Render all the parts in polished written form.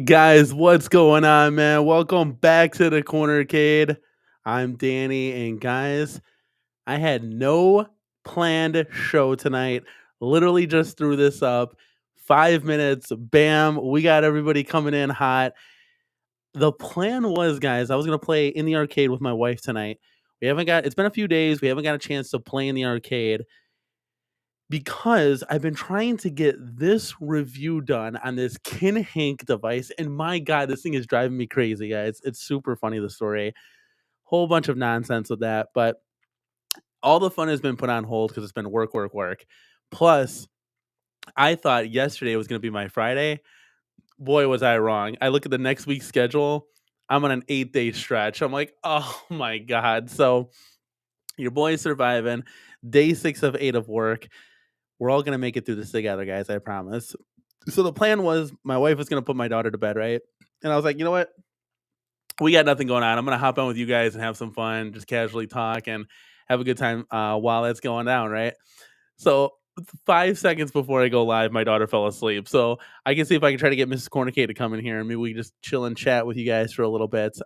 Guys, what's going on, man? Welcome back to the CornerCade. I'm Danny, and guys, I had no planned show tonight. Literally just threw this up. 5 minutes, bam, we got everybody coming in hot. The plan was, guys, I was gonna play in the arcade with my wife tonight. It's been a few days, we haven't got a chance to play in the arcade because I've been trying to get this review done on this Kin Hank device, and my god, this thing is driving me crazy, guys. It's super funny, the story. Whole bunch of nonsense with that, but all the fun has been put on hold because it's been work, work, work. Plus, I thought yesterday was gonna be my Friday. Boy, was I wrong. I look at the next week's schedule. I'm on an 8-day stretch. I'm like, oh my god. So your boy's surviving. Day 6 of 8 of work. We're all gonna make it through this together, guys. I promise. So the plan was my wife was gonna put my daughter to bed, right? And I was like, you know what? We got nothing going on. I'm gonna hop on with you guys and have some fun, just casually talk and have a good time while that's going down, right? So 5 seconds before I go live, my daughter fell asleep. So I can see if I can try to get Mrs. CornerCade to come in here and maybe we can just chill and chat with you guys for a little bit.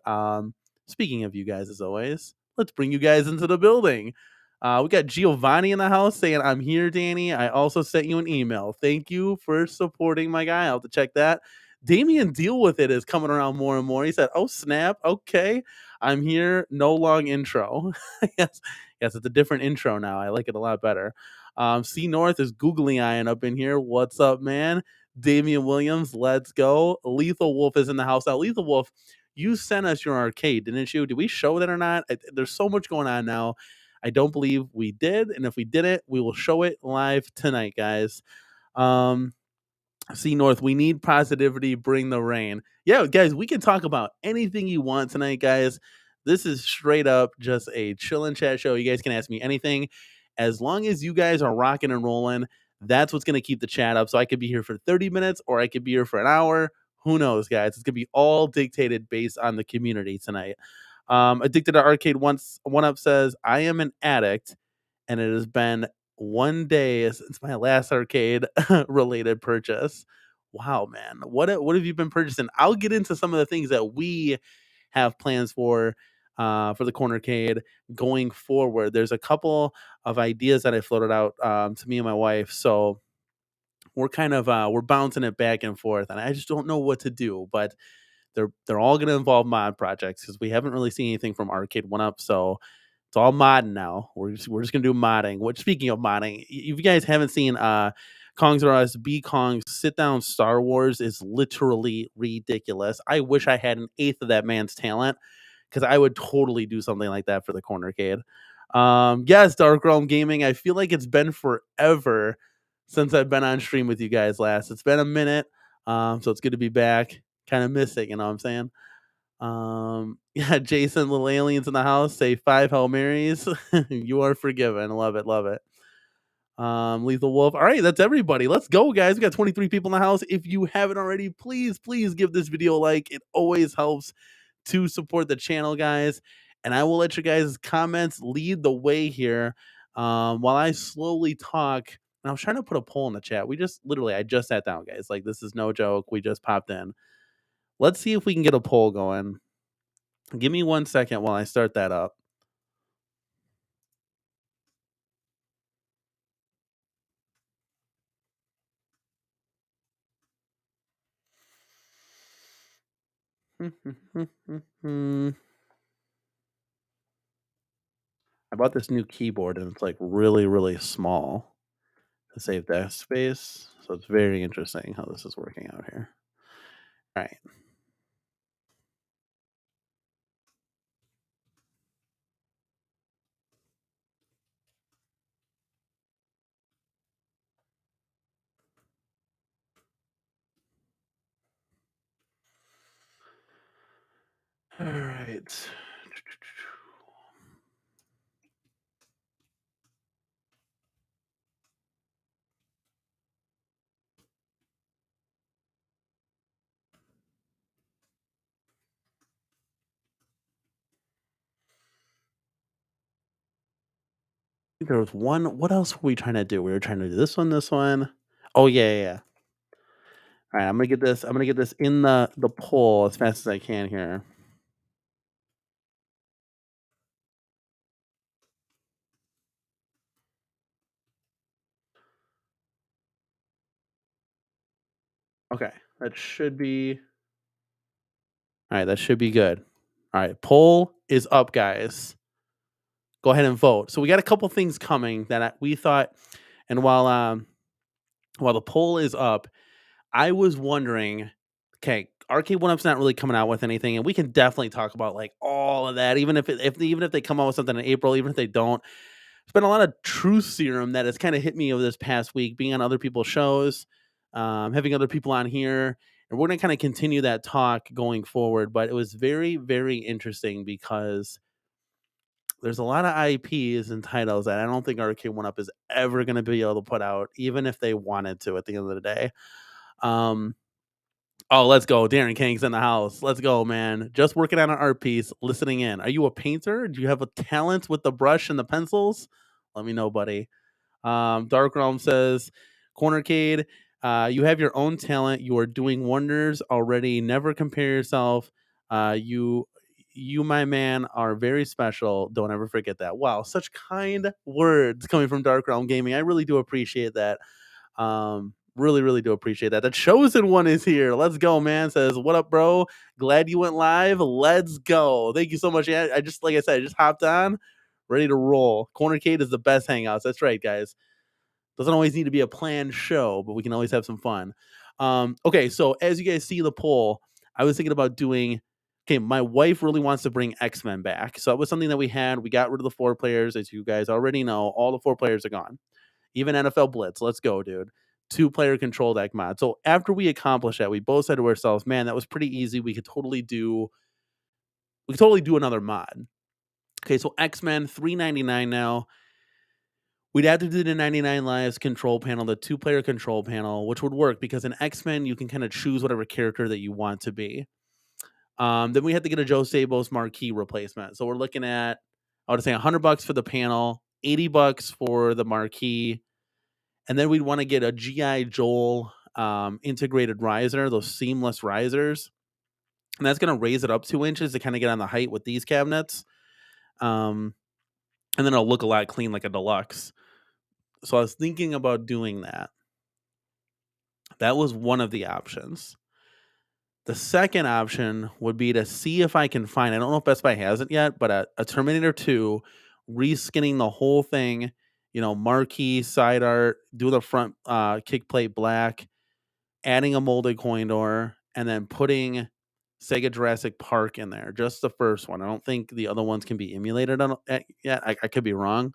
Speaking of you guys, as always, let's bring you guys into the building. We got Giovanni in the house saying, I'm here, Danny. I also sent you an email. Thank you for supporting my guy. I'll have to check that. Damien Deal With It is coming around more and more. He said, oh, snap. Okay. I'm here. No long intro. Yes, it's a different intro now. I like it a lot better. C North is googly eyeing up in here. What's up, man? Damian Williams, let's go. Lethal Wolf is in the house. Now, Lethal Wolf, you sent us your arcade, didn't you? Did we show that or not? There's so much going on now. I don't believe we did. And if we didn't, we will show it live tonight, guys. Um, C North, we need positivity. Bring the rain. Yeah, guys, we can talk about anything you want tonight, guys. This is straight up just a chill and chat show. You guys can ask me anything. As long as you guys are rocking and rolling, that's what's going to keep the chat up. So I could be here for 30 minutes or I could be here for an hour. Who knows, guys? It's going to be all dictated based on the community tonight. Addicted to Arcade once one up says, I am an addict and it has been one day since my last arcade related purchase. Wow, man. What have you been purchasing? I'll get into some of the things that we have plans for the CornerCade going forward. There's a couple of ideas that I floated out to me and my wife. So we're kind of we're bouncing it back and forth, and I just don't know what to do. But they're all going to involve mod projects because we haven't really seen anything from Arcade One Up. So it's all modding now. We're just gonna do modding. Which, speaking of modding, if you guys haven't seen Kong's R Us, B Kong's sit down Star Wars is literally ridiculous. I wish I had an eighth of that man's talent because I would totally do something like that for the CornerCade. Yes, Dark Realm Gaming. I feel like it's been forever since I've been on stream with you guys last. It's been a minute, so it's good to be back. Kind of miss it, you know what I'm saying? Yeah, Jason, little aliens in the house, say 5 Hail Marys. You are forgiven. Love it, love it. Lethal Wolf. All right, that's everybody. Let's go, guys. We got 23 people in the house. If you haven't already, please give this video a like. It always helps to support the channel, guys. And I will let you guys' comments lead the way here while I slowly talk. And I was trying to put a poll in the chat. I just sat down, guys. Like, this is no joke. We just popped in. Let's see if we can get a poll going. Give me 1 second while I start that up. I bought this new keyboard and it's like really, really small to save desk space. So it's very interesting how this is working out here. All right. All right. think there was one. What else were we trying to do? We were trying to do this one, this one. Oh yeah, yeah, yeah. All right, I'm gonna get this. I'm gonna get this in the poll as fast as I can here. Okay, that should be all right. That should be good. All right, poll is up, guys. Go ahead and vote. So we got a couple things coming that we thought, and while the poll is up, I was wondering, okay, Arcade One Up's not really coming out with anything, and we can definitely talk about like all of that, even even if they come out with something in April, even if they don't. There's been a lot of truth serum that has kind of hit me over this past week, being on other people's shows, having other people on here, and we're gonna kind of continue that talk going forward. But it was very, very interesting because there's a lot of IPs and titles that I don't think Arcade One Up is ever gonna be able to put out, even if they wanted to. At the end of the day. Um, Oh, let's go. Darren Kang's in the house. Let's go, man. Just working on an art piece, listening in. Are you a painter? Do you have a talent with the brush and the pencils? Let me know, buddy. Dark Realm says, CornerCade, you have your own talent. You are doing wonders already. Never compare yourself. You, my man, are very special. Don't ever forget that. Wow, such kind words coming from Dark Realm Gaming. I really do appreciate that. Really, really do appreciate that. The chosen one is here. Let's go, man. Says, what up, bro? Glad you went live. Let's go. Thank you so much. Yeah, I just, like I said, I just hopped on, ready to roll. CornerCade is the best hangouts. That's right, guys. Doesn't always need to be a planned show, but we can always have some fun. Okay, so as you guys see the poll, I was thinking about doing. Okay, my wife really wants to bring X-Men back, so it was something that we had. We got rid of the 4 players, as you guys already know. All the 4 players are gone. Even NFL Blitz. Let's go, dude. 2-player control deck mod. So after we accomplished that, we both said to ourselves, "Man, that was pretty easy. We could totally do. We could totally do another mod." Okay, so X-Men 399 now. We'd have to do the 99 lives control panel, the 2-player control panel, which would work because in X-Men you can kind of choose whatever character that you want to be. Then we had to get a Joe Sabos marquee replacement. So we're looking at, I would say, $100 for the panel, $80 for the marquee, and then we'd want to get a GI Joel integrated riser, those seamless risers, and that's going to raise it up 2 inches to kind of get on the height with these cabinets. Um, and then it'll look a lot clean like a deluxe. So I was thinking about doing that. That was one of the options. The second option would be to see if I can find, I don't know if Best Buy has it yet, but a Terminator 2, reskinning the whole thing, marquee, side art, do the front kick plate black, adding a molded coin door, and then putting Sega Jurassic Park in there. Just the first one. I don't think the other ones can be emulated yet. I could be wrong.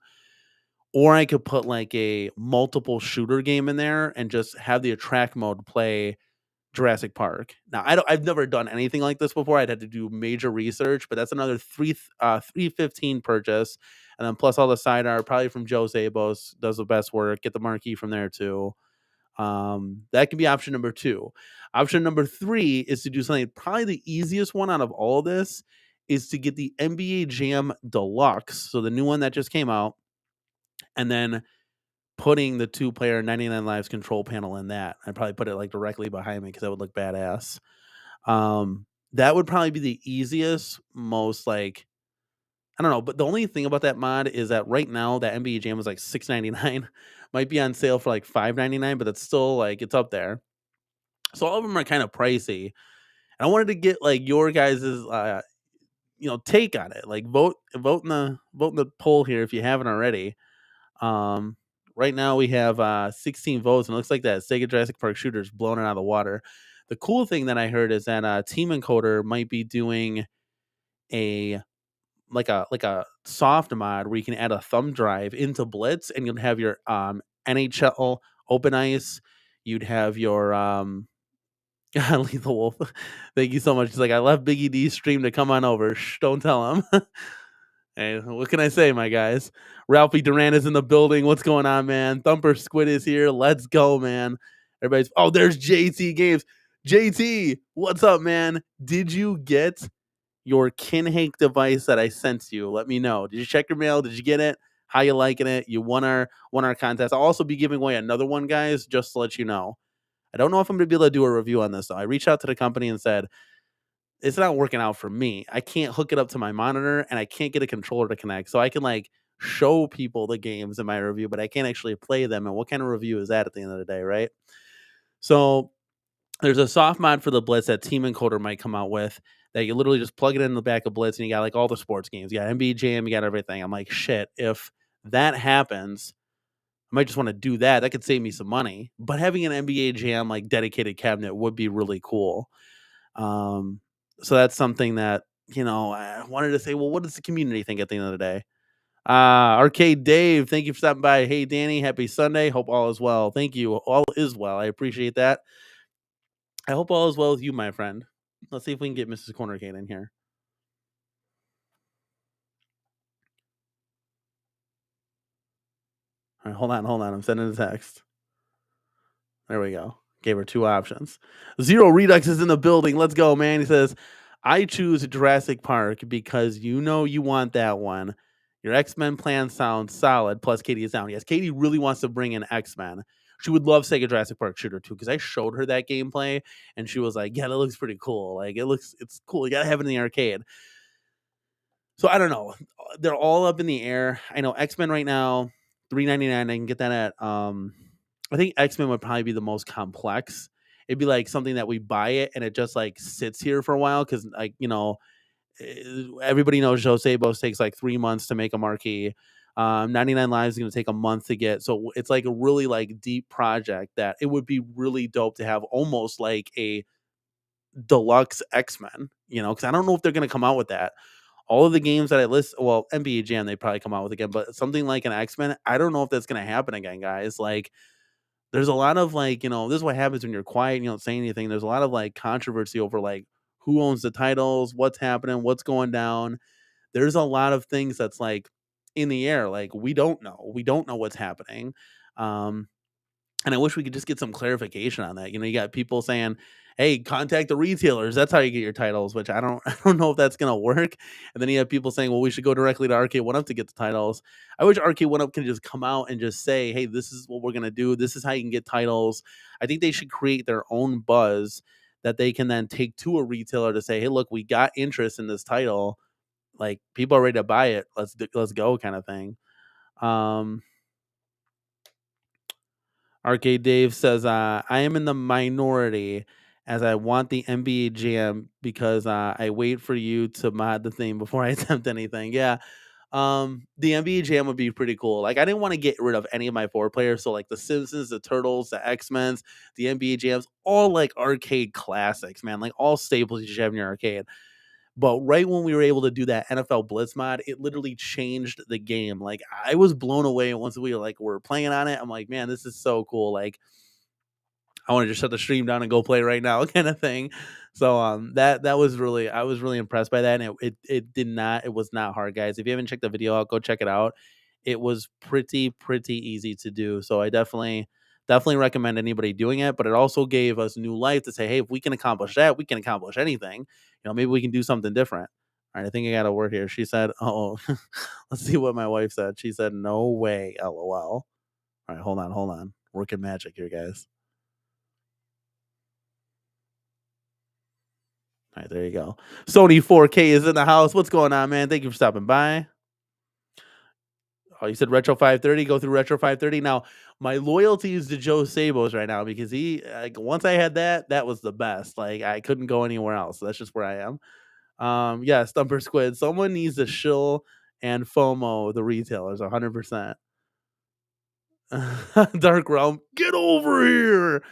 Or I could put like a multiple shooter game in there and just have the attract mode play Jurassic Park. Now I've never done anything like this before. I'd had to do major research, but that's another 315 purchase, and then plus all the side art probably from Joe Zabos does the best work. Get the marquee from there too. That can be option number 2. Option number 3 is to do something, probably the easiest one out of all this is to get the NBA Jam Deluxe, so the new one that just came out, and then putting the 2-player 99 lives control panel in that. I'd probably put it like directly behind me because that would look badass. That would probably be the easiest, most like, I don't know, but the only thing about that mod is that right now that NBA Jam is like $6.99, might be on sale for like $5.99, but it's still like it's up there. So all of them are kind of pricey. And I wanted to get like your guys's take on it. Like vote in the poll here if you haven't already. Um, right now we have 16 votes, and it looks like that Sega Jurassic Park shooter's blown it out of the water. The cool thing that I heard is that Team Encoder might be doing a like a soft mod where you can add a thumb drive into Blitz, and you'll have your NHL Open Ice. You'd have your Lethal Wolf. Thank you so much. He's like, I left Biggie D's stream to come on over. Shh, don't tell him. Hey, what can I say, my guys? Ralphie Duran is in the building. What's going on, man? Thumper Squid is here. Let's go, man. Everybody's, oh, there's JT Games. JT, what's up, man? Did you get your Kinhake device that I sent you? Let me know. Did you check your mail? Did you get it? How you liking it? You won our contest. I'll also be giving away another one, guys, just to let you know. I don't know if I'm gonna be able to do a review on this though. I reached out to the company and said it's not working out for me. I can't hook it up to my monitor and I can't get a controller to connect. So I can like show people the games in my review, but I can't actually play them. And what kind of review is that at the end of the day, right? So there's a soft mod for the Blitz that Team Encoder might come out with that you literally just plug it in the back of Blitz and you got like all the sports games. You got NBA Jam, you got everything. I'm like, shit, if that happens, I might just want to do that. That could save me some money. But having an NBA Jam like dedicated cabinet would be really cool. Um, so that's something that, I wanted to say, well, what does the community think at the end of the day? Arcade Dave, thank you for stopping by. Hey, Danny, happy Sunday. Hope all is well. Thank you. All is well. I appreciate that. I hope all is well with you, my friend. Let's see if we can get Mrs. CornerCade in here. All right, hold on. I'm sending a text. There we go. Gave her two options. Zero Redux is in the building. Let's go, man. He says, I choose Jurassic Park because you know you want that one. Your X-Men plan sounds solid. Plus, Katie is down. Yes, Katie really wants to bring in X-Men. She would love Sega Jurassic Park Shooter too, because I showed her that gameplay and she was like, yeah, that looks pretty cool. Like it's cool. You gotta have it in the arcade. So I don't know. They're all up in the air. I know X-Men right now, $3.99. I can get that at I think X-Men would probably be the most complex. It'd be like something that we buy it and it just like sits here for a while because like, everybody knows Jose Bos takes like 3 months to make a marquee. 99 Lives is going to take a month to get. So it's like a really like deep project that it would be really dope to have almost like a deluxe X-Men, because I don't know if they're going to come out with that. All of the games that I list, well, NBA Jam, they probably come out with again, but something like an X-Men, I don't know if that's going to happen again, guys. Like, there's a lot of like, this is what happens when you're quiet and you don't say anything. There's a lot of like controversy over like who owns the titles, what's happening, what's going down. There's a lot of things that's like in the air. Like, we don't know. We don't know what's happening. Um, and I wish we could just get some clarification on that. You got people saying, "Hey, contact the retailers. That's how you get your titles." Which I don't, I don't know if that's gonna work. And then you have people saying, "Well, we should go directly to Arcade One Up to get the titles." I wish Arcade One Up can just come out and just say, "Hey, this is what we're gonna do. This is how you can get titles." I think they should create their own buzz that they can then take to a retailer to say, "Hey, look, we got interest in this title. Like, people are ready to buy it. Let's go," kind of thing. Um, Arcade Dave says, I am in the minority as I want the NBA Jam because I wait for you to mod the thing before I attempt anything. Yeah. The NBA Jam would be pretty cool. Like, I didn't want to get rid of any of my four players. So, like, the Simpsons, the Turtles, the X-Men's, the NBA Jams, all like arcade classics, man. Like, all staples you should have in your arcade. But right when we were able to do that NFL Blitz mod, it literally changed the game. Like, I was blown away once we were playing on it. I'm like, man, this is so cool. Like, I want to just shut the stream down and go play right now, kind of thing. So that was really, I was really impressed by that. And it was not hard, guys. If you haven't checked the video out, go check it out. It was pretty easy to do. So I definitely recommend anybody doing it. But it also gave us new life to say, hey, if we can accomplish that, we can accomplish anything. Maybe we can do something different. All right, I think I got a word here. She said, "Oh, let's see what my wife said." She said, "No way, LOL." All right, hold on. Working magic here, guys. All right, there you go. Sony 4K is in the house. What's going on, man? Thank you for stopping by. Oh, you said Retro 530. Go through Retro 530. Now, my loyalty is to Joe Sabos right now because he, like, once I had that was the best. Like, I couldn't go anywhere else. So that's just where I am. Yeah, Stumper Squid. Someone needs to shill and FOMO the retailers 100%. Dark Realm, get over here.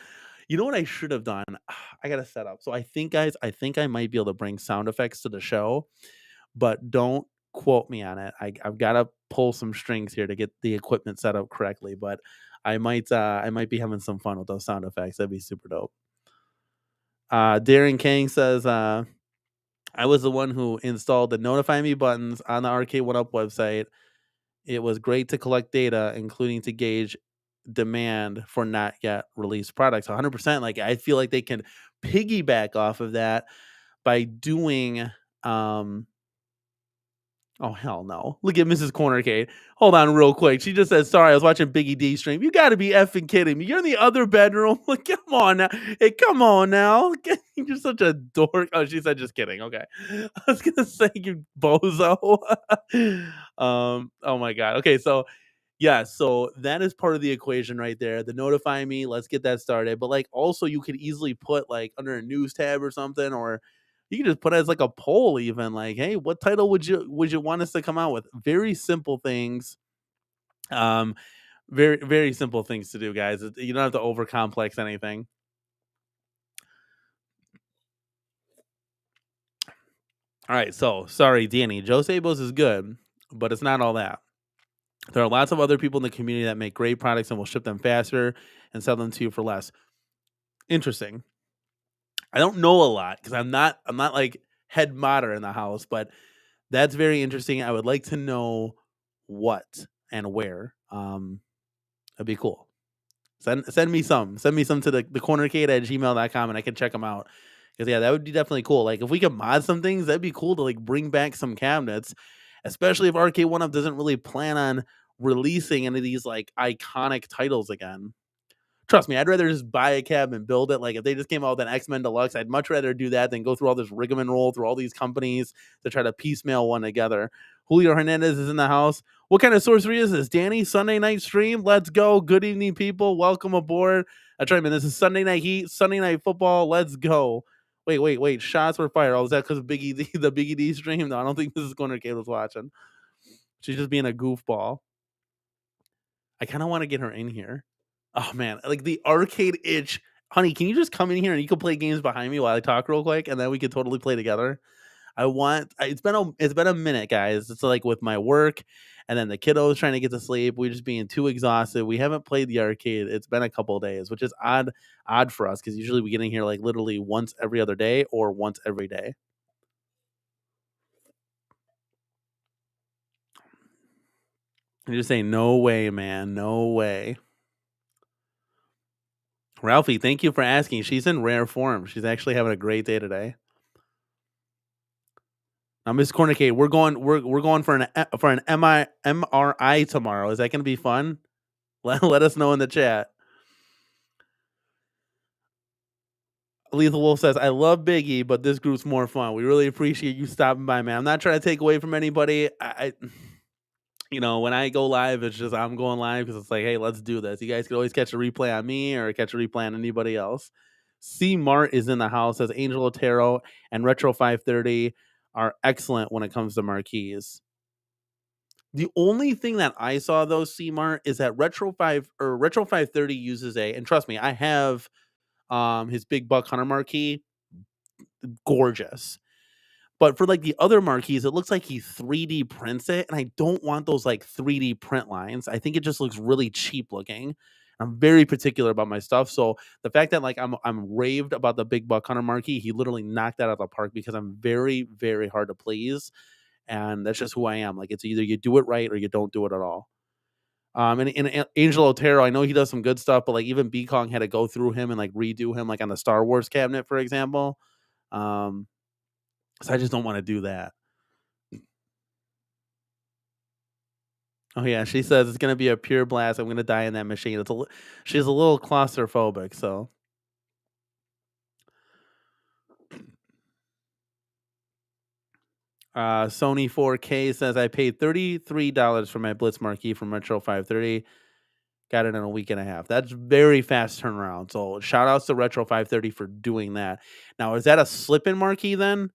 You know what I should have done? I got to set up. So I think, guys, I might be able to bring sound effects to the show, but don't quote me on it. I've got to pull some strings here to get the equipment set up correctly, but I might be having some fun with those sound effects. That'd be super dope. Darren King says, I was the one who installed the notify me buttons on the Arcade One Up website. It was great to collect data, including to gauge demand for not yet released products. 100%. Like, I feel like they can piggyback off of that by doing Oh, hell no. Look at Mrs. CornerCade. Hold on real quick. She just said, sorry, I was watching Biggie D stream. You got to be effing kidding me. You're in the other bedroom. Like, come on now. Hey, come on now. You're such a dork. Oh, she said, just kidding. Okay. I was going to say, you bozo. Oh my God. Okay. So, yeah. So that is part of the equation right there. The notify me. Let's get that started. But like, also, you could easily put like under a news tab or something, or you can just put it as like a poll, even like, hey, what title would you want us to come out with? Very simple things. Um, very simple things to do, guys. You don't have to over complex anything. All right, so sorry, Danny. Joe Sabos is good, but it's not all that. There are lots of other people in the community that make great products and will ship them faster and sell them to you for less. Interesting. I don't know a lot because I'm not like head modder in the house, but that's very interesting. I would like to know what and where. That'd be cool. Send me some. Send me some to the cornercade at gmail.com and I can check them out. Because yeah, that would be definitely cool. Like if we could mod some things, that'd be cool to like bring back some cabinets, especially if RK One Up doesn't really plan on releasing any of these like iconic titles again. Trust me, I'd rather just buy a cab and build it. Like if they just came out with an X-Men Deluxe, I'd much rather do that than go through all this rigmarole through all these companies to try to piecemeal one together. Julio Hernandez is in the house. What kind of sorcery is this, Danny? Sunday night stream? Let's go. Good evening, people. Welcome aboard. That's right, man. This is Sunday night heat, Sunday night football. Let's go. Wait. Shots were fired. Oh, is that because of Biggie D, the Biggie D stream? No, I don't think this is Corner Kate was watching. She's just being a goofball. I kind of want to get her in here. Oh man, like the arcade itch. Honey, can you just come in here and you can play games behind me while I talk real quick, and then we could totally play together. It's been a minute, guys. It's like with my work, and then the kiddos trying to get to sleep. We're just being too exhausted. We haven't played the arcade. It's been a couple of days, which is odd for us because usually we get in here like literally once every other day or once every day. I'm just saying, no way, man, no way. Ralphie, thank you for asking. She's in rare form. She's actually having a great day today. Now, Miss CornerCade, we're going for an MRI tomorrow. Is that going to be fun? Let us know in the chat. Lethal Wolf says, "I love Biggie, but this group's more fun. We really appreciate you stopping by, man. I'm not trying to take away from anybody. When I go live, it's just I'm going live because it's like, hey, let's do this. You guys can always catch a replay on me or catch a replay on anybody else." C Mart is in the house. Says Angel Otero and Retro 530 are excellent when it comes to marquees. The only thing that I saw though, C Mart, is that Retro 530 uses and trust me, I have his big buck hunter marquee, gorgeous. But for like the other marquees, it looks like he 3D prints it, and I don't want those like 3D print lines. I think it just looks really cheap looking. I'm very particular about my stuff, so the fact that like I'm raved about the big buck hunter marquee, he literally knocked that out of the park because I'm very very hard to please, and that's just who I am. Like it's either you do it right or you don't do it at all. And Angel Otero, I know he does some good stuff, but like even B Kong had to go through him and like redo him, like on the Star Wars cabinet, for example. So I just don't want to do that. Oh yeah, she says it's gonna be a pure blast. I'm gonna die in that machine. She's a little claustrophobic, so. Sony 4K says I paid $33 for my Blitz marquee from Retro 530. Got it in a week and a half. That's very fast turnaround. So shout outs to Retro 530 for doing that. Now, is that a slip-in marquee then?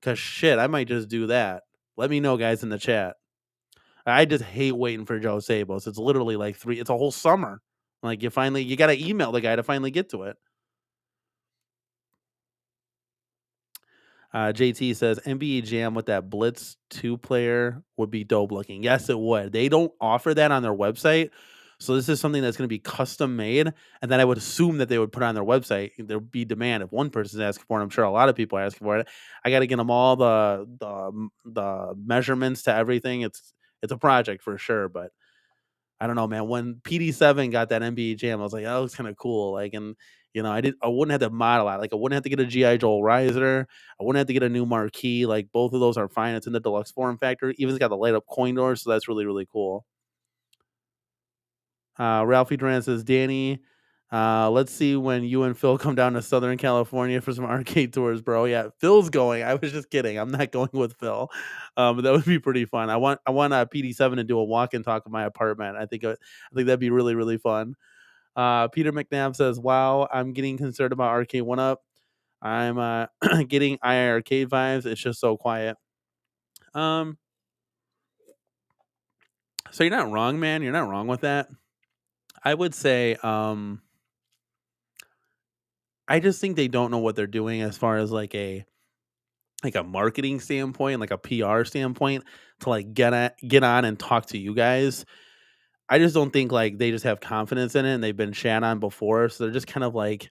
Because shit, I might just do that. Let me know, guys, in the chat. I just hate waiting for Joe Sabos. It's literally like it's a whole summer. Like you got to email the guy to finally get to it. JT says NBA Jam with that Blitz 2 player would be dope looking. Yes, it would. They don't offer that on their website. So this is something that's going to be custom made. And then I would assume that they would put it on their website. There would be demand. If one person's asking for it, I'm sure a lot of people are asking for it. I got to get them all the measurements to everything. It's a project for sure. But I don't know, man. When PD7 got that NBA Jam, I was like, oh, that looks kind of cool. Like, and I wouldn't have to mod a lot. Like I wouldn't have to get a GI Joe riser. I wouldn't have to get a new marquee. Like both of those are fine. It's in the deluxe form factor. Even it's got the light up coin doors, so that's really really cool. Ralphie Duran says, Danny, let's see when you and Phil come down to Southern California for some arcade tours, bro. Yeah, Phil's going. I was just kidding. I'm not going with Phil. But that would be pretty fun. I want PD7 to do a walk and talk in my apartment. I think that'd be really really fun. Peter McNabb says, "Wow, I'm getting concerned about Arcade One Up. I'm getting IR Arcade vibes. It's just so quiet." Um, so you're not wrong, man. You're not wrong with that. I would say, I just think they don't know what they're doing as far as like a marketing standpoint, like a PR standpoint, to like get on and talk to you guys. I just don't think like they just have confidence in it, and they've been shat on before, so they're just kind of like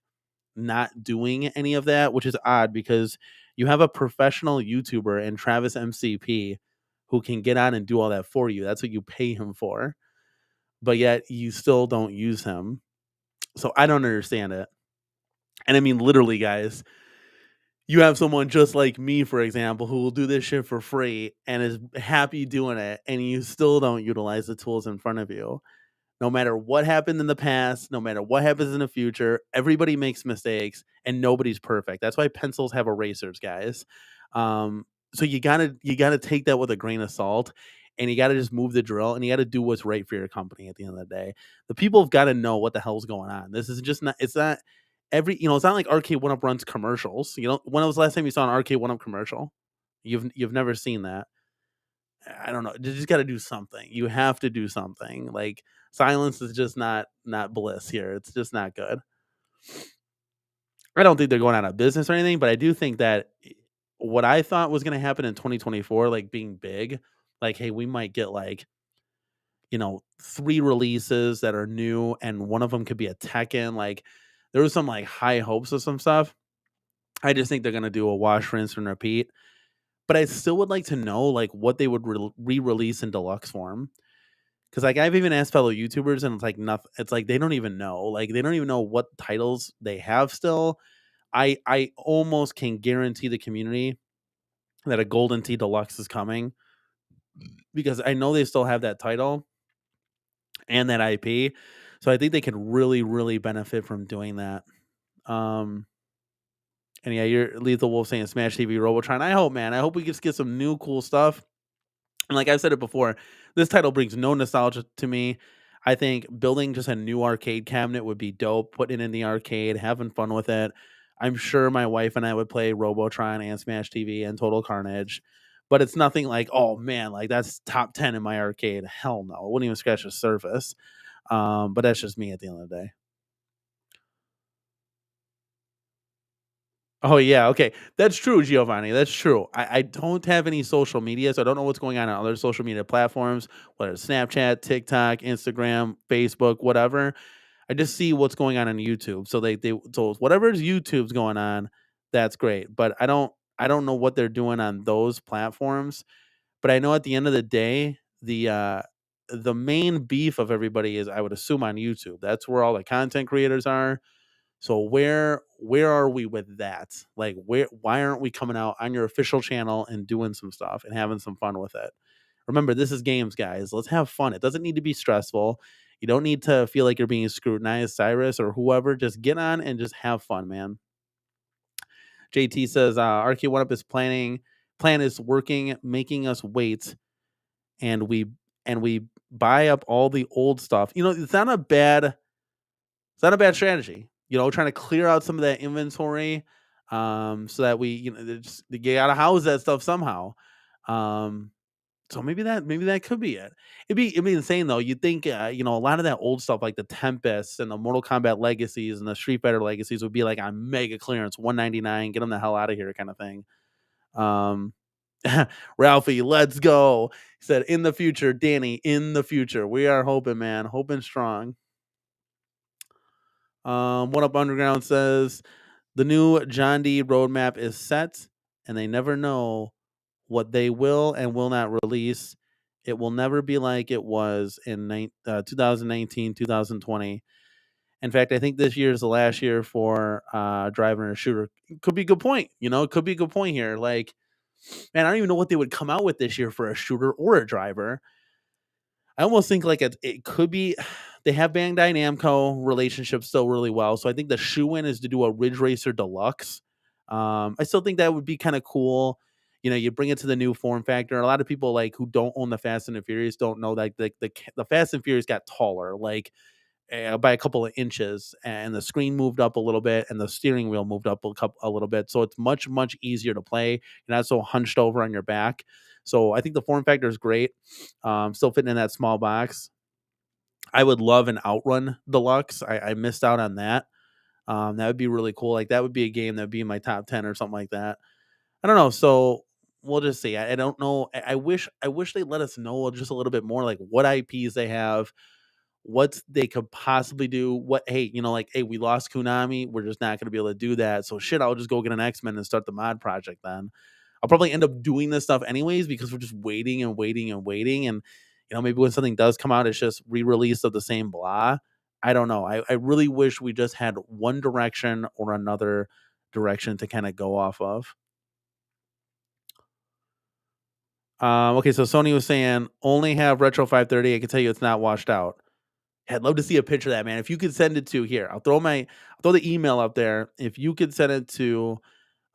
not doing any of that, which is odd because you have a professional YouTuber and Travis MCP who can get on and do all that for you. That's what you pay him for, but yet you still don't use him. So I don't understand it. And I mean, literally, guys, you have someone just like me, for example, who will do this shit for free and is happy doing it, and you still don't utilize the tools in front of you. No matter what happened in the past, no matter what happens in the future, everybody makes mistakes and nobody's perfect. That's why pencils have erasers, guys. Um, so you gotta take that with a grain of salt, and you gotta just move the drill, and you gotta do what's right for your company. At the end of the day, the people have got to know what the hell's going on. This is just not. It's not it's not like Arcade One Up runs commercials. When was the last time you saw an Arcade One Up commercial? You've never seen that. I don't know. You just got to do something. You have to do something. Like silence is just not bliss here. It's just not good. I don't think they're going out of business or anything, but I do think that what I thought was going to happen in 2024, like being big, like hey, we might get like three releases that are new, and one of them could be a Tekken. Like there was some like high hopes of some stuff. I just think they're going to do a wash, rinse, and repeat. But I still would like to know like what they would re-release in deluxe form. Because like I've even asked fellow YouTubers, and it's like nothing. It's like they don't even know. Like they don't even know what titles they have still. I almost can guarantee the community that a Golden Tee Deluxe is coming, because I know they still have that title and that IP. So I think they could really really benefit from doing that. Um, and yeah, you're Lethal Wolf saying Smash TV Robotron. I hope, man. I hope we just get some new cool stuff. And like I've said it before, this title brings no nostalgia to me. I think building just a new arcade cabinet would be dope, putting it in the arcade, having fun with it. I'm sure my wife and I would play Robotron and Smash TV and Total Carnage, but it's nothing like, oh man, like that's top 10 in my arcade. Hell no. It wouldn't even scratch the surface. But that's just me at the end of the day. Oh yeah, okay. That's true, Giovanni. That's true. I don't have any social media, so I don't know what's going on other social media platforms, whether it's Snapchat, TikTok, Instagram, Facebook, whatever. I just see what's going on YouTube. So so whatever's YouTube's going on, that's great. But I don't know what they're doing on those platforms. But I know at the end of the day, the main beef of everybody is, I would assume, on YouTube. That's where all the content creators are. So where are we with that? Like why aren't we coming out on your official channel and doing some stuff and having some fun with it? Remember, this is games, guys. Let's have fun. It doesn't need to be stressful. You don't need to feel like you're being scrutinized, Cyrus or whoever. Just get on and just have fun, man. JT says, RK One Up is plan is working, making us wait, and we buy up all the old stuff. It's not a bad strategy. Trying to clear out some of that inventory, so that you gotta house that stuff somehow. Um, so maybe that could be it. It'd be insane though. You'd think a lot of that old stuff like the Tempests and the Mortal Kombat Legacies and the Street Fighter Legacies would be like on mega clearance, 199, get them the hell out of here, kind of thing. Um, Ralphie, let's go. He said, in the future, Danny, in the future, we are hoping, man, hoping strong. One Up Underground says the new John D roadmap is set, and they never know what they will and will not release. It will never be like it was in 2019, 2020. In fact, I think this year is the last year for driver and shooter. Could be a good point. It could be a good point here. Like, man, I don't even know what they would come out with this year for a shooter or a driver. I almost think like it could be. They have Bandai Namco relationship still really well, so I think the shoe in is to do a Ridge Racer Deluxe. I still think that would be kind of cool. You bring it to the new form factor. A lot of people like who don't own the Fast and the Furious don't know that the Fast and Furious got taller, like by a couple of inches, and the screen moved up a little bit, and the steering wheel moved up a little bit, so it's much easier to play. You're not so hunched over on your back. So I think the form factor is great. Still fitting in that small box. I would love an Outrun Deluxe. I missed out on that. That would be really cool. Like that would be a game that would be in my top 10 or something like that. I don't know. So we'll just see. I don't know. I wish they let us know just a little bit more, like what IPs they have, what they could possibly do. What hey, like hey, we lost Konami. We're just not going to be able to do that. So shit, I'll just go get an X-Men and start the mod project then. I'll probably end up doing this stuff anyways because we're just waiting and waiting and waiting. And, maybe when something does come out, it's just re release of the same blah. I don't know. I really wish we just had one direction or another direction to kind of go off of. Okay, so Sony was saying only have Retro 530. I can tell you it's not washed out. I'd love to see a picture of that, man. If you could send it to here, I'll throw the email up there. If you could send it to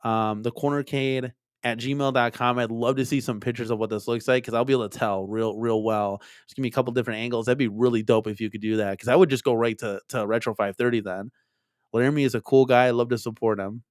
the CornerCade at gmail.com. I'd love to see some pictures of what this looks like because I'll be able to tell real well. Just give me a couple different angles. That'd be really dope if you could do that because I would just go right to Retro 530 then. Laramie is a cool guy. I love to support him.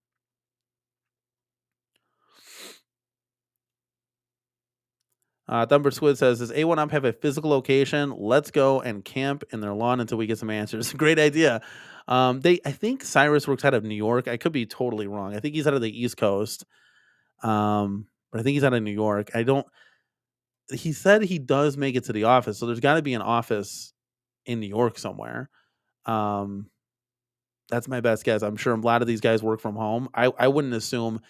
Thumber Squid says, does A1 Up have a physical location? Let's go and camp in their lawn until we get some answers. Great idea. I think Cyrus works out of New York. I could be totally wrong. I think he's out of the East Coast. But I think he's out of New York. He said he does make it to the office, so there's got to be an office in New York somewhere. Um, that's my best guess. I'm sure a lot of these guys work from home. I wouldn't assume,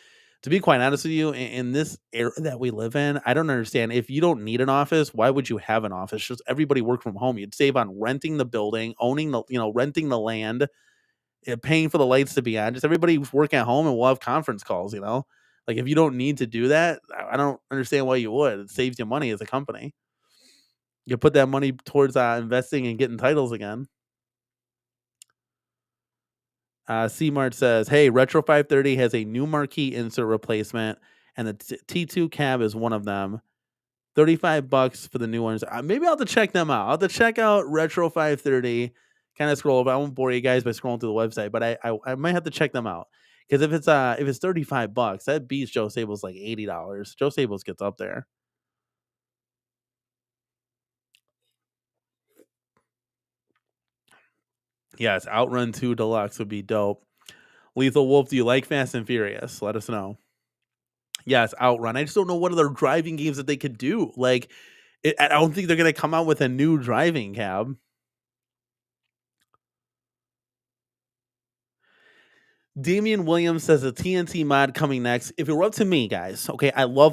to be quite honest with you, in this era that we live in, I don't understand. If you don't need an office, why would you have an office? Just everybody work from home. You'd save on renting the building, owning renting the land, paying for the lights to be on. Just everybody work at home, and we'll have conference calls. Like if you don't need to do that, I don't understand why you would. It saves you money as a company. You put that money towards investing and getting titles again. C-Mart says, hey, Retro 530 has a new marquee insert replacement, and the T2 cab is one of them. $35 for the new ones. Maybe I'll have to check them out. I'll have to check out Retro 530. Kind of scroll over. I won't bore you guys by scrolling through the website, but I might have to check them out. Because if it's $35, that beats Joe Sable's like $80. Joe Sable's gets up there. Yes, Outrun 2 Deluxe would be dope. Lethal Wolf, do you like Fast and Furious? Let us know. Yes, Outrun. I just don't know what other driving games that they could do. Like, I don't think they're going to come out with a new driving cab. Damian Williams says a TNT mod coming next. If it were up to me, guys, okay, I love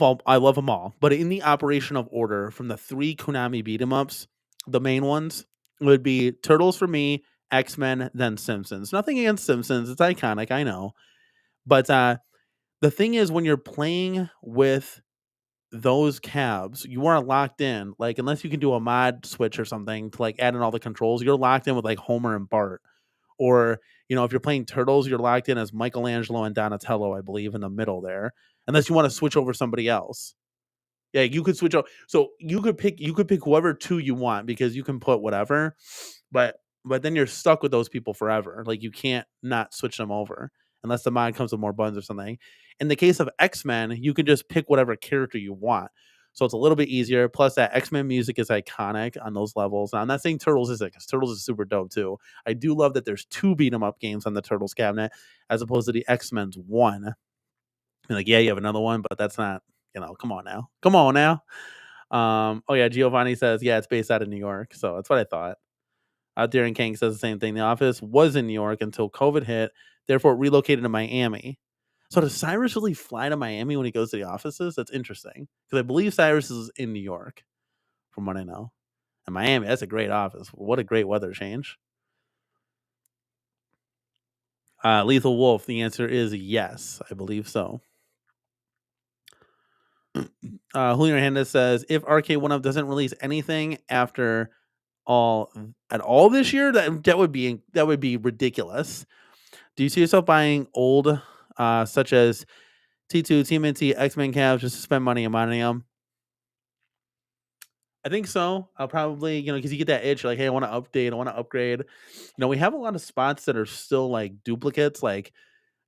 them all, but in the operation of order from the 3 Konami beat 'em ups, the main ones would be Turtles for me, X-Men, then Simpsons. Nothing against Simpsons, it's iconic, I know. But the thing is when you're playing with those cabs, you are locked in. Like unless you can do a mod switch or something to like add in all the controls, you're locked in with like Homer and Bart. Or, if you're playing Turtles, you're locked in as Michelangelo and Donatello, I believe, in the middle there. Unless you want to switch over somebody else. Yeah, you could switch out. So you could pick whoever 2 you want because you can put whatever, but then you're stuck with those people forever. Like you can't not switch them over unless the mod comes with more buttons or something. In the case of X-Men, you can just pick whatever character you want. So it's a little bit easier. Plus, that X-Men music is iconic on those levels. Now, I'm not saying Turtles isn't, because Turtles is super dope too. I do love that there's 2 beat 'em up games on the Turtles cabinet as opposed to the X-Men's 1. Like, yeah, you have another one, but that's not, come on now. Come on now. Oh yeah, Giovanni says, yeah, it's based out of New York. So that's what I thought. Darren King says the same thing. The office was in New York until COVID hit, therefore it relocated to Miami. So does Cyrus really fly to Miami when he goes to the offices? That's interesting. Because I believe Cyrus is in New York, from what I know. And Miami, that's a great office. What a great weather change. Lethal Wolf, the answer is yes. I believe so. Julio Hernandez says, if RK1 Up doesn't release anything after all at all this year, that would be ridiculous. Do you see yourself buying old, such as T2, TMNT, X-Men Cavs, just to spend money and mining them? I think so. I'll probably, because you get that itch, like, hey, I want to update, I want to upgrade. We have a lot of spots that are still like duplicates. Like,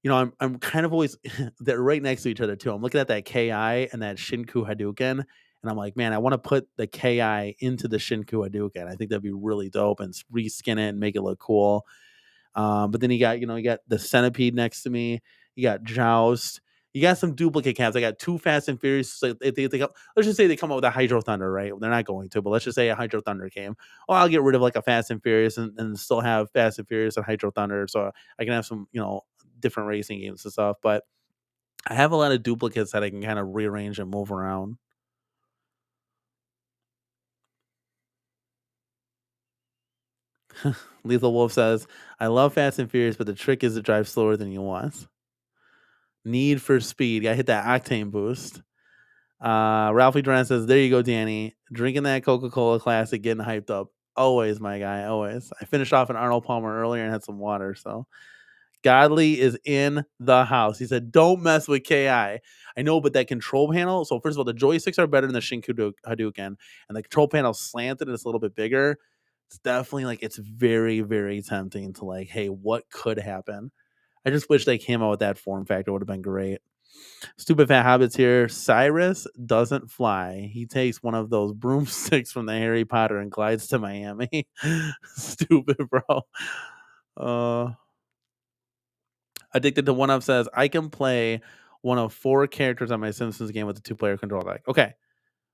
I'm kind of always they're right next to each other too. I'm looking at that KI and that Shinku Hadouken, and I'm like, man, I want to put the KI into the Shinku Hadouken. I think that'd be really dope and reskin it and make it look cool. But then you got the Centipede next to me. You got Joust. You got some duplicate cabs. I got two Fast and Furious. So let's just say they come up with a Hydro Thunder, right? They're not going to, but let's just say a Hydro Thunder came. Well, I'll get rid of like a Fast and Furious and still have Fast and Furious and Hydro Thunder, so I can have some, different racing games and stuff. But I have a lot of duplicates that I can kind of rearrange and move around. Lethal Wolf says, I love Fast and Furious, but the trick is to drive slower than you want. Need for speed. Got to hit that octane boost. Ralphie Duran says, there you go, Danny. Drinking that Coca-Cola Classic, getting hyped up. Always, my guy, always. I finished off an Arnold Palmer earlier and had some water, so. Godly is in the house. He said, don't mess with KI. I know, but that control panel. So, first of all, the joysticks are better than the Shinku Hadouken, and the control panel slanted and it's a little bit bigger. It's definitely like, it's very, very tempting to like, hey, what could happen? I just wish they came out with that form factor. Would have been great. Stupid Fat Hobbits here. Cyrus doesn't fly. He takes one of those broomsticks from the Harry Potter and glides to Miami. Stupid, bro. Addicted to One Up says, I can play one of 4 characters on my Simpsons game with the 2-player control deck. Okay.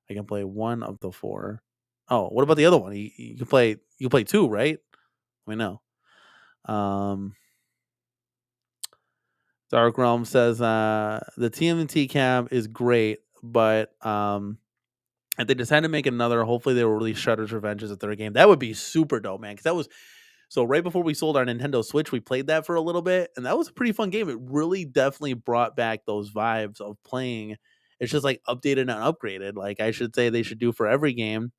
I can play one of the 4. Oh, what about the other one? You can play 2, right? We know. Dark Realm says, the TMNT cab is great, but if they decide to make another, hopefully they will release Shredder's Revenge as a third game. That would be super dope, man. Because that was so right before we sold our Nintendo Switch, we played that for a little bit, and that was a pretty fun game. It really definitely brought back those vibes of playing. It's just like updated and upgraded. Like I should say they should do for every game.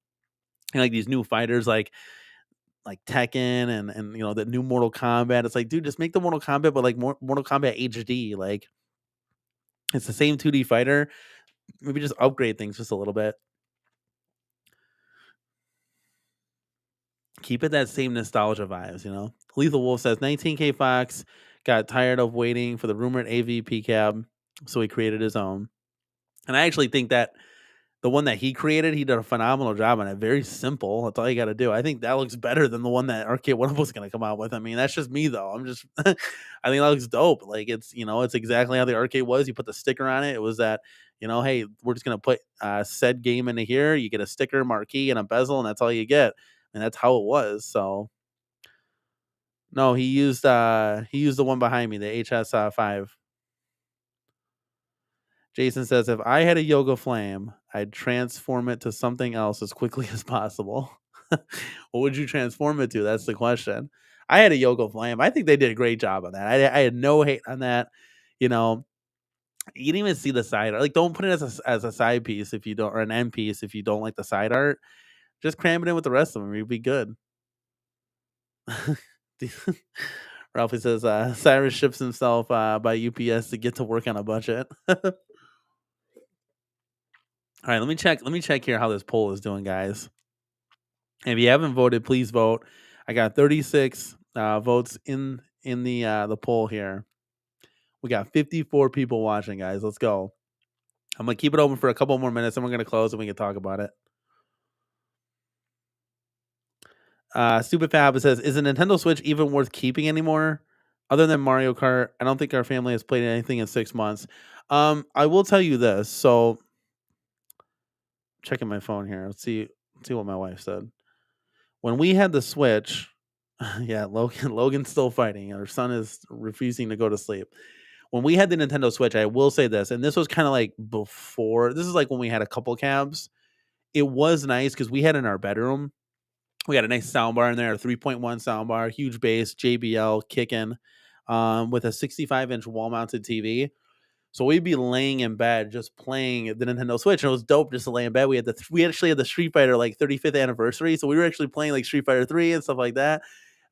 And like these new fighters like Tekken and the new Mortal Kombat. It's like, dude, just make the Mortal Kombat, but like more Mortal Kombat HD. Like it's the same 2D fighter. Maybe just upgrade things just a little bit. Keep it that same nostalgia vibes. Lethal Wolf says 19K Fox got tired of waiting for the rumored AVP cab, so he created his own. And I actually think that the one that he created, he did a phenomenal job on it. Very simple. That's all you got to do. I think that looks better than the one that Arcade1Up was going to come out with. I mean, that's just me though. I think that looks dope. Like it's exactly how the arcade was. You put the sticker on it. It was that, hey, we're just going to put said game into here. You get a sticker, marquee, and a bezel, and that's all you get. And that's how it was. So no, he used the one behind me, the HS5. Jason says, if I had a yoga flame, I'd transform it to something else as quickly as possible. What would you transform it to? That's the question. I had a yoga flame. I think they did a great job on that. I had no hate on that. You didn't even see the side art. Like, don't put it as a side piece if you don't, or an end piece if you don't like the side art. Just cram it in with the rest of them. You'd be good. Ralphie says, Cyrus ships himself by UPS to get to work on a budget. All right, let me check here how this poll is doing, guys. If you haven't voted, please vote. I got 36 votes in the poll here. We got 54 people watching, guys. Let's go. I'm gonna keep it open for a couple more minutes, and we're gonna close, and we can talk about it. Stupid Fab says, "Is a Nintendo Switch even worth keeping anymore? Other than Mario Kart, I don't think our family has played anything in 6 months." I will tell you this. So, checking my phone here. Let's see what my wife said. When we had the Switch, yeah, Logan's still fighting. Our son is refusing to go to sleep. When we had the Nintendo Switch, I will say this, and this was kind of like before. This is like when we had a couple cabs. It was nice because we had in our bedroom. We had a nice soundbar in there, a 3.1 soundbar, huge bass, JBL kicking. with a 65-inch wall-mounted TV. So we'd be laying in bed just playing the Nintendo Switch, and it was dope just to lay in bed. We actually had the Street Fighter like 35th anniversary, so we were actually playing like Street Fighter 3 and stuff like that.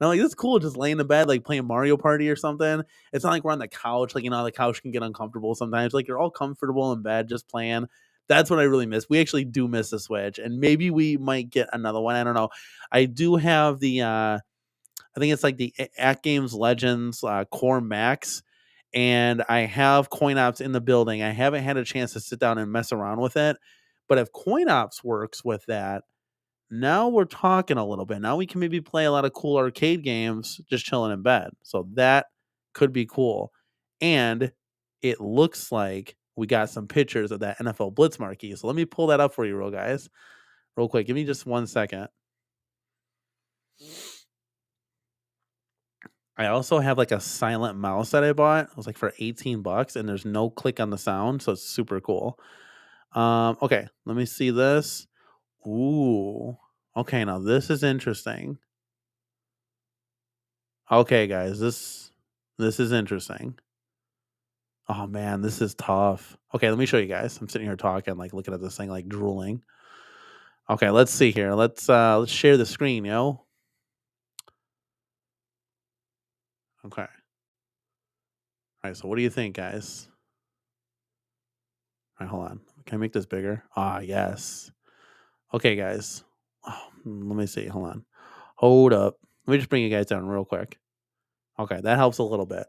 And I'm like, this is cool, just laying in bed like playing Mario Party or something. It's not like we're on the couch, like the couch can get uncomfortable sometimes. Like you're all comfortable in bed just playing. That's what I really miss. We actually do miss the Switch, and maybe we might get another one. I don't know. I do have the I think it's like the At Games Legends Core Max, and I have Coin Ops in the building. I haven't had a chance to sit down and mess around with it, but if Coin Ops works with that, now we're talking a little bit. Now we can maybe play a lot of cool arcade games just chilling in bed. So that could be cool. And it looks like we got some pictures of that NFL Blitz marquee. So let me pull that up for you, real quick. Give me just 1 second. I also have like a silent mouse that I bought. It was like for $18 and there's no click on the sound, so it's super cool. Okay, let me see this. Ooh. Okay, now this is interesting. Okay, guys, this is interesting. Oh man, this is tough. Okay, let me show you guys. I'm sitting here talking, like looking at this thing, like drooling. Okay, let's see here. Let's share the screen, yo. Okay. All right, so what do you think, guys? All right, hold on. Can I make this bigger? Ah, yes. Okay, guys. Oh, let me see. Hold on. Hold up. Let me just bring you guys down real quick. Okay, that helps a little bit.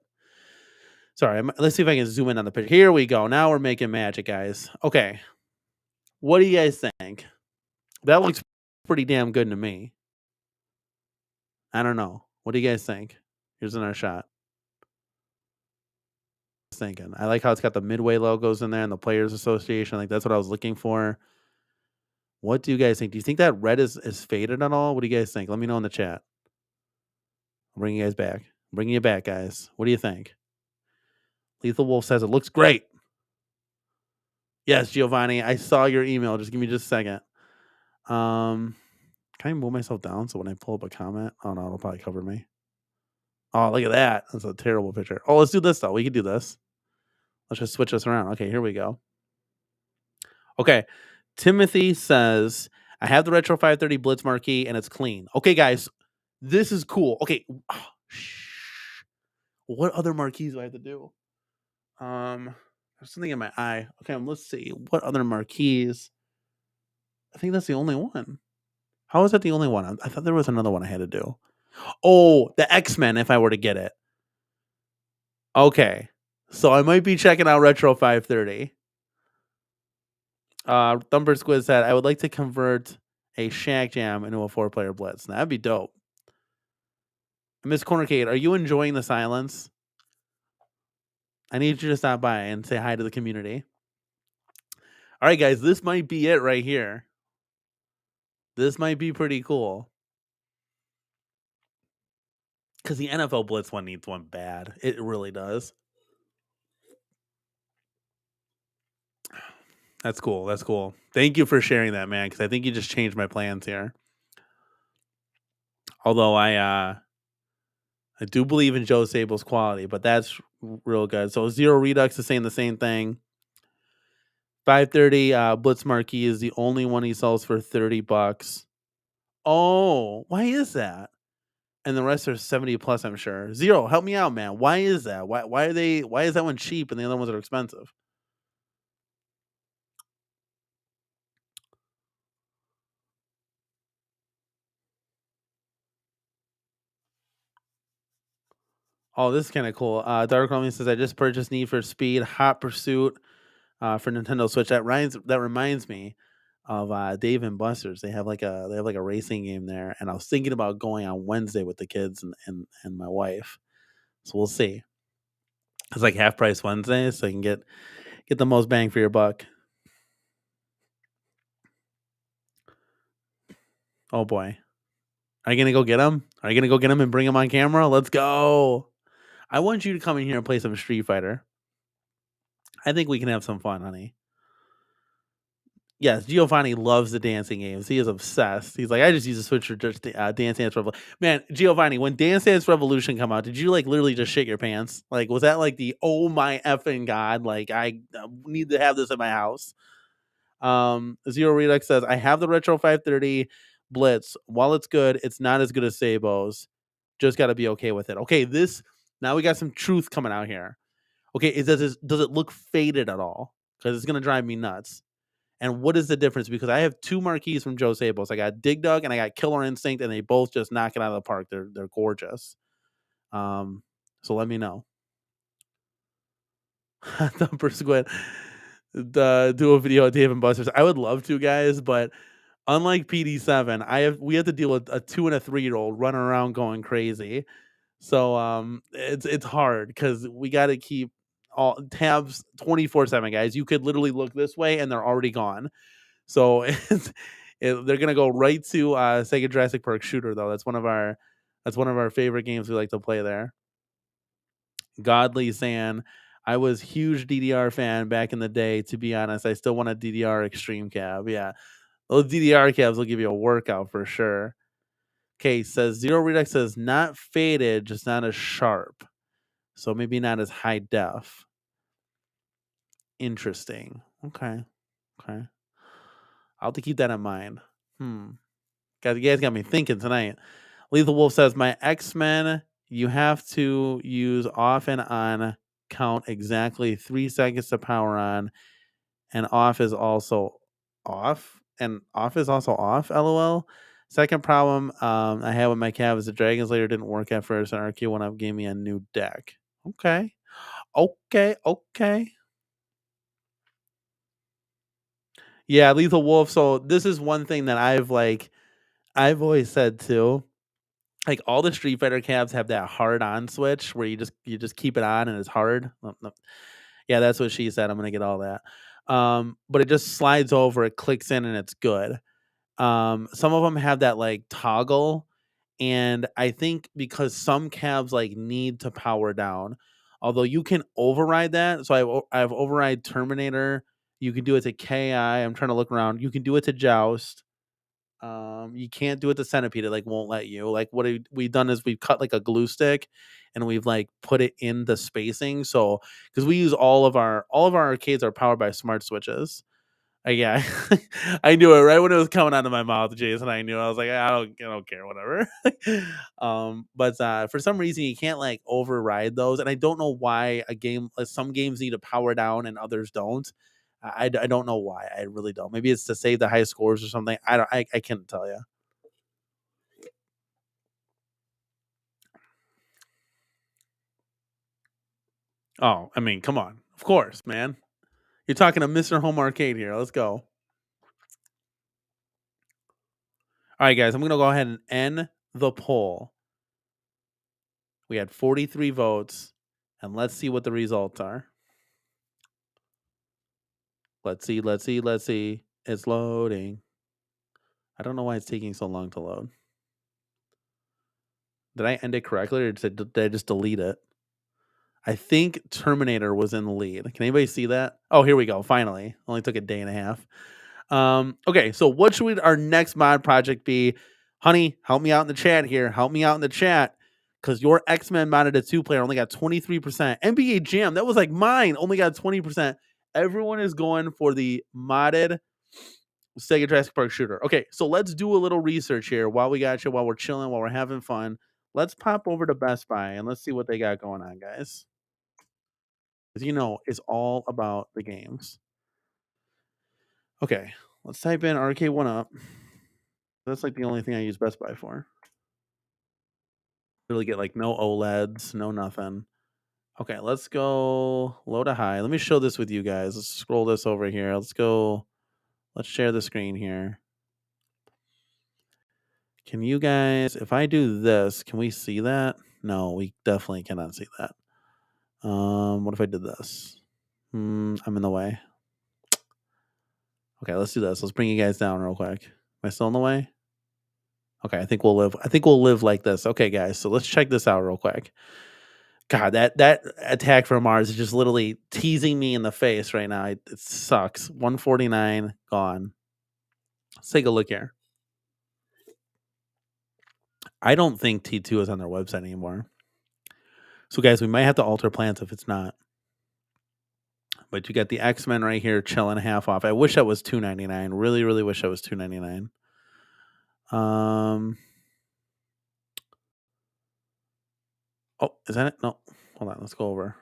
Sorry, let's see if I can zoom in on the picture. Here we go. Now we're making magic, guys. Okay. What do you guys think? That looks pretty damn good to me. I don't know. What do you guys think? Here's another shot. Thinking. I like how it's got the Midway logos in there and the Players Association. Like that's what I was looking for. What do you guys think? Do you think that red is faded at all? What do you guys think? Let me know in the chat. I'll bring you guys back. I'm bringing you back, guys. What do you think? Lethal Wolf says it looks great. Yes, Giovanni, I saw your email. Just give me just a second. Can I move myself down so when I pull up a comment? Oh no, it'll probably cover me. Oh, look at that. That's a terrible picture. Oh, let's do this though. We can do this. Let's just switch this around. Okay, here we go. Okay. Timothy says, I have the Retro 530 Blitz marquee and it's clean. Okay, guys, this is cool. Okay. Oh, what other marquees do I have to do? There's something in my eye. Okay, let's see. What other marquees? I think that's the only one. How is that the only one? I thought there was another one I had to do. Oh, the X-Men if I were to get it. Okay. So I might be checking out Retro 530. Thumper Squid said, I would like to convert a Shack Jam into a 4-player Blitz. That'd be dope. Miss CornerCade, are you enjoying the silence? I need you to stop by and say hi to the community. All right, guys, this might be it right here. This might be pretty cool. Because the NFL Blitz one needs one bad. It really does. That's cool. That's cool. Thank you for sharing that, man, because I think you just changed my plans here. Although I do believe in Joe Sable's quality, but that's real good. So Zero Redux is saying the same thing. 530 Blitz Marquee is the only one he sells for $30. Oh, why is that? And the rest are 70 plus, I'm sure. Zero, help me out, man. Why is that? Why is that one cheap and the other ones are expensive? Oh, this is kind of cool. Dark Romeo says I just purchased Need for Speed Hot Pursuit for Nintendo Switch. That reminds me of Dave and Buster's. They have like a racing game there, and I was thinking about going on Wednesday with the kids and my wife. So we'll see. It's like half price Wednesday, so you can get the most bang for your buck. Oh boy. Are you gonna go get him? Are you gonna go get him and bring him on camera? Let's go. I want you to come in here and play some Street Fighter. I think we can have some fun, honey. Yes, Giovanni loves the dancing games. He is obsessed. He's like, I just use the Switch for just Dance Dance Revolution. Man, Giovanni, when Dance Dance Revolution come out, did you like literally just shit your pants? Like, was that like the oh my effing god? Like, I need to have this in my house. Zero Redux says, I have the Retro 530 Blitz. While it's good, it's not as good as Sabo's. Just got to be okay with it. Okay, this now we got some truth coming out here. Okay, does it look faded at all? Because it's gonna drive me nuts. And what is the difference? Because I have two marquees from Joe Sabos. I got Dig Dug and I got Killer Instinct, and they both just knock it out of the park. They're gorgeous. Um, so let me know. Thumper Squid, do a video of Dave and Buster's. I would love to, guys, but unlike PD7, we have to deal with a 2 and a 3-year-old running around going crazy. So it's hard because we got to keep all tabs 24/7, guys. You could literally look this way and they're already gone. So they're gonna go right to Sega Jurassic Park Shooter though. That's one of our favorite games we like to play there. Godly saying, I was huge DDR fan back in the day. To be honest, I still want a DDR Extreme Cab. Yeah, those DDR cabs will give you a workout for sure. Okay, says Zero Redux says not faded, just not as sharp. So maybe not as high def. Interesting. Okay. Okay. I'll have to keep that in mind. Guys, you guys got me thinking tonight. Lethal Wolf says, my X-Men, you have to use off and on count exactly 3 seconds to power on, and off is also off, and off is also off, lol. Second problem I had with my cab is the Dragon's Lair didn't work at first, and RQ went up gave me a new deck. Okay. Okay, okay. Yeah, Lethal Wolf. So this is one thing that I've always said too. Like all the Street Fighter cabs have that hard on switch where you just keep it on and it's hard. No, no. Yeah, that's what she said. I'm gonna get all that. But it just slides over, it clicks in, and it's good. Some of them have that like toggle, and I think because some cabs like need to power down, although you can override that. So I've override Terminator. You can do it to Ki. I'm trying to look around. You can do it to Joust. You can't do it to Centipede. It like won't let you. Like what we've done is we've cut like a glue stick, and we've like put it in the spacing. So because we use all of our arcades are powered by smart switches. Yeah, I knew it right when it was coming out of my mouth, Jason. I knew. I was like, I don't care, whatever. But for some reason, you can't like override those, and I don't know why some games need to power down and others don't. I don't know why. I really don't. Maybe it's to save the high scores or something. I can't tell you. Oh, I mean, come on. Of course, man. You're talking to Mr. Home Arcade here. Let's go. All right, guys. I'm gonna go ahead and end the poll. We had 43 votes, and let's see what the results are. Let's see. Let's see. Let's see. It's loading. I don't know why it's taking so long to load. Did I end it correctly, or did I just delete it? I think Terminator was in the lead. Can anybody see that? Oh, here we go. Finally. Only took a day and a half. Okay, so what should our next mod project be? Honey, help me out in the chat here. Help me out in the chat. Because your X-Men modded a 2-player only got 23%. NBA Jam, that was like mine, only got 20%. Everyone is going for the modded Sega Jurassic Park shooter. Okay, so let's do a little research here while we got you, while we're chilling, while we're having fun. Let's pop over to Best Buy and let's see what they got going on, guys. Because it's all about the games. Okay, let's type in Arcade One Up. That's like the only thing I use Best Buy for. Really get like no OLEDs, no nothing. Okay, let's go low to high. Let me show this with you guys. Let's scroll this over here. Let's share the screen here. Can you guys, if I do this, can we see that? No, we definitely cannot see that. What if I did this? I'm in the way. Okay, let's do this. Let's bring you guys down real quick. Am I still in the way? Okay, I think we'll live like this. Okay, guys, so let's check this out real quick. God, that attack from Mars is just literally teasing me in the face right now. It sucks. 149 gone. Let's take a look here. I don't think T2 is on their website anymore. So guys, we might have to alter plans if it's not. But you got the X-Men right here chilling half off. I wish that was $2.99. Really, really wish that was $2.99. Oh, is that it? No. Hold on, let's go over.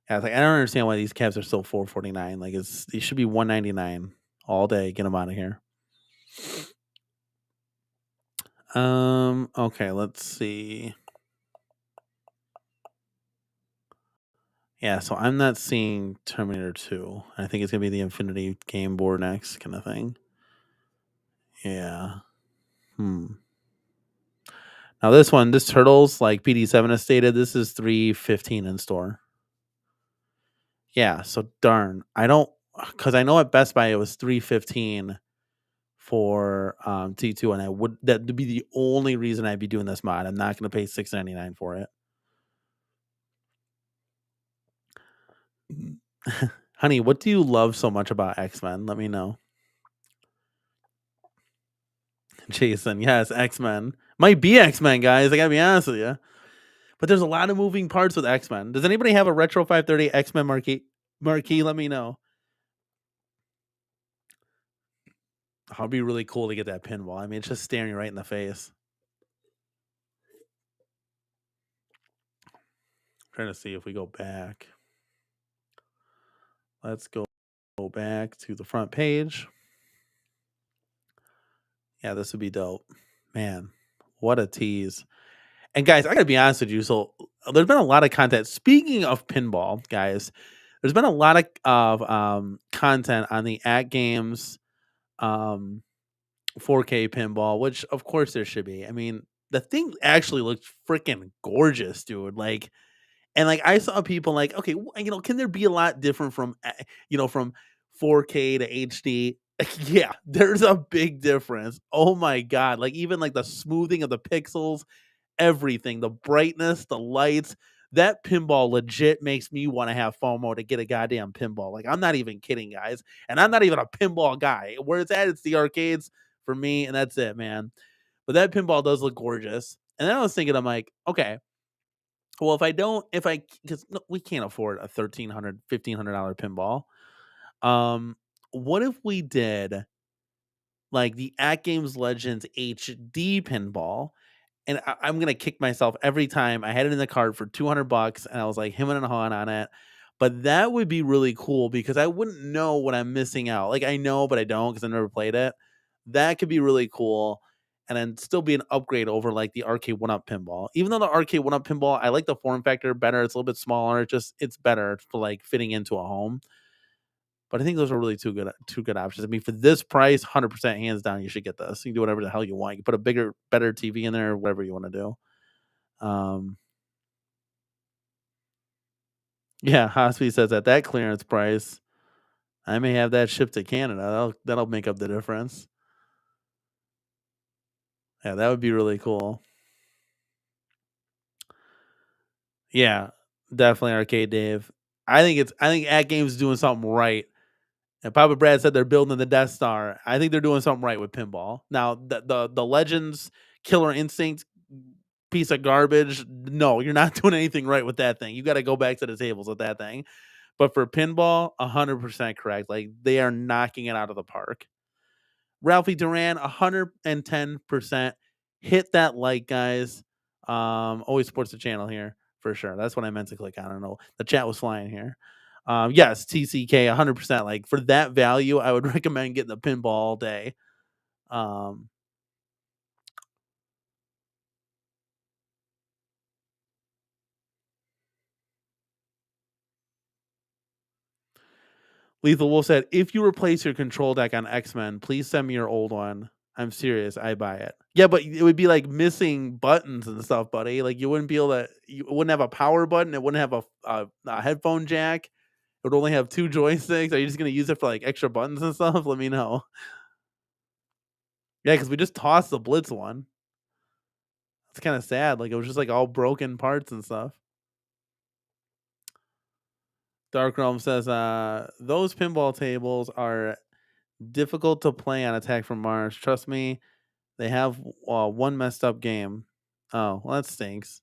Yeah, I don't understand why these caps are still $4.49. Like it should be $1.99 all day. Get them out of here. Okay, let's see. Yeah, so I'm not seeing Terminator 2. I think it's gonna be the Infinity Game Board next kind of thing. Yeah. Now this Turtles, like PD7 has stated, this is $3.15 in store. Yeah, so darn. I don't because I know at Best Buy it was $3.15 for T2, and that would be the only reason I'd be doing this mod. I'm not gonna pay $6.99 for it. Honey, what do you love so much about X-Men? Let me know. Jason, yes, X-Men. Might be X-Men, guys. I gotta be honest with you. But there's a lot of moving parts with X-Men. Does anybody have a Retro 530 X-Men marquee? Let me know. It'd be really cool to get that pinball. I mean, it's just staring you right in the face. I'm trying to see if we go back. Let's go back to the front page. Yeah, this would be dope. Man, what a tease. And guys, I gotta be honest with you. So there's been a lot of content. Speaking of pinball, guys, there's been a lot of content on the At Games 4K pinball, which of course there should be. I mean, the thing actually looks freaking gorgeous, dude. Like, and like I saw people like, okay, can there be a lot different from from 4K to HD? Yeah, there's a big difference. Oh my god! Like even like the smoothing of the pixels, everything, the brightness, the lights. That pinball legit makes me want to have FOMO to get a goddamn pinball. Like I'm not even kidding, guys. And I'm not even a pinball guy. Where it's at, it's the arcades for me, and that's it, man. But that pinball does look gorgeous. And then I was thinking, I'm like, okay, well, because we can't afford a $1,500 pinball. What if we did like the At Games Legends HD pinball? And I'm gonna kick myself every time. I had it in the cart for $200, and I was like hemming and hawing on it. But that would be really cool because I wouldn't know what I'm missing out. Like I know, but I don't because I never played it. That could be really cool, and then still be an upgrade over like the Arcade One Up pinball. Even though the Arcade One Up pinball, I like the form factor better. It's a little bit smaller. It's better for like fitting into a home. But I think those are really two good options. I mean, for this price, 100% hands down, you should get this. You can do whatever the hell you want. You can put a bigger, better TV in there, whatever you want to do. Um, yeah, Hospi says at that clearance price, I may have that shipped to Canada. That'll make up the difference. Yeah, that would be really cool. Yeah, definitely Arcade Dave. I think At Games is doing something right. And Papa Brad said they're building the Death Star. I think they're doing something right with pinball. Now the Legends Killer Instinct piece of garbage. No, you're not doing anything right with that thing. You got to go back to the tables with that thing. But for pinball, 100% correct. Like they are knocking it out of the park. Ralphie Duran, 110%. Hit that like, guys. Always supports the channel here for sure. That's what I meant to click on. I don't know. The chat was flying here. Yes, TCK, 100%. Like for that value, I would recommend getting the pinball all day. Lethal Wolf said, if you replace your control deck on X-Men, please send me your old one. I'm serious. I buy it. Yeah, but it would be like missing buttons and stuff, buddy. Like you wouldn't be able to, you wouldn't have a power button. It wouldn't have a headphone jack. It would only have two joysticks. Are you just going to use it for like extra buttons and stuff? Let me know. Yeah, because we just tossed the Blitz one. It's kind of sad. Like it was just like all broken parts and stuff. Dark Realm says, those pinball tables are difficult to play on Attack from Mars. Trust me, they have one messed up game. Oh, well, that stinks.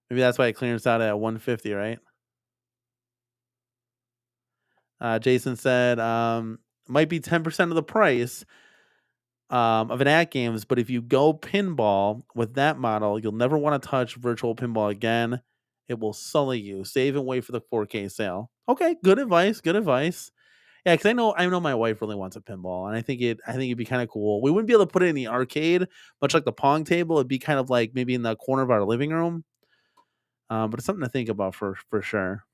Maybe that's why it clears out at 150, right? Jason said, might be 10% of the price of an at games, but if you go pinball with that model, you'll never want to touch virtual pinball again. It will sully you. Save and wait for the 4K sale. Okay, good advice. Good advice. Yeah, because I know my wife really wants a pinball, and I think it'd be kind of cool. We wouldn't be able to put it in the arcade, much like the Pong table. It'd be kind of like maybe in the corner of our living room. But it's something to think about for sure.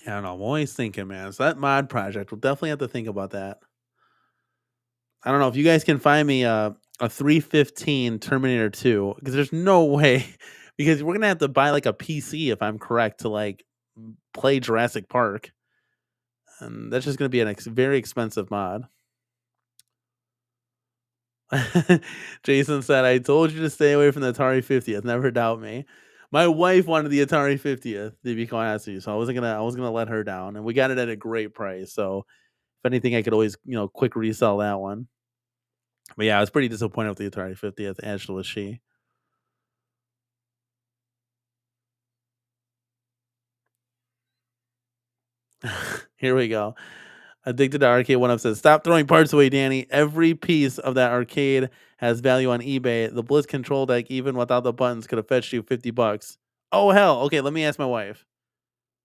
Yeah, I don't know. I'm always thinking, man. So that mod project, we'll definitely have to think about that. I don't know if you guys can find me a 315 Terminator 2 because there's no way because we're gonna have to buy like a PC if I'm correct to like play Jurassic Park, and that's just gonna be an very expensive mod. Jason said, "I told you to stay away from the Atari 50th. Never doubt me." My wife wanted the Atari 50th to be quite honest with you, so I was gonna let her down, and we got it at a great price. So if anything, I could always quick resell that one. But yeah, I was pretty disappointed with the Atari 50th, as was she. Here we go. Addicted to Arcade One Up says, "Stop throwing parts away, Danny. Every piece of that arcade has value on eBay. The Blitz control deck, even without the buttons, could have fetched you $50." Oh hell! Okay, let me ask my wife,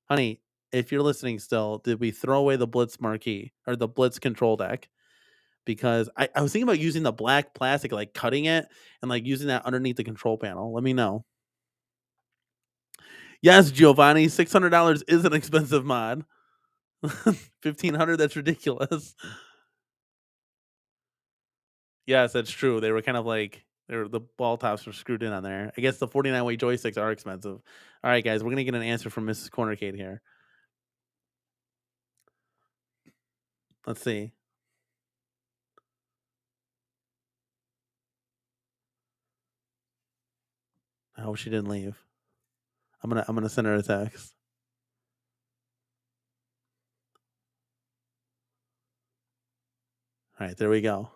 honey, if you're listening still, did we throw away the Blitz marquee or the Blitz control deck? Because I was thinking about using the black plastic, like cutting it and like using that underneath the control panel. Let me know. Yes, Giovanni, $600 is an expensive mod. 1,500, that's ridiculous. Yes, that's true. They were kind of like the ball tops were screwed in on there. I guess the 49-weight joysticks are expensive. All right, guys, we're gonna get an answer from Mrs. CornerCade here. Let's see. I hope she didn't leave. I'm gonna send her a text. All right, there we go.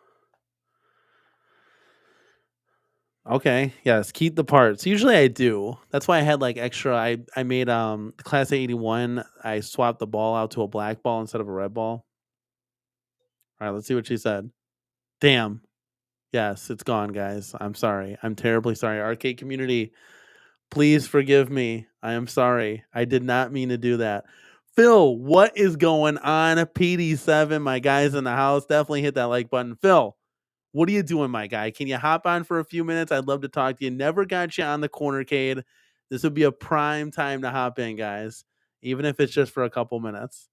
Okay, yes, keep the parts. Usually I do. That's why I had like extra. I made the Class 81. I swapped the ball out to a black ball instead of a red ball. All right, let's see what she said. Damn. Yes, it's gone, guys. I'm sorry. I'm terribly sorry. Arcade community, please forgive me. I am sorry. I did not mean to do that. Phil, what is going on? PD7, my guys in the house. Definitely hit that like button. Phil, what are you doing, my guy? Can you hop on for a few minutes? I'd love to talk to you. Never got you on the CornerCade. This would be a prime time to hop in, guys, even if it's just for a couple minutes.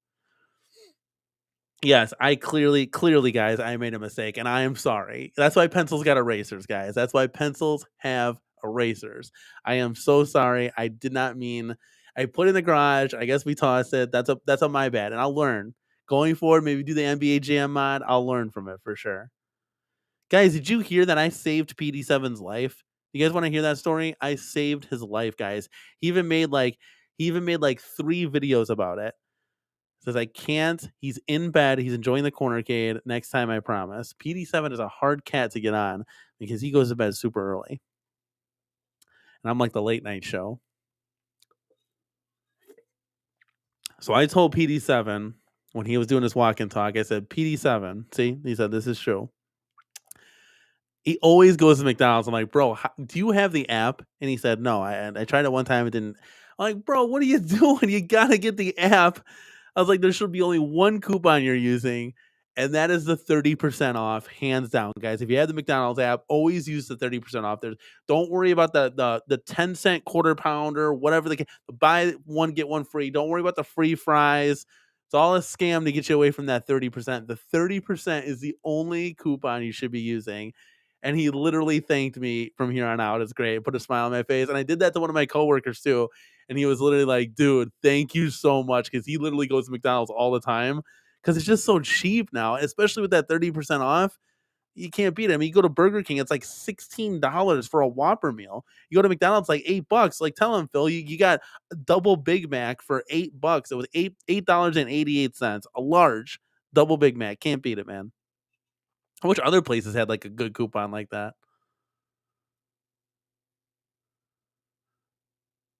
Yes, I clearly, guys, I made a mistake, and I am sorry. That's why pencils got erasers, guys. That's why pencils have erasers. I am so sorry. I did not mean. I put it in the garage. I guess we tossed it. That's on my bad, and I'll learn going forward. Maybe do the NBA Jam mod. I'll learn from it for sure. Guys, did you hear that I saved PD7's life? You guys want to hear that story? I saved his life, guys. He even made like 3 videos about it. Says I can't. He's in bed. He's enjoying the CornerCade. Next time, I promise. PD7 is a hard cat to get on because he goes to bed super early, and I'm like the late night show. So I told PD7 when he was doing his walk and talk. I said, PD7. See, he said this is true. He always goes to McDonald's. I'm like, bro, do you have the app? And he said, no. I tried it one time. It didn't. I'm like, bro, what are you doing? You gotta get the app. I was like, there should be only one coupon you're using, and that is the 30% off, hands down, guys. If you have the McDonald's app, always use the 30% off. Don't worry about the 10-cent quarter pounder, whatever buy one get one free. Don't worry about the free fries. It's all a scam to get you away from that 30%. The 30% is the only coupon you should be using. And he literally thanked me from here on out. It's great. Put a smile on my face. And I did that to one of my coworkers too. And he was literally like, dude, thank you so much. Cause he literally goes to McDonald's all the time. Cause it's just so cheap now, especially with that 30% off. You can't beat it. I mean, you go to Burger King, it's like $16 for a Whopper meal. You go to McDonald's, like $8. Like, tell him, Phil, you got a double Big Mac for $8. It was $8.88. A large double Big Mac. Can't beat it, man. I wish other places had like a good coupon like that.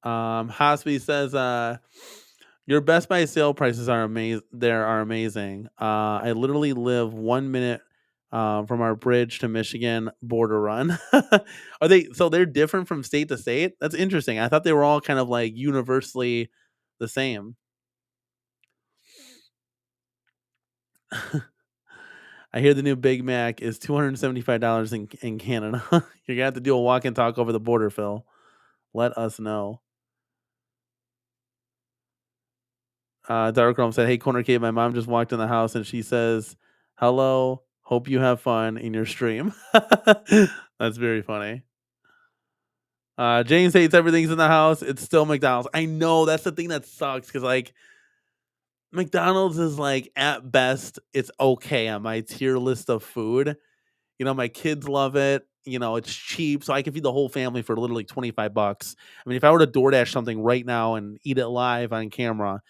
Hospi says, your Best Buy sale prices are amazing. There are amazing. I literally live 1 minute from our bridge to Michigan border run. Are they so they're different from state to state? That's interesting. I thought they were all kind of like universally the same. I hear the new Big Mac is $275 in Canada. You're gonna have to do a walk and talk over the border, Phil. Let us know. Darkroom said, "Hey, CornerCade, my mom just walked in the house and she says, 'Hello, hope you have fun in your stream.'" That's very funny. James hates everything's in the house. It's still McDonald's. I know that's the thing that sucks because like McDonald's is like at best it's okay on my tier list of food. You know, my kids love it. You know, it's cheap, so I can feed the whole family for literally $25. I mean, if I were to DoorDash something right now and eat it live on camera,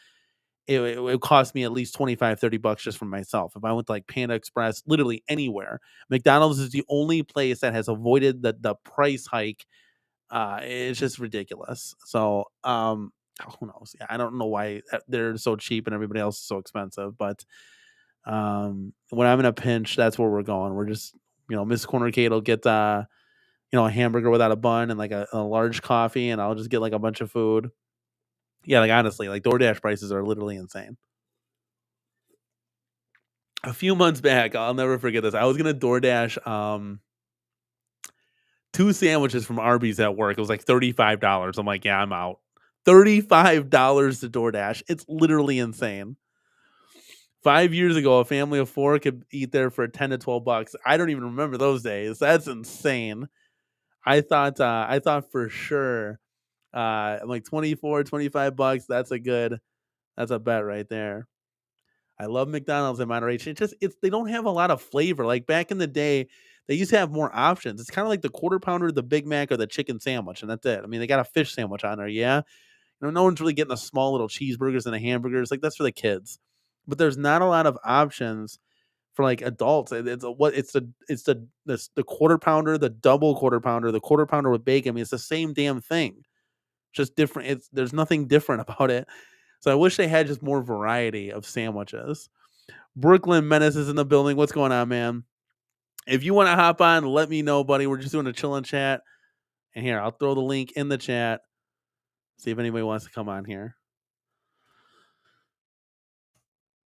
it would cost me at least 25, $30 just for myself. If I went to like Panda Express, literally anywhere, McDonald's is the only place that has avoided the price hike. It's just ridiculous. So, who knows? Yeah, I don't know why they're so cheap and everybody else is so expensive. But when I'm in a pinch, that's where we're going. We're just, Miss Corner Kate will get a hamburger without a bun and like a large coffee, and I'll just get like a bunch of food. Yeah, like honestly, like DoorDash prices are literally insane. A few months back, I'll never forget this. I was gonna DoorDash two sandwiches from Arby's at work. It was like $35. I'm like, yeah, I'm out. $35 to DoorDash. It's literally insane. 5 years ago, a family of four could eat there for 10 to $12. I don't even remember those days. That's insane. I thought for sure I'm like 24, $25. That's a bet right there. I love McDonald's in moderation. It's they don't have a lot of flavor. Like back in the day, they used to have more options. It's kind of like the quarter pounder, the Big Mac, or the chicken sandwich, and that's it. I mean, they got a fish sandwich on there, yeah. No one's really getting the small little cheeseburgers and the hamburgers. Like that's for the kids. But there's not a lot of options for like adults. It's the quarter pounder, the double quarter pounder, the quarter pounder with bacon. I mean, it's the same damn thing, just different. There's nothing different about it. So I wish they had just more variety of sandwiches. Brooklyn Menace is in the building. What's going on, man? If you want to hop on, let me know, buddy. We're just doing a chillin' chat. And here, I'll throw the link in the chat. See if anybody wants to come on here.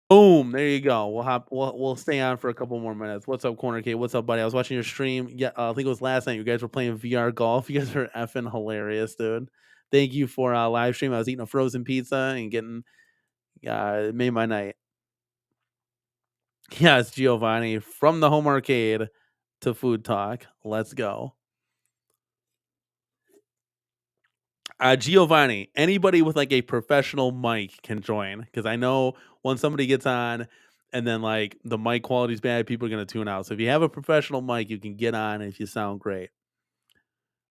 Boom. There you go. We'll stay on for a couple more minutes. What's up, Corner Kate? What's up, buddy? I was watching your stream. Yeah, I think it was last night. You guys were playing VR golf. You guys are effing hilarious, dude. Thank you for live stream. I was eating a frozen pizza and getting it made my night. Yes, Giovanni from the home arcade to food talk. Let's go. Giovanni, anybody with like a professional mic can join because I know when somebody gets on and then like the mic quality is bad, people are going to tune out. So if you have a professional mic, you can get on if you sound great.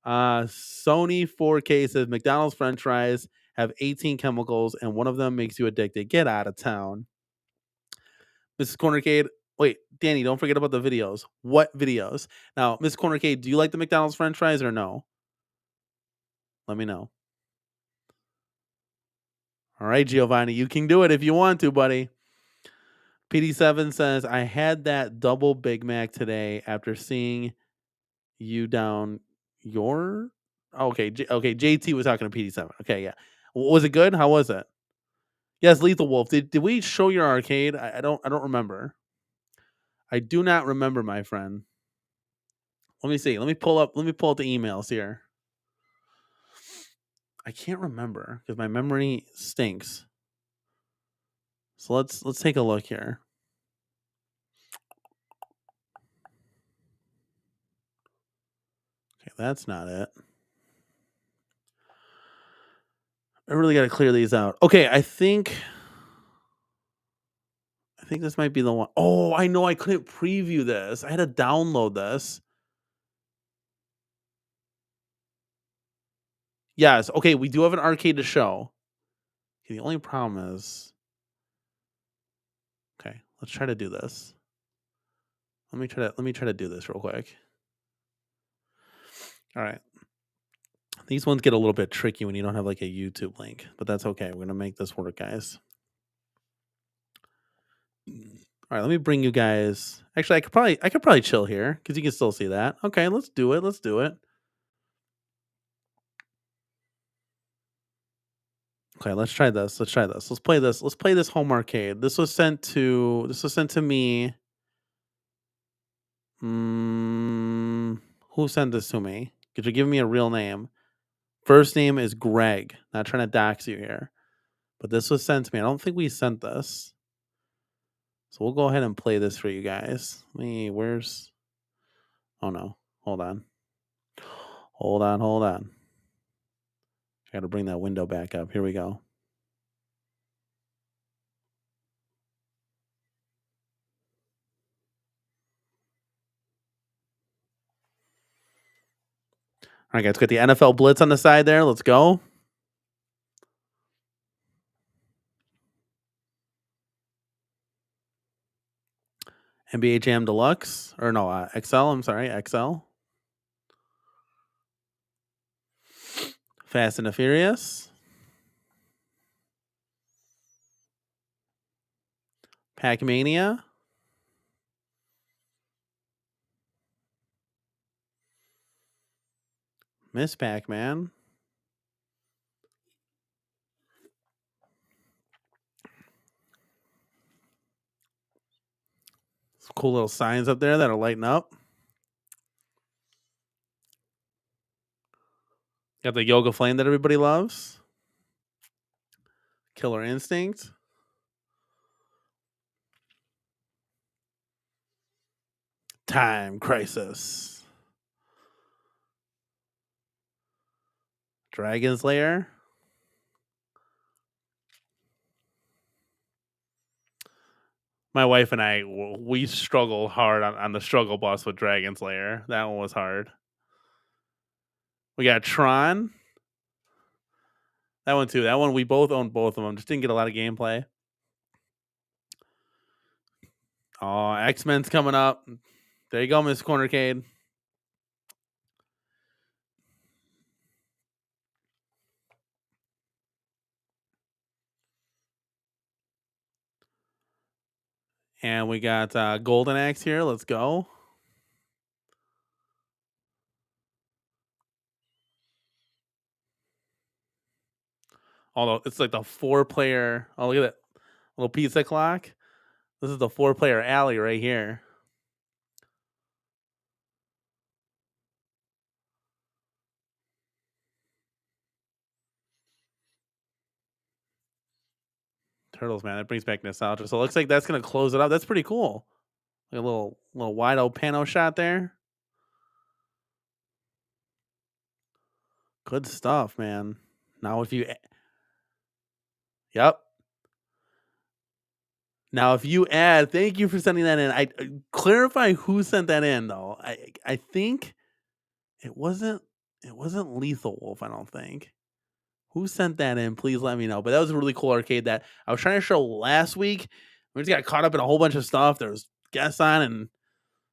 Sony 4K says McDonald's French fries have 18 chemicals and one of them makes you addicted. Get out of town. Mrs. CornerCade. Wait, Danny, don't forget about the videos. What videos? Now, Miss CornerCade, do you like the McDonald's French fries or no? Let me know. All right, Giovanni, you can do it if you want to, buddy. PD7 says, I had that double Big Mac today after seeing you down your. Okay, okay. JT was talking to PD7. Okay, yeah. Was it good? How was it? Yes, Lethal Wolf. Did we show your arcade? I don't remember. I do not remember, my friend. Let me see. Let me pull up the emails here. I can't remember because my memory stinks. So let's take a look here. Okay, that's not it. I really got to clear these out. Okay, I think think this might be the one. Oh, I know I couldn't preview this. I had to download this. Yes. Okay, we do have an arcade to show. Okay, the only problem is, okay, let's try to do this. Let me try to do this real quick. All right. These ones get a little bit tricky when you don't have like a YouTube link, but that's okay. We're gonna make this work, guys. All right, let me bring you guys. Actually, I could probably chill here because you can still see that. Okay, let's do it. Let's do it. Okay, let's try this. Let's try this. Let's play this. Let's play this home arcade. This was sent to me. Who sent this to me? Could you give me a real name? First name is Greg. Not trying to dox you here, but this was sent to me. I don't think we sent this, so we'll go ahead and play this for you guys. Where's? Oh no, hold on, hold on, hold on. I got to bring that window back up. Here we go. All right, guys, got the NFL Blitz on the side there. Let's go. NBA Jam Deluxe, or no, XL. I'm sorry, XL. Fast and the Furious. Pac-Mania. Miss Pac-Man. Some cool little signs up there that are lighting up. Got the Yoga Flame that everybody loves. Killer Instinct. Time Crisis. Dragon's Lair. My wife and I, we struggled hard on the struggle boss with Dragon's Lair. That one was hard. We got Tron. That one too. That one we both owned both of them. Just didn't get a lot of gameplay. Oh, X-Men's coming up. There you go, Miss CornerCade. And we got Golden Axe here. Let's go. Although it's like the 4-player. Oh, look at that little pizza clock. This is the 4-player alley right here. Turtles, man, that brings back nostalgia. So it looks like that's gonna close it up. That's pretty cool. Like a little wide open pano shot there. Good stuff, man. Now if you, yep. Now if you add, thank you for sending that in. I clarify who sent that in though. I think it wasn't Lethal Wolf. I don't think. Who sent that in? Please let me know. But that was a really cool arcade that I was trying to show last week. We just got caught up in a whole bunch of stuff. There was guests on and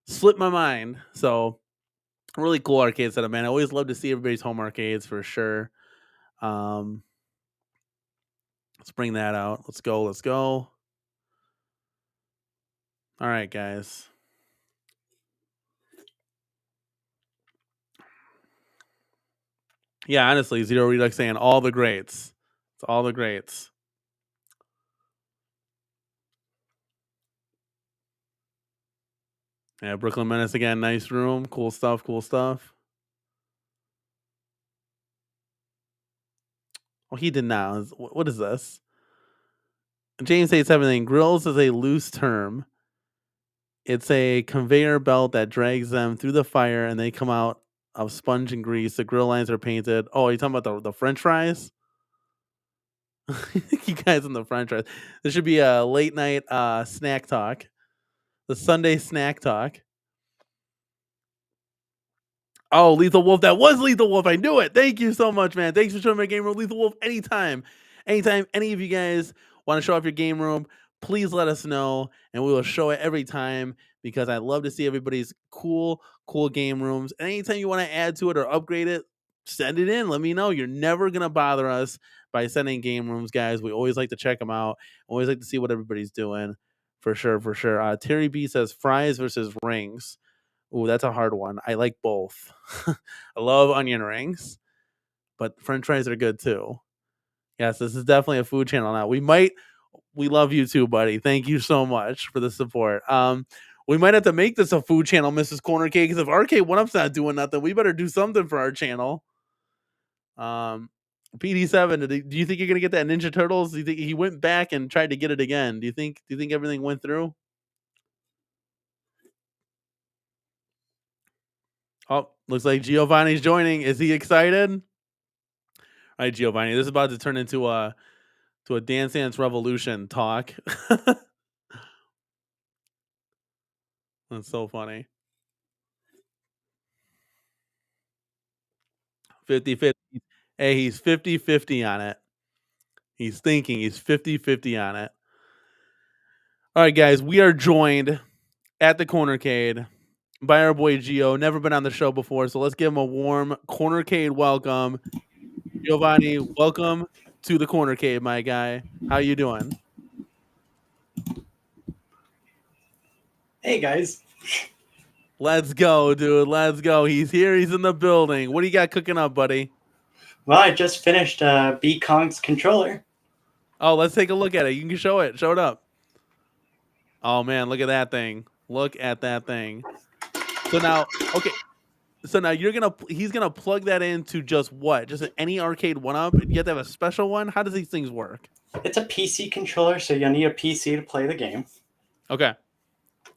slipped my mind. So really cool arcade setup, man. I always love to see everybody's home arcades for sure. Let's bring that out. Let's go. Let's go. All right, guys. Yeah, honestly, Zero Redux saying all the greats. It's all the greats. Yeah, Brooklyn Menace again. Nice room. Cool stuff. Cool stuff. Oh, he did not. What is this? James hates everything. Grills is a loose term. It's a conveyor belt that drags them through the fire, and they come out of sponge and grease. The grill lines are painted. Oh, are you talking about the French fries? You guys in the French fries. This should be a late night snack talk. The Sunday snack talk. Oh, Lethal Wolf. That was Lethal Wolf. I knew it. Thank you so much, man. Thanks for showing my game room. Lethal Wolf, anytime. Anytime any of you guys want to show off your game room, please let us know and we will show it every time because I love to see everybody's cool game rooms. And anytime you want to add to it or upgrade it, send it in. Let me know. You're never going to bother us by sending game rooms, guys. We always like to check them out. Always like to see what everybody's doing. For sure, for sure. Terry B says fries versus rings. Ooh, that's a hard one. I like both. I love onion rings, but French fries are good too. Yes, this is definitely a food channel now. We love you too, buddy. Thank you so much for the support. We might have to make this a food channel, Mrs. CornerCade, because if RK1Up's not doing nothing, we better do something for our channel. PD7, do you think you're gonna get that Ninja Turtles? Do you think he went back and tried to get it again? Do you think everything went through? Oh, looks like Giovanni's joining. Is he excited? All right, Giovanni, this is about to turn into a Dance Dance Revolution talk. That's so funny. 50-50. Hey, he's 50-50 on it. He's thinking he's 50-50 on it. All right, guys, we are joined at the CornerCade by our boy Gio. Never been on the show before, so let's give him a warm CornerCade welcome. Giovanni, welcome to the CornerCade, my guy. How you doing? Hey, guys. Let's go, dude. Let's go. He's here. He's in the building. What do you got cooking up, buddy? Well, I just finished B Kong's controller. Oh, let's take a look at it. You can show it. Show it up. Oh, man. Look at that thing. Look at that thing. So now, okay. So now he's going to plug that into just what? Just any arcade 1-up? You have to have a special one? How does these things work? It's a PC controller, so you'll need a PC to play the game. Okay.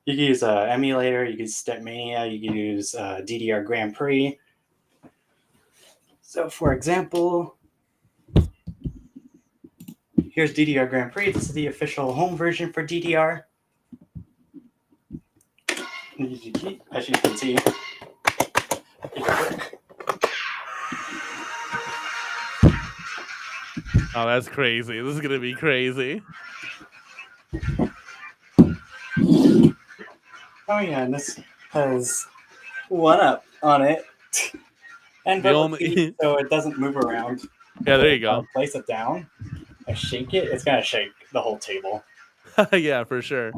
You can use an emulator, you can use Stepmania, you can use DDR Grand Prix. So, for example, here's DDR Grand Prix. This is the official home version for DDR. As you can see, oh, that's crazy. This is going to be crazy. Oh, yeah, and this has 1-up on it. And so it doesn't move around. Yeah, there you go. Place it down. I shake it. It's gonna shake the whole table. Yeah, for sure.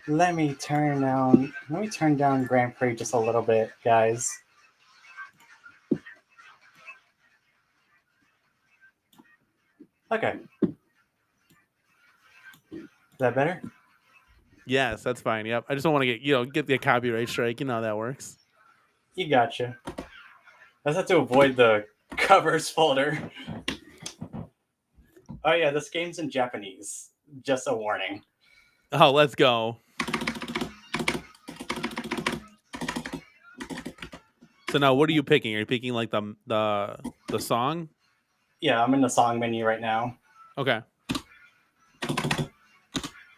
Let me turn down Grand Prix just a little bit, guys. Okay. Is that better? Yes, that's fine. Yep. I just don't want to get the copyright strike. You know how that works. You gotcha. I just have to avoid the covers folder. Oh yeah, this game's in Japanese. Just a warning. Oh, let's go. So now, what are you picking? Are you picking like the song? Yeah, I'm in the song menu right now. Okay.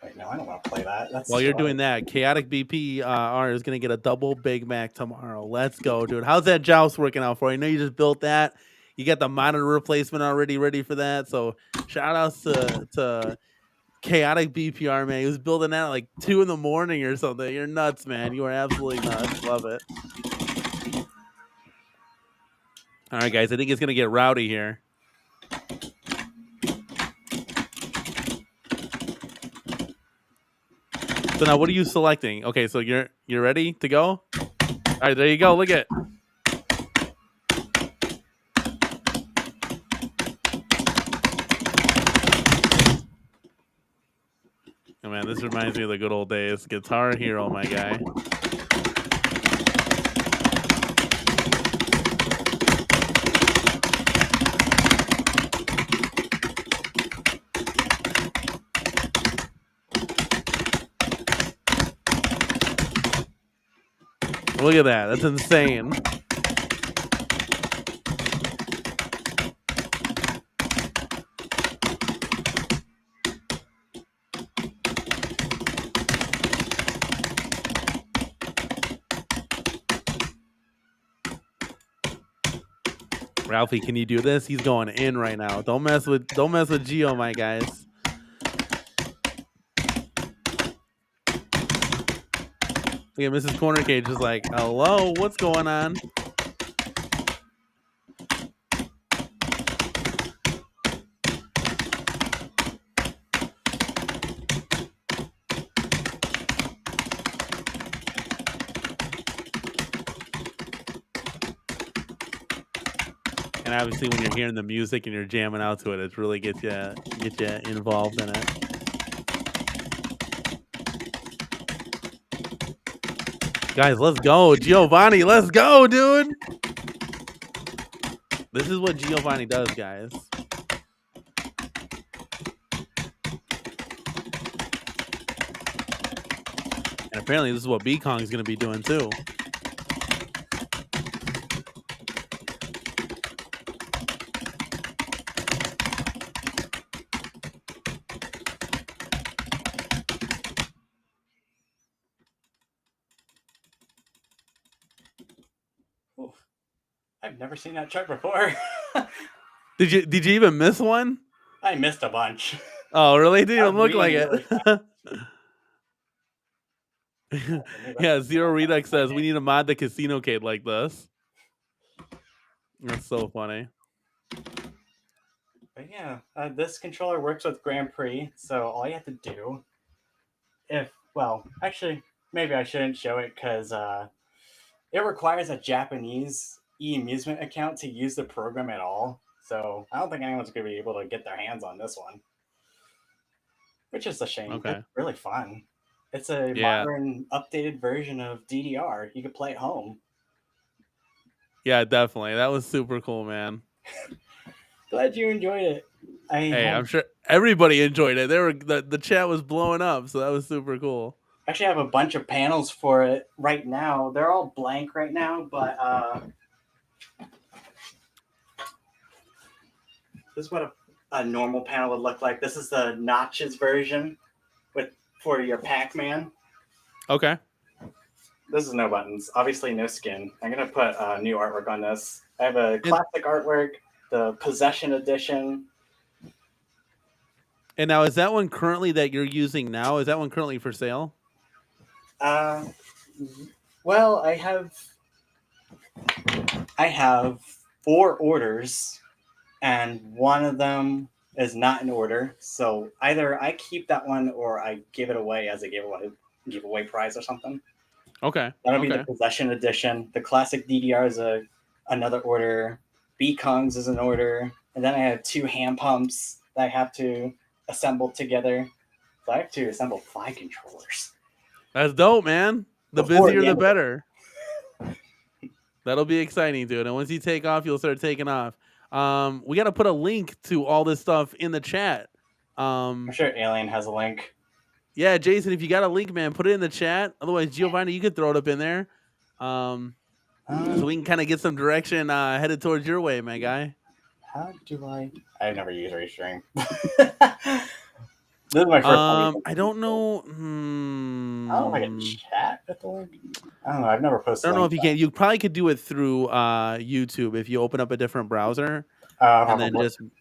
Wait, no, I don't want to play that. While you're doing that, Chaotic BPR is going to get a double Big Mac tomorrow. Let's go, dude. How's that joust working out for you? I know you just built that. You got the monitor replacement already ready for that. So shout outs to Chaotic BPR, man. He was building that at like 2 a.m. or something. You're nuts, man. You are absolutely nuts. Love it. All right, guys. I think it's going to get rowdy here. So now, what are you selecting? Okay, so you're ready to go? All right, there you go. Look at it. Oh, man, this reminds me of the good old days. Guitar Hero, my guy. Look at that. That's insane. Ralphie, can you do this? He's going in right now. Don't mess with Gio, my guys. Look at Mrs. CornerCade just like, hello, what's going on? And obviously, when you're hearing the music and you're jamming out to it, it really gets you involved in it. Guys, let's go, Giovanni. Let's go, dude. This is what Giovanni does, guys. And apparently, this is what B-Kong is going to be doing too. Ooh, I've never seen that chart before. Did you even miss one? I missed a bunch. Oh, really? It didn't even look like it. Yeah, Zero Redux says we need to mod the CasinoCade like this. That's so funny. But yeah, this controller works with Grand Prix, so all you have to do, actually, maybe I shouldn't show it because it requires a Japanese e-amusement account to use the program at all. So I don't think anyone's going to be able to get their hands on this one, which is a shame. Okay. It's really fun. It's a modern, updated version of DDR. You could play at home. Yeah, definitely. That was super cool, man. Glad you enjoyed it. I'm sure everybody enjoyed it. The chat was blowing up, so that was super cool. Actually, I have a bunch of panels for it right now. They're all blank right now, but this is what a normal panel would look like. This is the notches version for your Pac-Man. Okay. This is no buttons. Obviously, no skin. I'm going to put new artwork on this. I have a classic artwork, the Possession Edition. And now, is that one currently that you're using now? Is that one currently for sale? Well, I have 4 orders, and one of them is not in order. So either I keep that one or I give it away as a giveaway prize or something. Okay. That'll be the Possession Edition. The classic DDR is another order. B-Kongs is an order. And then I have 2 hand pumps that I have to assemble together. So I have to assemble 5 controllers. That's dope, man. The busier, the better. That'll be exciting, dude. And once you take off, you'll start taking off. We got to put a link to all this stuff in the chat. I'm sure Alien has a link. Yeah, Jason, if you got a link, man, put it in the chat. Otherwise, Giovanni, you could throw it up in there. So we can kind of get some direction headed towards your way, my guy. How do I've never used Restream. This is my first time. I don't know. I don't know if I can chat with the link. I don't know. I've never posted. I don't know if you can. You probably could do it through YouTube if you open up a different browser and then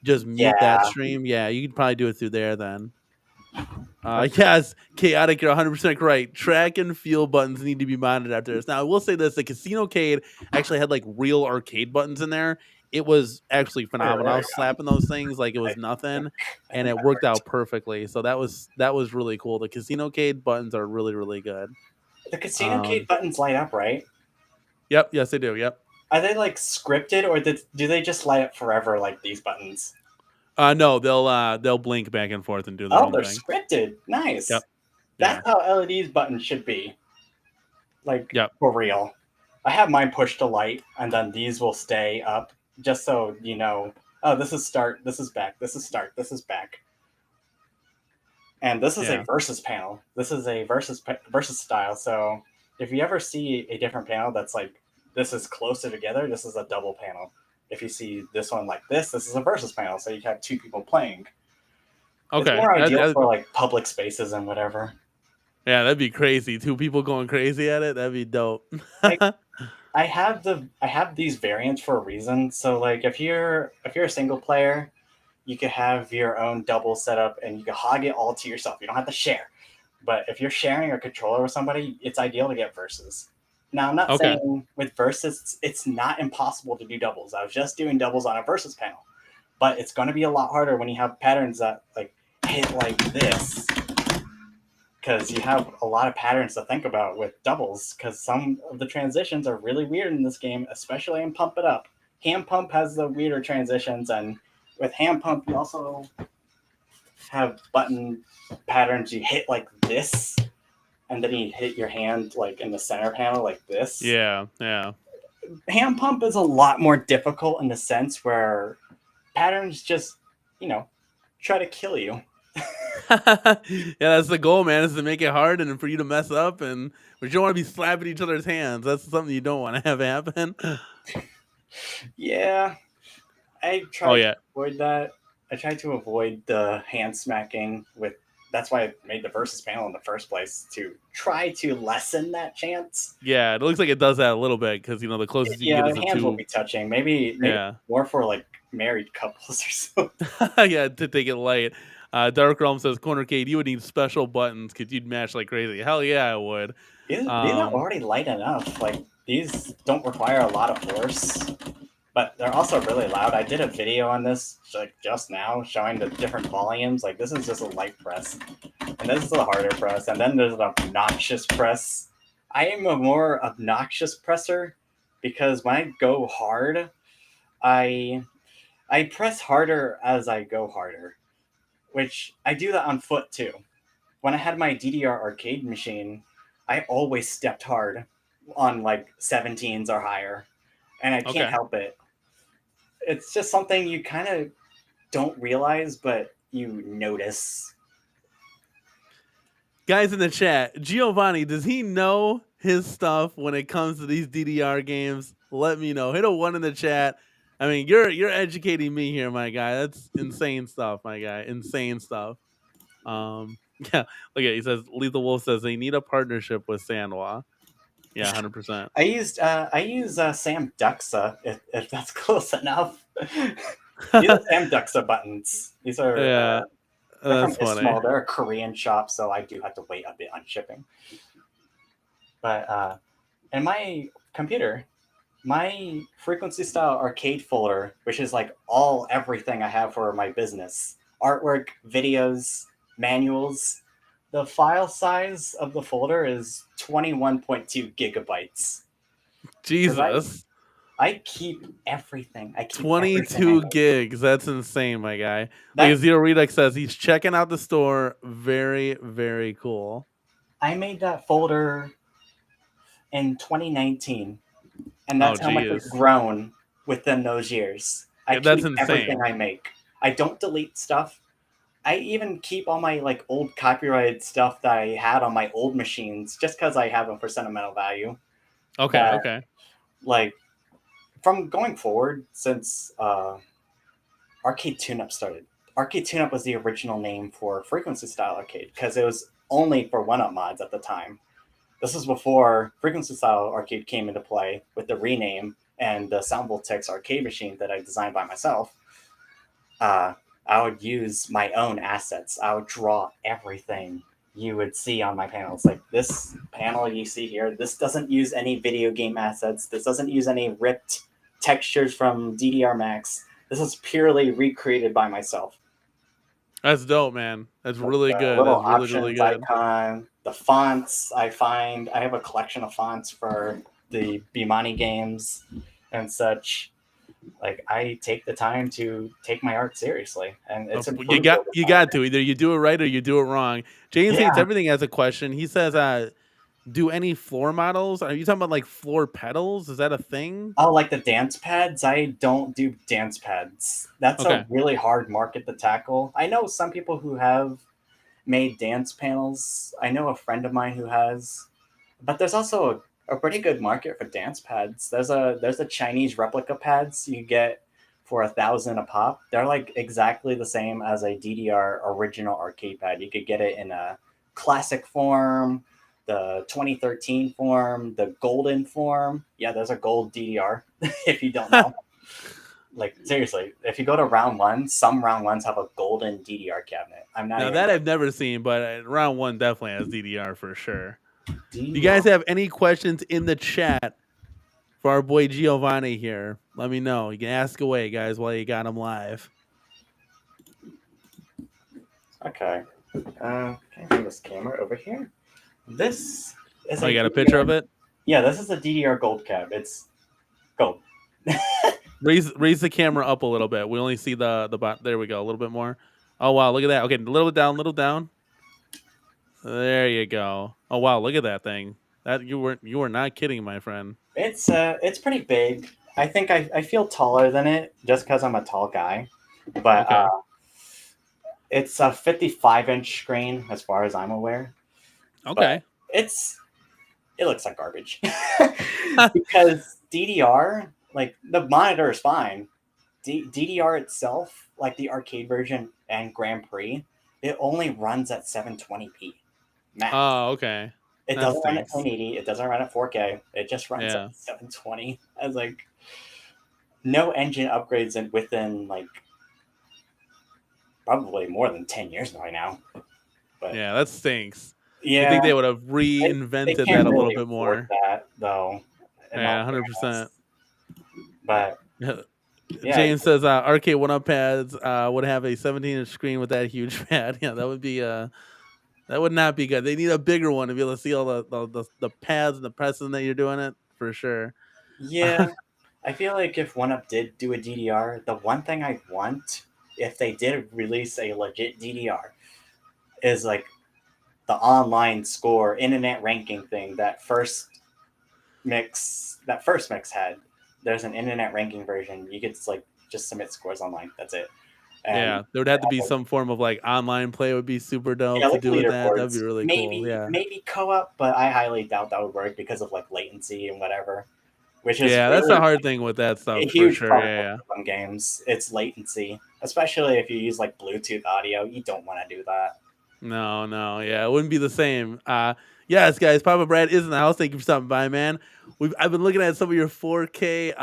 just mute that stream. Yeah, you could probably do it through there then. Yes, Chaotic, you're 100% correct. Track and field buttons need to be modded after this. Now, I will say this: the CasinoCade actually had like real arcade buttons in there. It was actually phenomenal. I was slapping those things like it was nothing, and it worked out perfectly. So that was really cool. The CasinoCade buttons are really, really good. The CasinoCade buttons light up, right? Yep. Yes, they do. Yep. Are they like scripted, or do they just light up forever like these buttons? No, they'll blink back and forth and do their own they're thing. Scripted. Nice. Yep. That's how LED's buttons should be. Like, for real. I have mine pushed to light, and then these will stay up, just so you know, oh, this is start, this is back, this is start, this is back. And this is a versus panel. This is a versus style. So if you ever see a different panel that's like, this is closer together, this is a double panel. If you see this one like this is a versus panel. So you have 2 people playing. Okay. It's more ideal for like public spaces and whatever. Yeah, that'd be crazy. 2 people going crazy at it. That'd be dope. I have these variants for a reason. So like if you're a single player, you could have your own double setup and you can hog it all to yourself. You don't have to share. But if you're sharing a controller with somebody, it's ideal to get verses. Now, I'm not Okay. saying with versus it's not impossible to do doubles. I was just doing doubles on a versus panel, but it's going to be a lot harder when you have patterns that like hit like this, because you have a lot of patterns to think about with doubles. Because some of the transitions are really weird in this game, especially in Pump It Up. Hand Pump has the weirder transitions, and with Hand Pump, you also have button patterns you hit like this, and then you hit your hand like in the center panel like this. Yeah, yeah. Hand pump is a lot more difficult in the sense where patterns just, you know, try to kill you. Yeah, that's the goal, man, is to make it hard and for you to mess up, and but you don't want to be slapping each other's hands. That's something you don't want to have happen. Yeah, I Oh try to yeah. avoid that. I try to avoid the hand smacking with. That's why I made the versus panel in the first place, to try to lessen that chance. Yeah, it looks like it does that a little bit because the closest you can get Yeah, is a hands will two. be touching. Maybe Yeah. more for like married couples or something. Yeah, to take it light. Dark Realm says CornerCade, you would need special buttons because you'd mash like crazy. Hell yeah, I would. These are Um, already light enough. Like these don't require a lot of force, but they're also really loud. I did a video on this like just now showing the different volumes. Like this is just a light press, and this is a harder press, and then there's an obnoxious press. I am a more obnoxious presser because when I go hard, I I press harder as I go harder, which I do that on foot too. When I had my DDR arcade machine, I always stepped hard on like 17s or higher, and I can't okay. help it. It's just something you kind of don't realize, but you notice. Guys in the chat, Giovanni, does he know his stuff when it comes to these DDR games? Let me know. Hit a one in the chat. I mean, you're educating me here, my guy. That's insane stuff, my guy. Insane stuff. Yeah. Look at he says Lethal Wolf says they need a partnership with Sandwa. Yeah, 100%. I use Sam Duxa if that's close enough. These are Sam Duxa buttons. These are Yeah, they're from that's funny. Ismail. They're a Korean shop, so I do have to wait a bit on shipping. But in my computer, my frequency style arcade folder, which is like everything I have for my business, artwork, videos, manuals, the file size of the folder is 21.2 gigabytes. Because Jesus. I keep everything. I keep everything I 22 make. gigs. That's insane, my guy. Like That Zero Redux says, he's checking out the store. Very, very cool. I made that folder in 2019, and Oh, that's how much it's geez. grown within those years. I Yeah, that's keep everything insane. I make. I don't delete stuff. I even keep all my like old copyrighted stuff that I had on my old machines just because I have them for sentimental value. Okay, That okay. like from going forward since Arcade Tune-Up started. Arcade Tune-Up was the original name for Frequency Style Arcade because it was only for one-up mods at the time. This was before Frequency Style Arcade came into play with the rename and the Sound Voltex arcade machine that I designed by myself. uh, I would use my own assets. I would draw everything you would see on my panels. Like this panel you see here, this doesn't use any video game assets. This doesn't use any ripped textures from DDR Max. This is purely recreated by myself. That's dope, man. That's Like really the good. little That's really, really options good. icon, the fonts I have a collection of fonts for the Bimani games and such. Like I take the time to take my art seriously, and it's You improved got over you time. got to either you do it right or you do it wrong. James hates Yeah. everything has a question. He says, do any floor models? Are you talking about like floor pedals? Is that a thing? Oh, like the dance pads? I don't do dance pads. That's a Okay. really hard market to tackle. I know some people who have made dance panels. I know a friend of mine who has, but there's also a pretty good market for dance pads. There's a Chinese replica pads you get for 1,000 a pop. They're like exactly the same as a DDR original arcade pad. You could get it in a classic form, the 2013 form, the golden form. Yeah, there's a gold DDR if you don't know. Like seriously, if you go to round one, some round ones have a golden DDR cabinet. I'm not Now even that I've never seen, but round one definitely has DDR for sure. You DDR. guys have any questions in the chat for our boy Giovanni here? Let me know. You can ask away, guys, while you got him live. Okay. Can I bring this camera over here? This is Oh, a you got a picture DDR. of it? Yeah, this is a DDR gold cab. It's gold. Raise the camera up a little bit. We only see the bot. There we go. A little bit more. Oh wow, look at that. Okay, a little bit down, little down. There you go. Oh wow, look at that thing. That you were not kidding, my friend. It's pretty big. I think I feel taller than it just because I'm a tall guy, but Okay. it's a 55-inch screen as far as I'm aware. But Okay. it's it looks like garbage because DDR, like the monitor is fine. DDR itself, like the arcade version and Grand Prix, it only runs at 720p max. Oh, okay. It That doesn't run at stinks. 1080. It doesn't run at 4K. It just runs at Yeah. 720. I was like, no engine upgrades within like probably more than 10 years by now. But Yeah, that stinks. You yeah, think they would have they reinvented that can't a little really bit afford more? that though. In Yeah, all 100%. fairness, but yeah, James says arcade one up pads would have a 17-inch screen with that huge pad. Yeah, that would be that would not be good. They need a bigger one to be able to see all the pads and the pressing that you're doing it for sure. yeah. I feel like if One Up did do a DDR, the one thing I want if they did release a legit DDR is like the online score internet ranking thing that first mix had. There's an internet ranking version. You could like just submit scores online. That's it. And Yeah, there would have to be some form of like online play would be super yeah, dope to like do with that. That'd be leaderboards. really cool. Yeah. Maybe co-op, but I highly doubt that would work because of like latency and whatever, which is Yeah, that's the really hard thing with that a stuff for huge sure. part Yeah, of yeah. some games. It's latency, especially if you use like Bluetooth audio. You don't want to do that. No, no, yeah, it wouldn't be the same. Yes, guys, Papa Brad is in the house. Thank you for stopping by, man. I've been looking at some of your 4K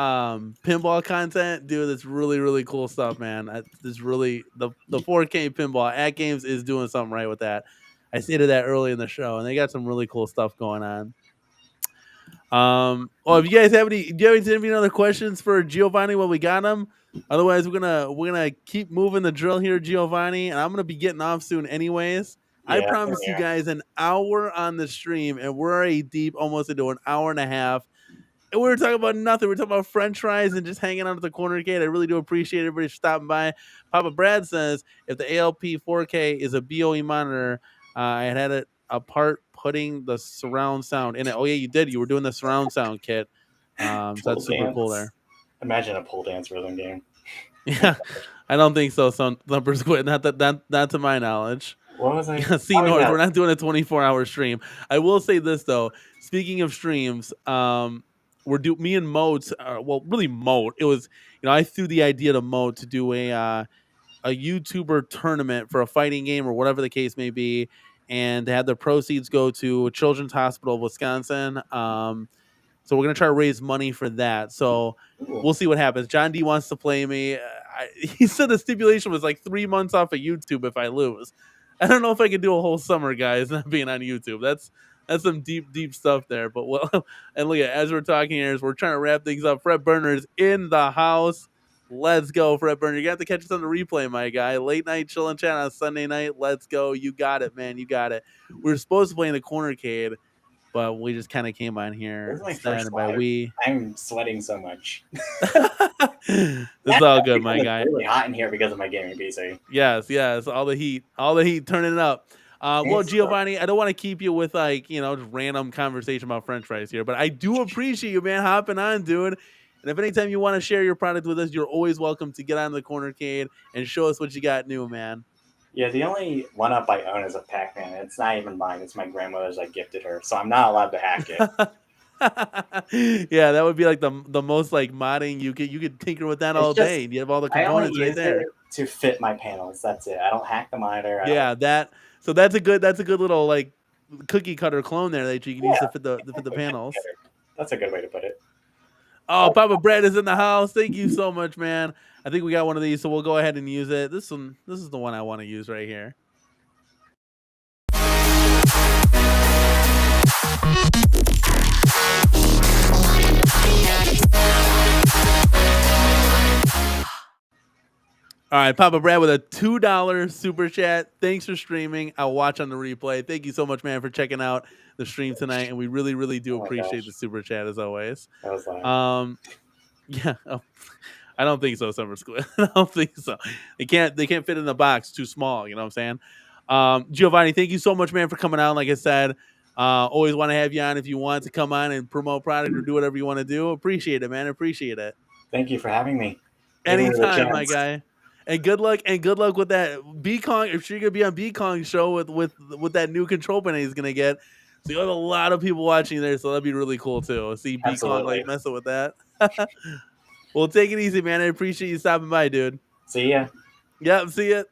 pinball content, dude. That's really really cool stuff, man. This really the 4K pinball at games is doing something right with that. I stated that early in the show, and they got some really cool stuff going on. Well, if you guys have any, do you have any other questions for Giovanni while we got him? Otherwise, we're gonna keep moving the drill here, Giovanni, and I'm gonna be getting off soon, anyways. I Yeah, promised you guys an hour on the stream, and we're already deep, almost into an hour and a half. And we were talking about nothing. We are talking about French fries and just hanging out at the corner gate. I really do appreciate everybody stopping by. Papa Brad says if the ALP 4K is a BOE monitor, I had it apart putting the surround sound in it. Oh yeah, you did. You were doing the surround sound kit. So pole that's super cool dance. there. Imagine a pole dance rhythm game. Yeah, I don't think so. Son, Thumper's quit. Not to my knowledge. What was I? Yeah, see Oh North, yeah, we're not doing a 24-hour stream. I will say this though. Speaking of streams, me and Moat, well, really Moat. It was, I threw the idea to Moat to do a YouTuber tournament for a fighting game or whatever the case may be, and to have the proceeds go to Children's Hospital of Wisconsin. So we're gonna try to raise money for that. So ooh, we'll see what happens. John D wants to play me. He said the stipulation was like 3 months off of YouTube if I lose. I don't know if I could do a whole summer, guys, not being on YouTube. That's some deep stuff there. But well, and look at as we're talking here, as we're trying to wrap things up. Fred Burner's in the house. Let's go, Fred Burner. You got to catch us on the replay, my guy. Late night chilling chat on Sunday night. Let's go. You got it, man. You got it. We were supposed to play in the CornerCade, but we just kind of came on this here is my instead. first And by live. we, I'm sweating so much. it's That's all good, because my it's guy. really hot in here because of my gaming PC. Yes, all the heat, turning it up. Well, It's Giovanni, I don't want to keep you with like just random conversation about French fries here, but I do appreciate you, man, hopping on, dude. And if anytime you want to share your product with us, you're always welcome to get on the CornerCade and show us what you got new, man. yeah, the only one up I own is a Pac-Man. It's not even mine. It's my grandmother's. I gifted her, so I'm not allowed to hack it. Yeah, that would be like the most like modding you could tinker with that It's all just day. You have all the I only components right use it there. to fit my panels. That's it. I don't hack the monitor. I don't. Yeah, so that's a good little like cookie cutter clone there that you can use Yeah, to fit the panels. that's a good way to put it. Oh, Papa Brad is in the house. Thank you so much, man. I think we got one of these, so we'll go ahead and use it. This is the one I want to use right here. All right, Papa Brad with a $2 super chat. Thanks for streaming. I'll watch on the replay. Thank you so much, man, for checking out the stream tonight, and we really, really do Oh my appreciate gosh, the super chat as always. that was loud. Yeah, I don't think so, Summer School. I don't think so. They can't fit in the box, too small. You know what I'm saying? Giovanni, thank you so much, man, for coming on. Like I said, always want to have you on if you want to come on and promote product or do whatever you want to do. Appreciate it, man. Appreciate it. Thank you for having me. Giving me the Anytime, my chance. guy. And good luck with that B Kong. If you're gonna be on B Kong show with that new control panel he's gonna get. So you have a lot of people watching there, so that'd be really cool too. See B Kong Absolutely. like messing with that. Well, take it easy, man. I appreciate you stopping by, dude. See ya. Yep, see ya.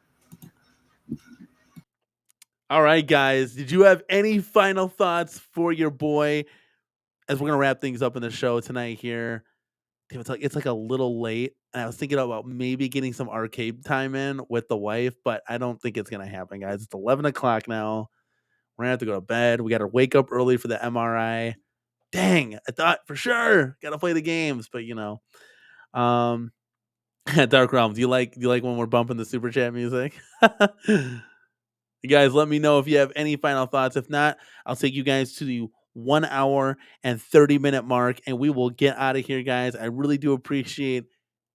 All right, guys. Did you have any final thoughts for your boy as we're gonna wrap things up in the show tonight here? Damn, it's like a little late. And I was thinking about maybe getting some arcade time in with the wife, but I don't think it's gonna happen, guys. It's 11 o'clock now. We're gonna have to go to bed. We gotta wake up early for the MRI. Dang, I thought for sure gotta play the games, but um, Dark Realm. Do you like when we're bumping the super chat music? You guys, let me know if you have any final thoughts. If not, I'll take you guys to the 1 hour and 30-minute mark, and we will get out of here, guys. I really do appreciate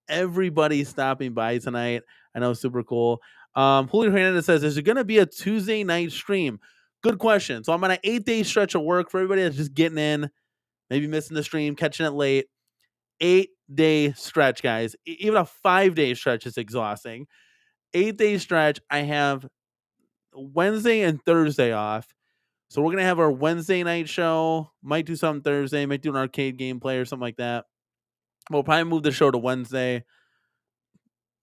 everybody stopping by tonight. I know it's super cool. Julio Hernandez says, is there going to be a Tuesday night stream? Good question. So I'm on an 8-day stretch of work for everybody that's just getting in, maybe missing the stream, catching it late. 8-day stretch, guys. Even a 5-day stretch is exhausting. 8-day stretch. I have Wednesday and Thursday off. So we're gonna have our Wednesday night show. Might do something Thursday. Might do an arcade gameplay or something like that. We'll probably move the show to Wednesday.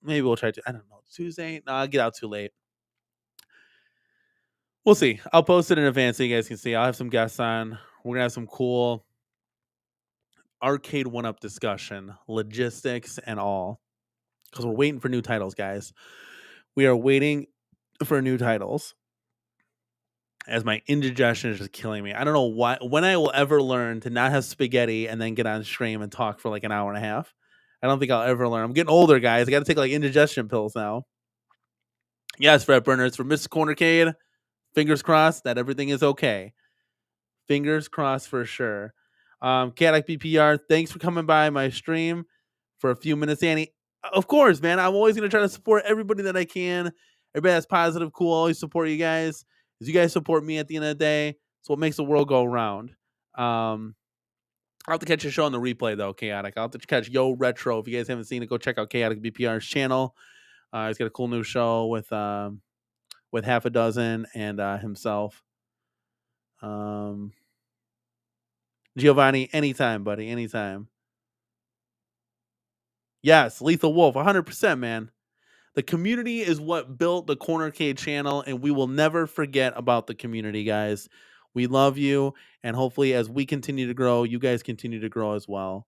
Maybe we'll try to. I don't know. Tuesday. No, I'll get out too late. We'll see. I'll post it in advance so you guys can see. I'll have some guests on. We're gonna have some cool arcade one-up discussion, logistics, and all. Because we're waiting for new titles, guys. We are waiting for new titles. As my indigestion is just killing me. I don't know when I will ever learn to not have spaghetti and then get on stream and talk for like an hour and a half. I don't think I'll ever learn. I'm getting older, guys. I got to take like indigestion pills now. Yes, Fred Burners for Mr. CornerCade. Fingers crossed that everything is okay. Fingers crossed for sure. Cadillac BPR, thanks for coming by my stream for a few minutes, Danny. Of course, man. I'm always going to try to support everybody that I can. Everybody that's positive, cool. Always support you guys. Because you guys support me at the end of the day. It's what makes the world go around. I'll have to catch your show on the replay, though, Chaotic. I'll have to catch Yo Retro. If you guys haven't seen it, go check out Chaotic BPR's channel. He's got a cool new show with half a dozen and himself. Giovanni, anytime, buddy, anytime. Yes, Lethal Wolf, 100%, man. The community is what built the CornerCade channel, and we will never forget about the community, guys. We love you, and hopefully, as we continue to grow, you guys continue to grow as well.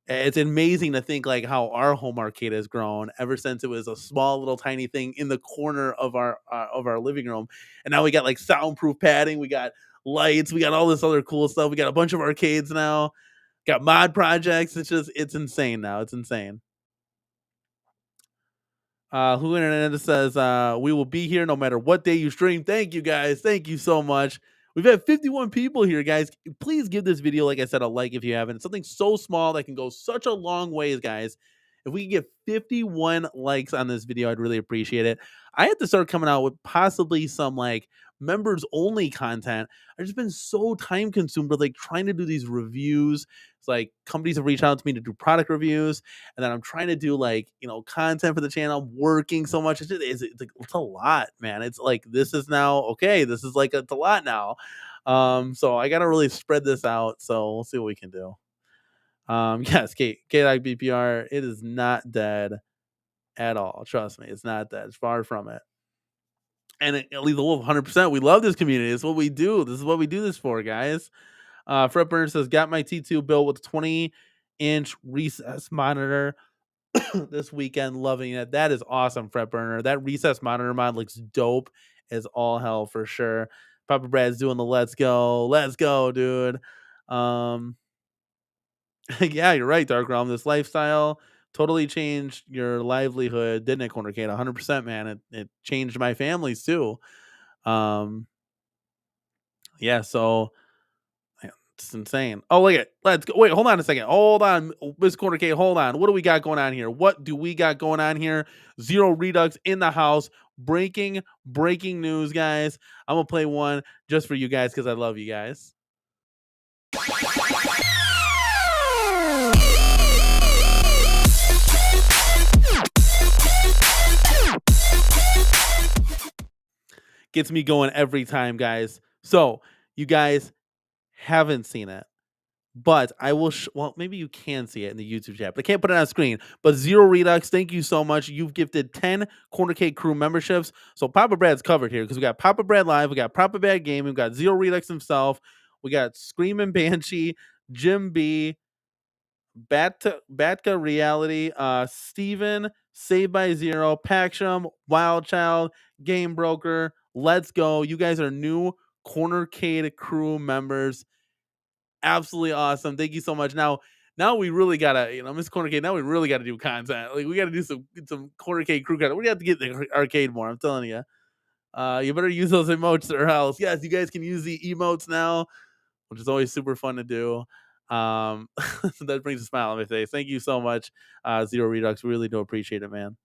It's amazing to think like how our home arcade has grown ever since it was a small little tiny thing in the corner of our living room, and now we got like soundproof padding, we got lights, we got all this other cool stuff. We got a bunch of arcades now, got mod projects. It's insane now. It's insane. Who Internet says we will be here no matter what day you stream. Thank you guys. Thank you so much. We've had 51 people here, guys. Please give this video, like I said, a like if you haven't. It's something so small that can go such a long ways, guys. If we can get 51 likes on this video, I'd really appreciate it. I have to start coming out with possibly some like members only content. I've just been so time consumed with like trying to do these reviews. It's like companies have reached out to me to do product reviews, and then I'm trying to do like content for the channel. I'm working so much. It's a lot, man. It's like this is now okay. This is like it's a lot now. So I gotta really spread this out. So we'll see what we can do. Yes, Kate like BPR. It is not dead at all. Trust me, it's not dead. It's far from it. And Lethal Wolf, 100%. We love this community. It's what we do. This is what we do this for, guys. Fred Burner says, got my T2 built with 20-inch recess monitor this weekend. Loving it. That is awesome, Fred Burner. That recess monitor mod looks dope as all hell for sure. Papa Brad's doing the let's go, dude. Yeah, you're right, Dark Realm. This lifestyle totally changed your livelihood, didn't it, CornerCade? 100%, man. It changed my families too. Yeah, so man, it's insane. Oh, look at let's go. Wait, hold on a second. Hold on, Miss CornerCade. Hold on. What do we got going on here? What do we got going on here? Zero Redux in the house. Breaking news, guys. I'm gonna play one just for you guys because I love you guys. Gets me going every time, guys. So you guys haven't seen it, but I will. Well, maybe you can see it in the YouTube chat, but I can't put it on screen. But Zero Redux, thank you so much. You've gifted 10 CornerCade crew memberships. So Papa Brad's covered here because we got Papa Brad Live, we got Papa Brad Gaming, we got Zero Redux himself, we got Screaming Banshee, Jim B, Batka Reality, Steven, Saved by Zero, Paxum, Wild Child, Game Broker. Let's go. You guys are new CornerCade crew members. Absolutely awesome. Thank you so much. Now we really gotta, Miss CornerCade, now we really gotta do content. Like we gotta do some CornerCade crew content. We have to get the arcade more. I'm telling you. You better use those emotes or else. Yes, you guys can use the emotes now, which is always super fun to do. So that brings a smile on my face. Thank you so much, Zero Redux. Really do appreciate it, man.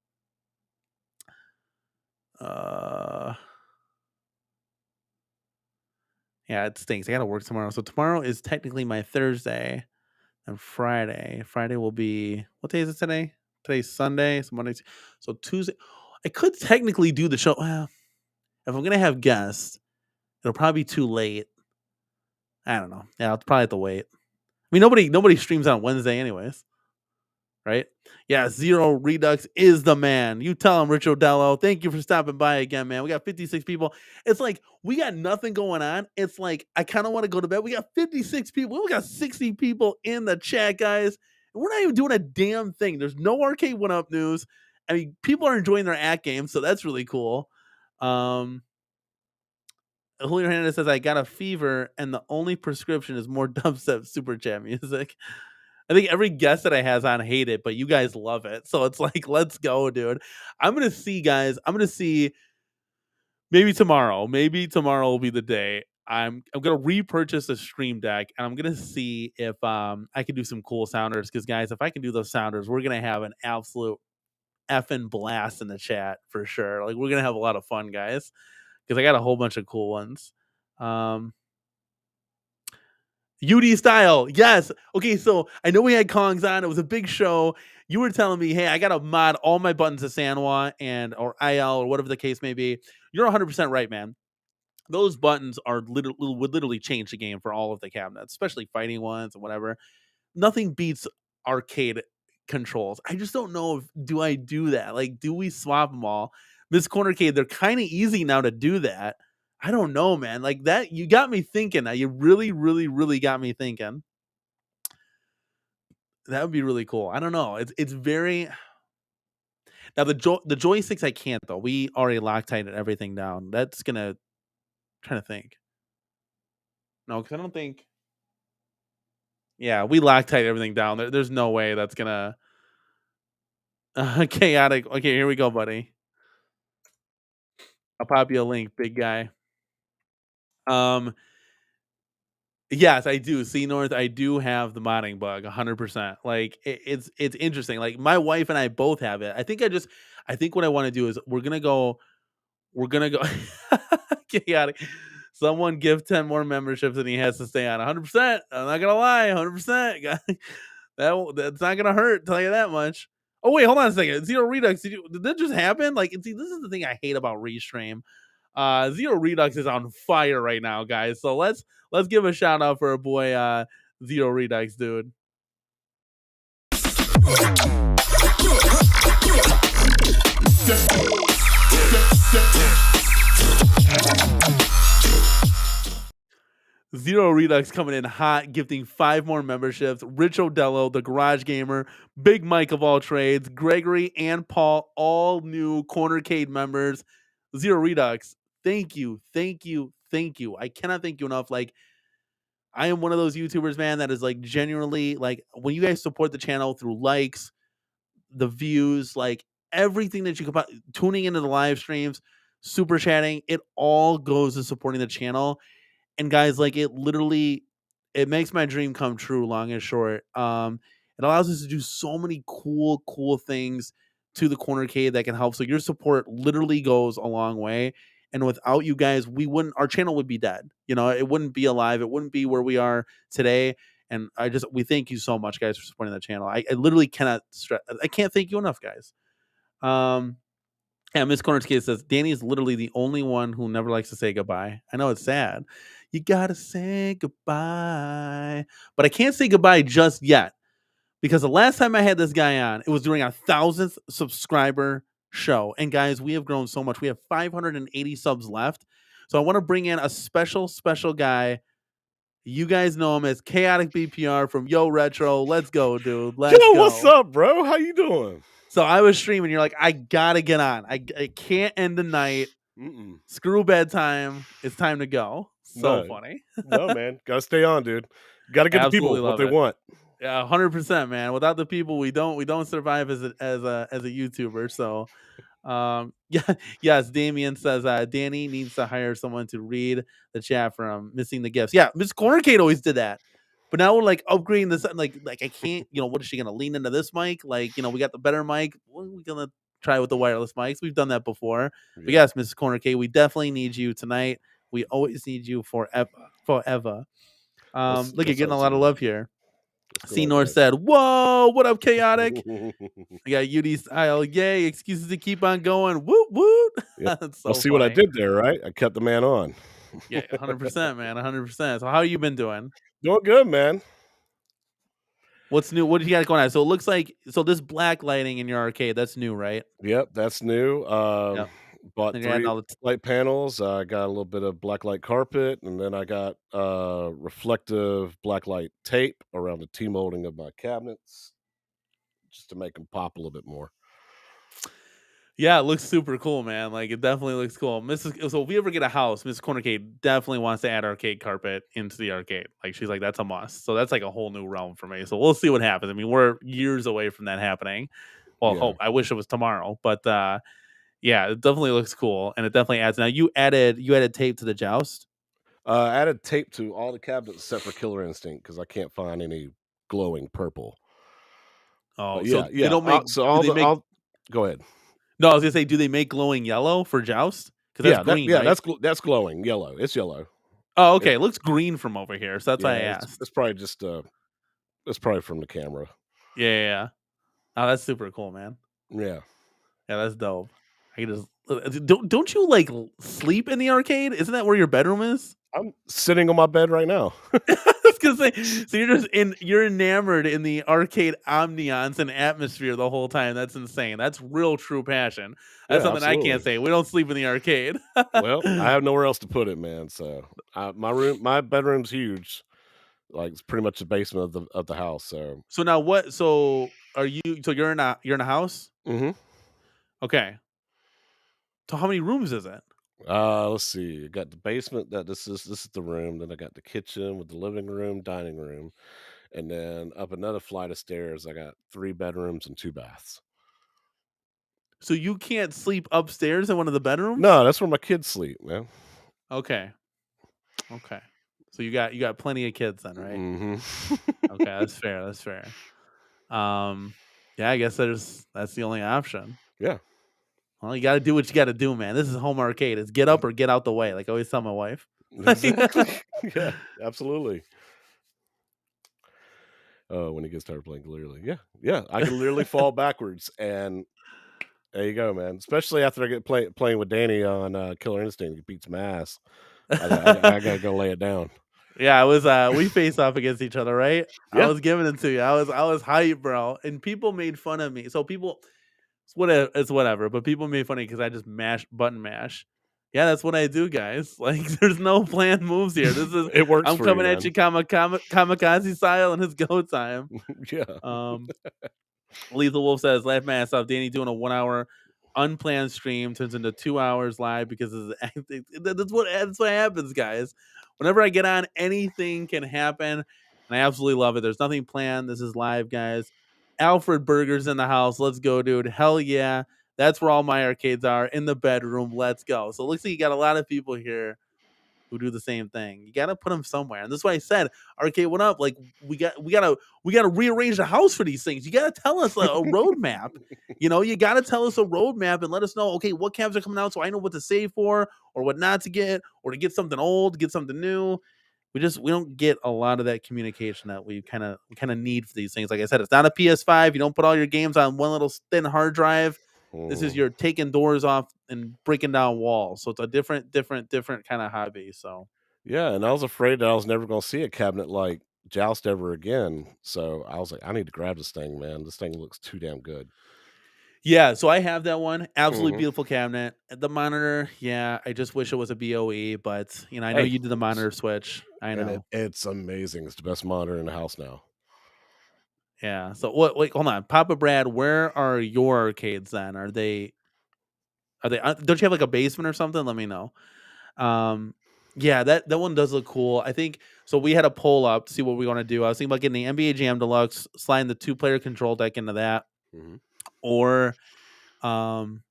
Yeah, it stinks. I gotta work tomorrow. So tomorrow is technically my Thursday, and Friday will be, what day is it today? Today's Sunday. So Monday. So Tuesday. I could technically do the show. Well, if I'm gonna have guests, it'll probably be too late. I don't know. Yeah, I'll probably have to wait. I mean, nobody streams on Wednesday anyways, right? Yeah, Zero Redux is the man. You tell him, Rich Odello. Thank you for stopping by again, man. We got 56 people. It's like we got nothing going on. It's like I kind of want to go to bed. We got 56 people. We got 60 people in the chat, guys. And we're not even doing a damn thing. There's no Arcade 1-Up news. I mean, people are enjoying their at games, so that's really cool. Julio Hernandez says, I got a fever, and the only prescription is more dubstep super chat music. I think every guest that I has on hate it, but you guys love it. So it's like, let's go, dude. I'm going to see, guys. I'm going to see maybe tomorrow. Maybe tomorrow will be the day. I'm going to repurchase a Stream Deck, and I'm going to see if I can do some cool sounders. Because, guys, if I can do those sounders, we're going to have an absolute effing blast in the chat for sure. Like, we're going to have a lot of fun, guys. Because I got a whole bunch of cool ones. UD style, yes. Okay, so I know we had Kongs on. It was a big show. You were telling me, hey, I got to mod all my buttons to Sanwa or IL or whatever the case may be. You're 100% right, man. Those buttons are would literally change the game for all of the cabinets, especially fighting ones and whatever. Nothing beats arcade controls. I just don't know do I do that? Like, do we swap them all? Miss CornerCade, they're kind of easy now to do that. I don't know, man. Like that, you got me thinking. Now you really, really, really got me thinking. That would be really cool. I don't know. It's very. Now the joysticks I can't though. We already Loctited everything down. That's gonna. I'm trying to think. No, because I don't think. Yeah, we Loctite everything down. There's no way that's gonna. Chaotic. Okay, here we go, buddy. I'll pop you a link, big guy. Yes, I do. See, North, I do have the modding bug 100%. Like it's interesting. Like my wife and I both have it. I think what I want to do is we're going to go chaotic. Someone give 10 more memberships and he has to stay on 100%. I'm not going to lie, 100%. That's not going to hurt, tell you that much. Oh wait, hold on a second. Zero Redux, did that just happen? Like, see, this is the thing I hate about Restream. Zero Redux is on fire right now, guys. So let's give a shout out for a boy, Zero Redux, dude. Zero Redux coming in hot, gifting 5 more memberships. Rich Odello, the Garage Gamer, Big Mike of all trades, Gregory and Paul, all new CornerCade members. Zero Redux, thank you, thank you, thank you. I cannot thank you enough. Like, I am one of those YouTubers, man, that is like genuinely like when you guys support the channel through likes, the views, like everything that you could tuning into the live streams, super chatting, it all goes to supporting the channel. And guys, like it makes my dream come true, long and short. It allows us to do so many cool things to the corner cave that can help. So your support literally goes a long way. And without you guys, our channel would be dead. You know, it wouldn't be alive. It wouldn't be where we are today. And we thank you so much, guys, for supporting the channel. I literally cannot stress. I can't thank you enough, guys. Yeah, Miss Corner's Kid says Danny is literally the only one who never likes to say goodbye. I know it's sad. You gotta say goodbye, but I can't say goodbye just yet because the last time I had this guy on, it was during our 1,000th subscriber show. And guys, we have grown so much. We have 580 subs left. So I want to bring in a special guy. You guys know him as Chaotic BPR from Yo Retro. Let's go, dude. Let's Yo, go. what's up, bro? How you doing? So I was streaming. You're like, I gotta get on. I can't end the night. Screw bedtime. It's time to go. So funny. No, man. Gotta stay on, dude. Gotta get the people what they want. Yeah, 100%, man. Without the people, we don't survive as a YouTuber. So yes, Damien says Danny needs to hire someone to read the chat from missing the gifts. Yeah, Miss CornerCade always did that. But now we're like upgrading this. Like I can't, what is she gonna lean into this mic? Like, we got the better mic. What are we gonna try with the wireless mics? We've done that before. Yeah. But yes, Mrs. CornerCade, we definitely need you tonight. We always need you forever. Look, you're getting a lot of love here. C North said, "Whoa, what up, Chaotic?" I got UD style, yay! Excuses to keep on going. Woot woot. Yep. That's so see what I did there, right? I kept the man on. Yeah, 100%, man, 100%. So how you been doing? Doing good, man. What's new? What do you got going on? So it looks like this black lighting in your arcade, that's new, right? Yep, that's new. Bought 3 light panels. I got a little bit of black light carpet, and then I got reflective black light tape around the T-molding of my cabinets just to make them pop a little bit more. Yeah, it looks super cool, man. Like, it definitely looks cool. So if we ever get a house, Mrs. CornerCade definitely wants to add arcade carpet into the arcade. Like, she's like, that's a must. So that's like a whole new realm for me. So we'll see what happens. I mean, we're years away from that happening. Well, I wish it was tomorrow, but yeah, it definitely looks cool, and it definitely adds. Now you added tape to the joust. I added tape to all the cabinets except for Killer Instinct because I can't find any glowing purple. Oh, yeah, so they don't make. Go ahead. No, I was gonna say, do they make glowing yellow for joust? Because that's green. Right? That's glowing yellow. It's yellow. Oh, okay. It looks green from over here, so that's why I asked. It's probably just it's probably from the camera. Yeah. Oh, that's super cool, man. Yeah, that's dope. I can just don't you like sleep in the arcade? Isn't that where your bedroom is? I'm sitting on my bed right now. I was gonna say, so you're enamored in the arcade ambiance and atmosphere the whole time. That's insane. That's real true passion. That's something absolutely. I can't say. We don't sleep in the arcade. Well, I have nowhere else to put it, man. So my bedroom's huge. Like, it's pretty much the basement of the house. So now what? So are you? So you're in a house? Mm-hmm. Okay. So how many rooms is it? Let's see. I got the basement. This is the room. Then I got the kitchen with the living room, dining room, and then up another flight of stairs. I got 3 bedrooms and 2 baths. So you can't sleep upstairs in one of the bedrooms? No, that's where my kids sleep, man. Okay. So you got plenty of kids then, right? Mm-hmm. Okay, that's fair. Yeah, I guess that's the only option. Yeah. Well, you got to do what you got to do, man. This is home arcade. It's get up or get out the way. Like I always tell my wife. Yeah, absolutely. Oh, when he gets tired playing clearly. Yeah. I can literally fall backwards, and there you go, man. Especially after I get playing with Danny on Killer Instinct. He beats my ass. I gotta go lay it down. Yeah, it was we face off against each other, right? Yeah. I was giving it to you. I was hype, bro. And people made fun of me. So people, it's whatever. But people made fun of me because I just button mash. Yeah, that's what I do, guys. Like, there's no planned moves here. This is It works I'm for you, coming at man. you kamikaze style, and it's go time. Yeah. Um, Lethal Wolf says, "Laugh my ass off. Danny doing a 1 hour unplanned stream turns into 2 hours live because of that's what happens, guys. Whenever I get on, anything can happen, and I absolutely love it. There's nothing planned. This is live, guys. Alfred Burgers in the house. Let's go, dude. Hell yeah. That's where all my arcades are in the bedroom. Let's go. So it looks like you got a lot of people here who do the same thing. You got to put them somewhere. And this is why I said, arcade, what up? Like we gotta rearrange the house for these things. You got to tell us a roadmap. You got to tell us a roadmap and let us know, okay, what cabs are coming out so I know what to save for or what not to get or to get something old, get something new. We don't get a lot of that communication that we kind of need for these things. Like I said, it's not a PS5. You don't put all your games on one little thin hard drive. This is you're taking doors off and breaking down walls. So it's a different kind of hobby. So Yeah, and I was afraid that I was never gonna see a cabinet like Joust ever again, so I was like, "I need to grab this thing, man. This thing looks too damn good." yeah, so I have that one. Absolutely Mhm. beautiful cabinet. The monitor, yeah, I just wish it was a BOE, but I know Hey, you did the monitor switch. I and know. it's amazing. It's the best monitor in the house now. Yeah. So what? Wait, hold on, Papa Brad. Where are your arcades then? Are they? Are they? Don't you have like a basement or something? Let me know. Um, yeah, that one does look cool. I think so. We had a poll up to see what we want to do. I was thinking about getting the NBA Jam Deluxe, sliding the 2 player control deck into that, Mhm. or um,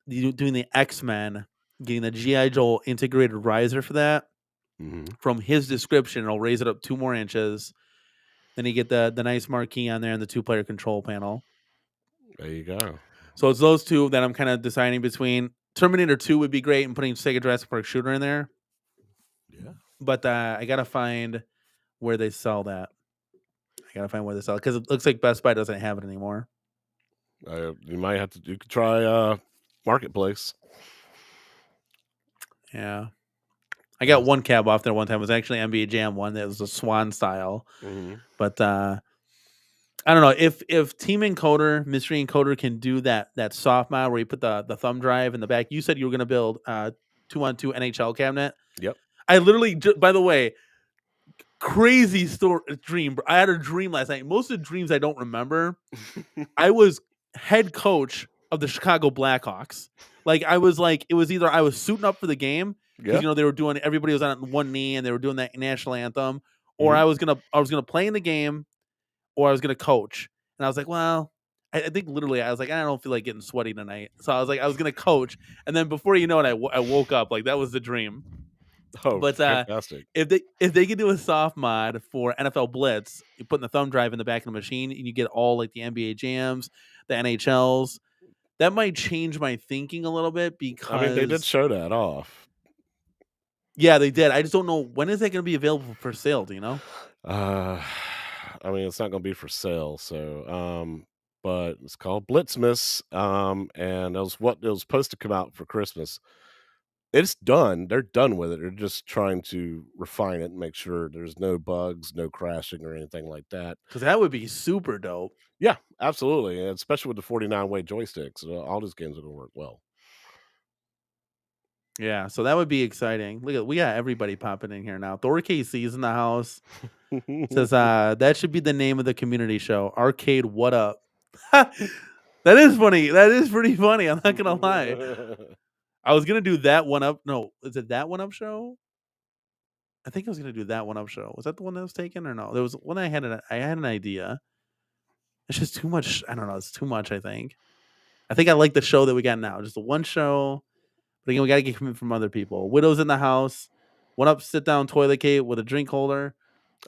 doing the X Men, getting the GI Joe integrated riser for that. Mhm. From his description, it'll raise it up 2 more inches. Then you get the nice marquee on there and the 2 player control panel. There you go. So it's those two that I'm kind of deciding between. Terminator 2 would be great, and putting Sega Jurassic Park Shooter in there. Yeah. But I gotta find where they sell that. I gotta find where they sell it because it looks like Best Buy doesn't have it anymore. You might have to you could try, Marketplace. Yeah, I got Yes. one cab off there one time. It was actually NBA Jam one that was a Swan style. Mhm. But I don't know if Team Encoder, Mystery Encoder can do that soft mod where you put the thumb drive in the back. You said you were gonna build 2-on-2 NHL cabinet. Yep. I literally, by the way, crazy dream. I had a dream last night. Most of the dreams I don't remember. I was head coach of the Chicago Blackhawks. Like I was like, it was either I was suiting up for the game because Yeah. they were doing everybody was on one knee and they were doing that national anthem, or Mhm. I was gonna play in the game, or I was gonna coach. And I was like, well, I think literally I was like, I don't feel like getting sweaty tonight, so I was like, I was gonna coach, and then before you know it, I woke up like that was the dream. Oh, But fantastic. if they could do a soft mod for NFL Blitz, you put the thumb drive in the back of the machine and you get all like the NBA jams, the NHLs. That might change my thinking a little bit I mean, they did because show that off. yeah, they did. I just don't know when is that going to be available for sale. Do you know? Uh, I mean, it's not gonna be for sale, so, but it's called Blitzmas, and it was supposed to come out for Christmas. It's done. They're done with it. They're just trying to refine it and make sure there's no bugs, no crashing or anything like that. Because that would be super dope. Yeah, absolutely, and especially with the 49-way joysticks, all these games are gonna work well. Yeah, so that would be exciting. Look at we got everybody popping in here now. Thor KC's in the house. Says that should be the name of the community show. Arcade What Up? That is funny. That is pretty funny. I'm not gonna lie. I was gonna do that one up. No, is it that one up show? I think I was gonna do that one up show. Was that the one that was taken or no? There was one I had an idea. It's just too much. I don't know. It's too much. I think I like the show that we got now. Just the one show. But again, we gotta get commitment from other people. Widows in the house. One up sit down toilet cake with a drink holder.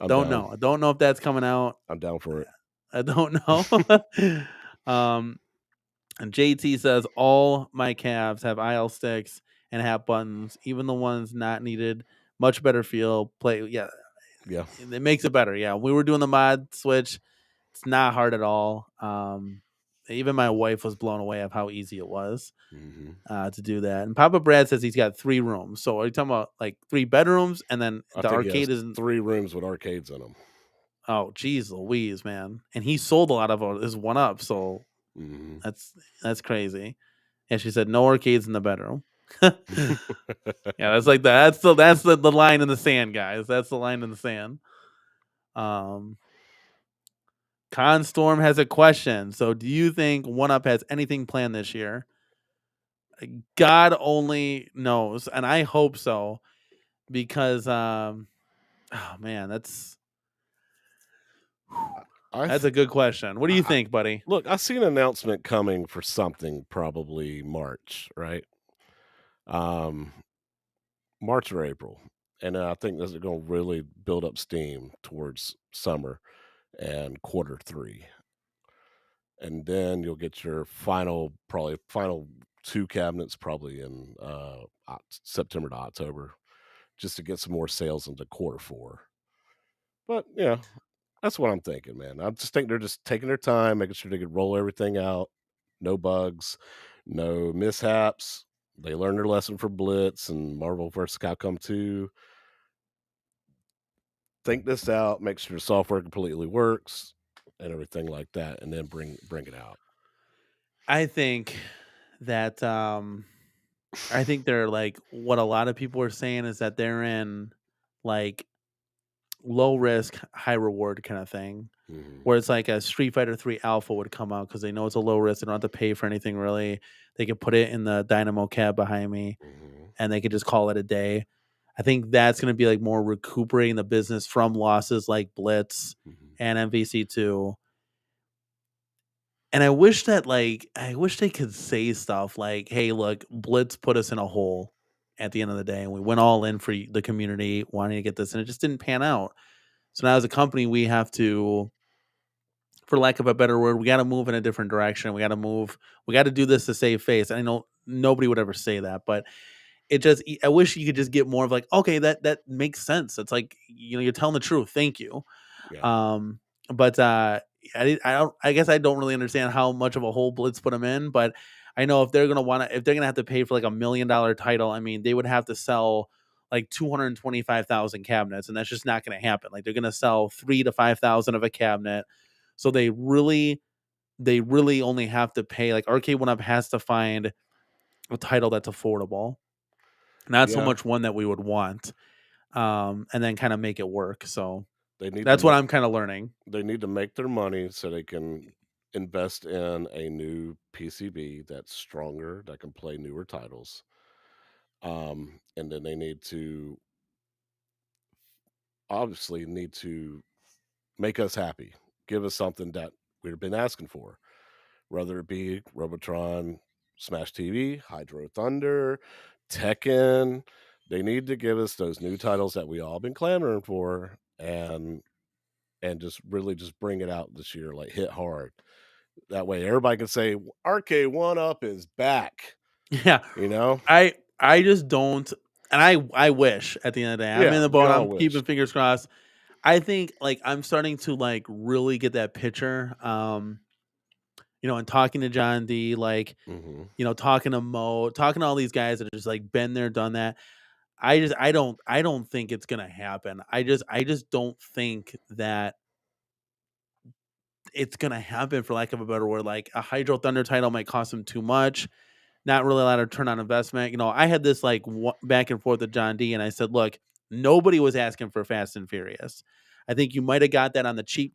I'm Don't down. know. I don't know if that's coming out. I'm down for it. I don't know. um And JT says all my calves have IL sticks and have buttons, even the ones not needed. Much better feel. Play, yeah, Yeah. it makes it better. Yeah, we were doing the mod switch. It's not hard at all. Even my wife was blown away of how easy it was Mhm. to do that. And Papa Brad says he's got 3 rooms. So are you talking about like 3 bedrooms and then I the think he has arcade is? 3 rooms with arcades in them. Oh, geez, Louise, man! And he sold a lot of his one up. So Mhm. that's crazy. And she said no arcades in the bedroom. Yeah, that's the line in the sand, guys. That's the line in the sand. Constorm has a question. So, do you think One Up has anything planned this year? God only knows, and I hope so, because oh man, that's a good question. What do you think, buddy? Look, I see an announcement coming for something probably March, right? Um, March or April, and I think this is going to really build up steam towards summer and quarter three, and then you'll get your probably final two cabinets probably in September to October, just to get some more sales into quarter four. But yeah, that's what I'm thinking, man. I just think they're just taking their time, making sure they can roll everything out, no bugs, no mishaps. They learned their lesson from Blitz and Marvel vs. Capcom 2. Think this out, make sure the software completely works and everything like that, and then bring it out. I think that I think they're like what a lot of people are saying is that they're in like low risk, high reward kind of thing. Mhm, Where it's like a Street Fighter 3 Alpha would come out because they know it's a low risk. They don't have to pay for anything really. They can put it in the Dynamo cab behind me mhm, and they could just call it a day. I think that's going to be like more recuperating the business from losses like Blitz mhm. and MVC2. And I wish they could say stuff like, "Hey, look, Blitz put us in a hole at the end of the day, and we went all in for the community, wanting to get this, and it just didn't pan out. So now, as a company, we have to, for lack of a better word, we got to move in a different direction. We got to move. We got to do this to save face. And I know nobody would ever say that, but I wish you could just get more of like, okay, that makes sense. It's like you're telling the truth. Thank you. Yeah, Um, but I guess I don't really understand how much of a hole Blitz put them in, but I know if they're gonna have to pay for like $1 million title, I mean, they would have to sell like 225,000 cabinets, and that's just not going to happen. Like they're going to sell 3 to 5,000 of a cabinet, so they really only have to pay. Like Arcade One Up has to find a title that's affordable, not so yeah. much one that we would want, and then kind of make it work. So They need to that's what make I'm kind of learning. they need to make their money so they can invest in a new PCB that's stronger, that can play newer titles. And then they need to make us happy, give us something that we've been asking for, whether it be Robotron, Smash TV, Hydro Thunder, Tekken. They need to give us those new titles that we all been clamoring for, and just really just bring it out this year, like hit hard. That way, everybody can say Arcade One Up is back. Yeah, You know? I just don't, and I wish at the end of the day, I'm in Yeah, the we boat. all I'm wish. keeping fingers crossed. I think like I'm starting to like really get that picture. And talking to John D, like Hmm. talking to Mo, talking to all these guys that have just like been there, done that. I don't think it's gonna happen. I just don't think that it's gonna happen for lack of a better word. Like a Hydro Thunder title might cost them too much. Not really a lot of return on investment. I had this like back and forth with John D, and I said, look, nobody was asking for Fast and Furious. I think you might have got that on the cheap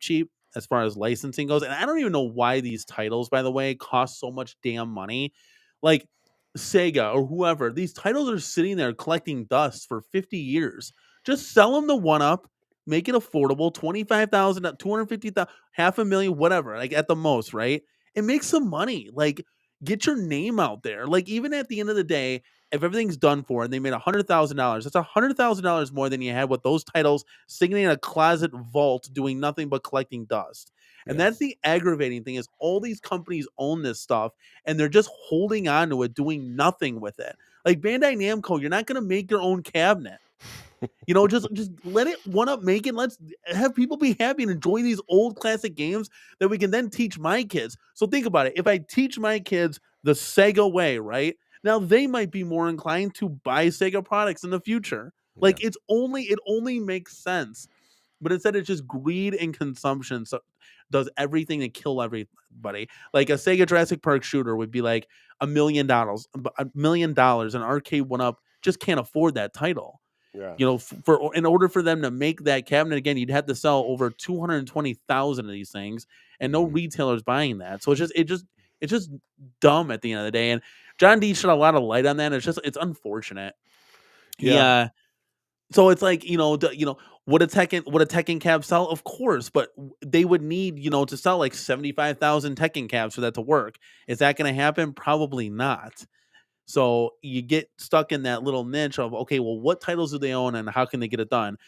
as far as licensing goes. And I don't even know why these titles, by the way, cost so much damn money. Like Sega or whoever, these titles are sitting there collecting dust for 50 years. Just sell them the One Up, make it affordable, 25,000, 250,000, half a million, whatever, like at the most, right? And make some money. Like get your name out there. Like even at the end of the day, if everything's done for and they made $100,000, that's $100,000 more than you had with those titles sitting in a closet vault doing nothing but collecting dust. And Yeah. that's the aggravating thing is all these companies own this stuff and they're just holding on to it, doing nothing with it. Like Bandai Namco, you're not going to make your own cabinet. Just let it One Up make it. Let's have people be happy and enjoy these old classic games that we can then teach my kids. So think about it. If I teach my kids the Sega way, right? Now they might be more inclined to buy Sega products in the future. Yeah. Like it only makes sense. But instead, it's just greed and consumption. So does everything to kill everybody. Like a Sega Jurassic Park shooter would be like $1 million, $1 million. An Arcade One Up just can't afford that title. Yeah. For in order for them to make that cabinet again, you'd have to sell over 220,000 of these things, and no retailer's buying that. So it's just dumb at the end of the day. And John D shed a lot of light on that. It's unfortunate. Yeah. So it's like, would a Tekken cab sell? Of course, but they would need, to sell like 75,000 Tekken cabs for that to work. Is that going to happen? Probably not. So you get stuck in that little niche of, okay, well, what titles do they own and how can they get it done?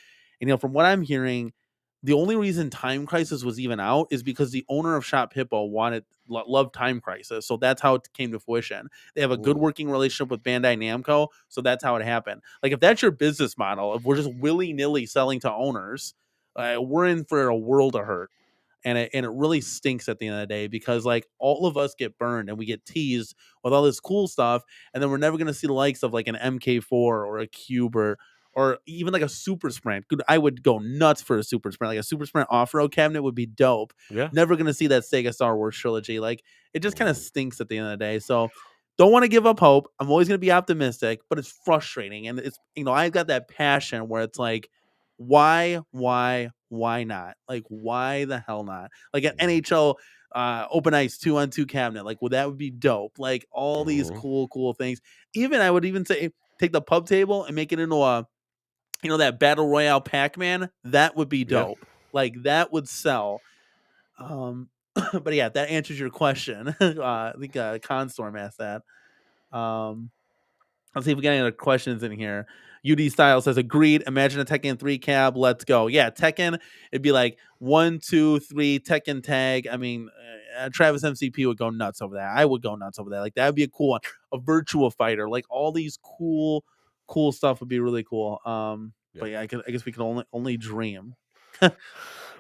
And from what I'm hearing, the only reason Time Crisis was even out is because the owner of Shop Hippo loved Time Crisis. So that's how it came to fruition. They have a good working relationship with Bandai Namco. So that's how it happened. Like, if that's your business model, if we're just willy-nilly selling to owners, we're in for a world of hurt. And it really stinks at the end of the day, because like all of us get burned and we get teased with all this cool stuff, and then we're never going to see the likes of like an MK4 or a Cube or even like a Super Sprint. I would go nuts for a Super Sprint. Like a Super Sprint off-road cabinet would be dope. Yeah. Never going to see that Sega Star Wars trilogy. Like, it just kind of stinks at the end of the day. So don't want to give up hope. I'm always going to be optimistic, but it's frustrating. And it's, I've got that passion where it's like, why not? Like, why the hell not? Like an NHL Open Ice 2-on-2 cabinet. Like, well, that would be dope. Like, all these cool things. Even, I would even say, take the pub table and make it into a, that Battle Royale Pac-Man. That would be dope. Like, that would sell. But yeah, that answers your question. I think Constorm asked that. Let's see if we got any other questions in here. UD Style says, agreed. Imagine a Tekken 3 cab. Let's go. Yeah, Tekken, it'd be like 1, 2, 3 Tekken tag. I mean, Travis MCP would go nuts over that. I would go nuts over that. Like, that would be a cool one. A Virtua Fighter. Like, all these cool stuff would be really cool. But yeah, I guess we can only dream.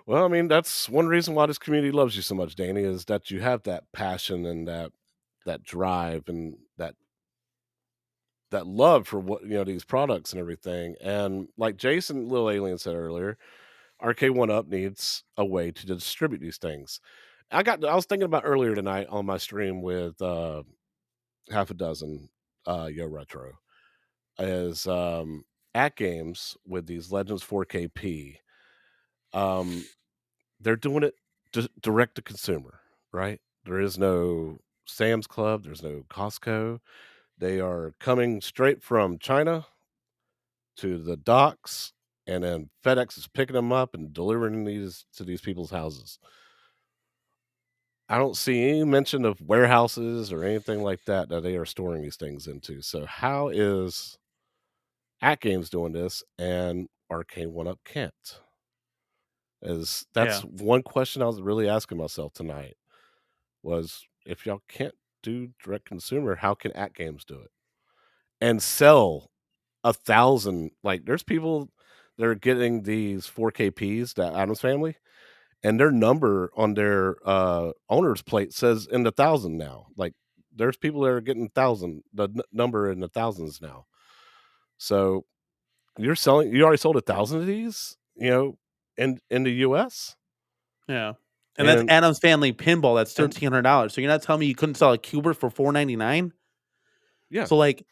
Well, I mean, that's one reason why this community loves you so much, Danny, is that you have that passion and that drive and that love for what these products and everything. And like Jason Little Alien said earlier, Arcade One Up needs a way to distribute these things. I was thinking about earlier tonight on my stream with half a dozen Yo Retro is at games with these Legends 4KP. They're doing it direct to consumer, right? There is no Sam's Club, there's no Costco. They are coming straight from China to the docks, and then FedEx is picking them up and delivering these to these people's houses. I don't see any mention of warehouses or anything like that they are storing these things into. So how is At Games doing this and Arcade One Up can't? That's one question I was really asking myself tonight, was if y'all can't do direct consumer, how can At Games do it and sell 1,000? Like, there's people that are getting these 4KPs, that Adams Family, and their number on their owner's plate says in the 1,000 now. Like, there's people that are getting 1,000, number in the thousands now. So you already sold 1,000 of these, in the US. Yeah. And that's Adam's Family Pinball. That's $1,300. So you're not telling me you couldn't sell a Cuber for $499? Yeah. So like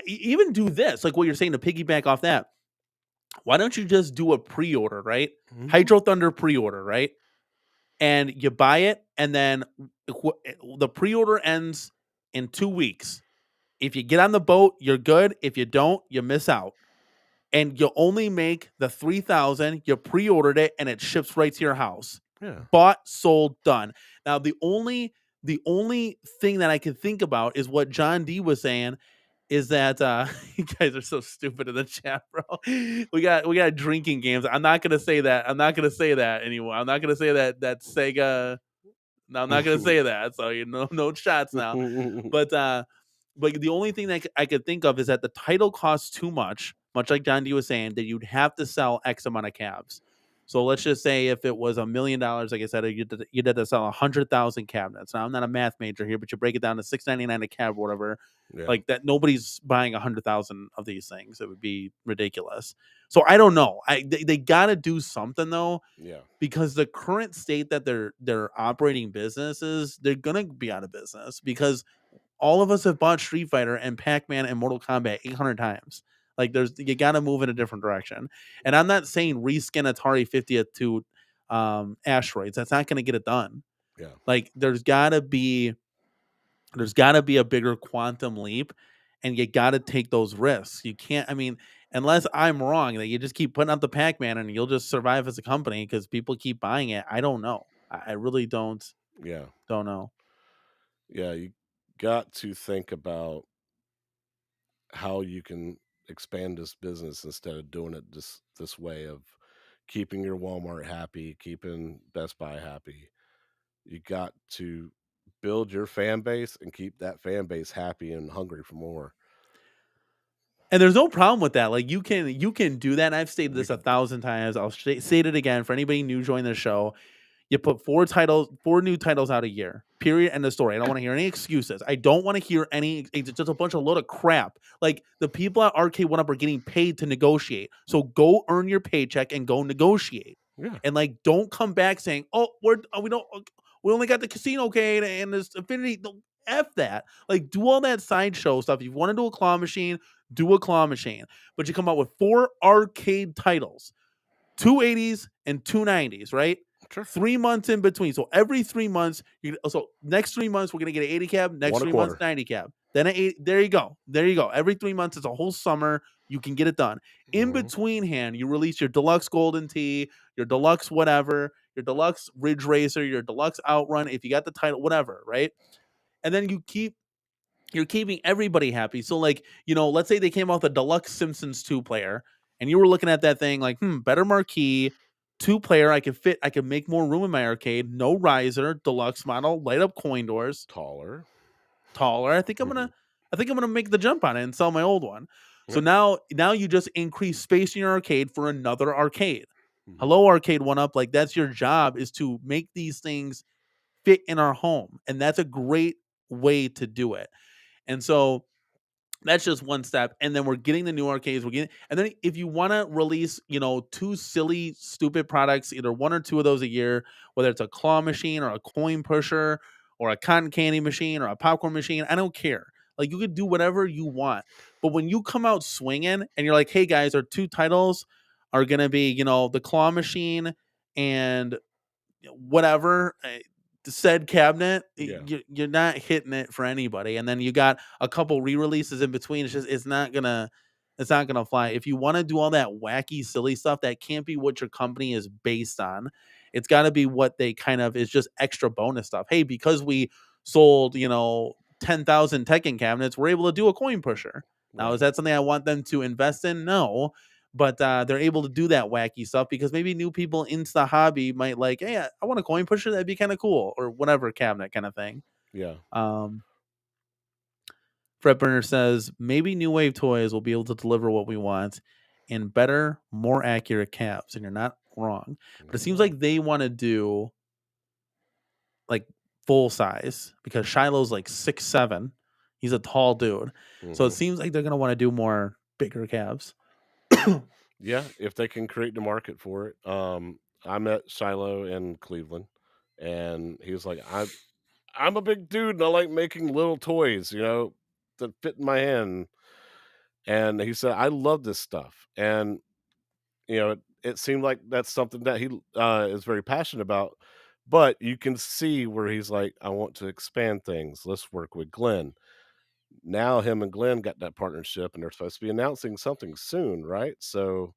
even do this, like what you're saying, to piggyback off that. Why don't you just do a pre-order, right? Hydro Thunder pre-order, right? And you buy it, and then the pre-order ends in 2 weeks. If you get on the boat, you're good. If you don't, you miss out. And you only make the 3,000. You pre-ordered it, and it ships right to your house. Yeah. Bought, sold, done. Now the only thing that I can think about is what John D was saying, is that you guys are so stupid in the chat, bro. We got drinking games. I'm not gonna say that. I'm not gonna say that anymore. I'm not gonna say that Sega. No, I'm not gonna say that. So no shots now. But the only thing that I could think of is that the title costs too much like John D was saying, that you'd have to sell X amount of cabs. So let's just say if it was $1 million, like I said, you did to sell 100,000 cabinets. Now I'm not a math major here, but you break it down to $6.99 a cab, or whatever. Yeah. Like that, nobody's buying 100,000 of these things. It would be ridiculous. So I don't know. They got to do something though, Yeah. because the current state that they're operating businesses, they're gonna be out of business because all of us have bought Street Fighter and Pac-Man and Mortal Kombat 800 times. Like you got to move in a different direction. And I'm not saying reskin Atari 50th to asteroids. That's not going to get it done. Yeah. Like there's got to be a bigger quantum leap, and you got to take those risks. You can't, I mean, unless I'm wrong that you just keep putting out the Pac-Man and you'll just survive as a company because people keep buying it. I don't know. I really Yeah. don't know. Yeah. You got to think about how you can expand this business instead of doing it this way of keeping your Walmart happy, keeping Best Buy happy. You got to build your fan base and keep that fan base happy and hungry for more. And there's no problem with that. Like you can do that. And I've stated We this a could, thousand times. I'll say it again for anybody new joining the show. You put four new titles out a year. Period. End of story. I don't want to hear any excuses. I don't want to hear any. It's just a bunch of load of crap. Like the people at Arcade One Up are getting paid to negotiate. So go earn your paycheck and go negotiate. yeah, And like, don't come back saying, "Oh, we don't. We only got the casino Cade and this Infinity." No, F that. Like, do all that sideshow stuff. If you want to do a claw machine, do a claw machine. But you come out with 4 arcade titles, 280s and 290s, right? sure. 3 months in between. So every 3 months, so next 3 months we're gonna get an 80 cab. Next One a 3 months, quarter. 90 cab. Then an 8. There you go. There you go. Every 3 months is a whole summer. You can get it done. In Mhm. between hand, you release your deluxe golden tee, your deluxe whatever, your deluxe ridge racer, your deluxe outrun. If you got the title, whatever, right? And then you're keeping everybody happy. So, like, let's say they came out with a deluxe Simpsons 2 player, and you were looking at that thing like, better marquee, 2 player. I could make more room in my arcade. No riser, deluxe model, light up coin doors, Taller. taller. Mhm. I think I'm gonna make the jump on it and sell my old one. So Yeah. now you just increase space in your arcade for another arcade. Mhm. Hello, Arcade One Up. Like that's your job, is to make these things fit in our home, and that's a great way to do it. And so that's just one step. And then we're getting the new arcades. And then if you want to release, 2 silly, stupid products, either 1 or 2 of those a year, whether it's a claw machine or a coin pusher or a cotton candy machine or a popcorn machine, I don't care. Like you could do whatever you want. But when you come out swinging and you're like, hey guys, our 2 titles are going to be, the claw machine and whatever, said cabinet, Yeah. you're not hitting it for anybody. And then you got a couple re-releases in between. It's not gonna fly. If you want to do all that wacky silly stuff, that can't be what your company is based on. It's got to be what they kind of is, just extra bonus stuff. Hey, because we sold 10,000 Tekken cabinets, we're able to do a coin pusher. Now, is Right. that something I want them to invest in? No. But they're able to do that wacky stuff because maybe new people into the hobby might like, hey, I want a coin pusher. That'd be kind of cool, or whatever cabinet kind of thing. Yeah. Um, Fred Burner says maybe New Wave Toys will be able to deliver what we want in better, more accurate cabs, and you're not wrong. But it seems No. like they want to do like full size because Shiloh's like 6'7". He's a tall dude, so it Mhm. seems like they're gonna want to do more bigger cabs. Yeah, if they can create the market for it. I met Shiloh in Cleveland, and he was like, I'm a big dude, and I like making little toys, that fit in my hand." And he said, "I love this stuff." And it seemed like that's something that he is very passionate about. But you can see where he's like, "I want to expand things. Let's work with Glenn." Now him and Glenn got that partnership, and they're supposed to be announcing something soon, right? So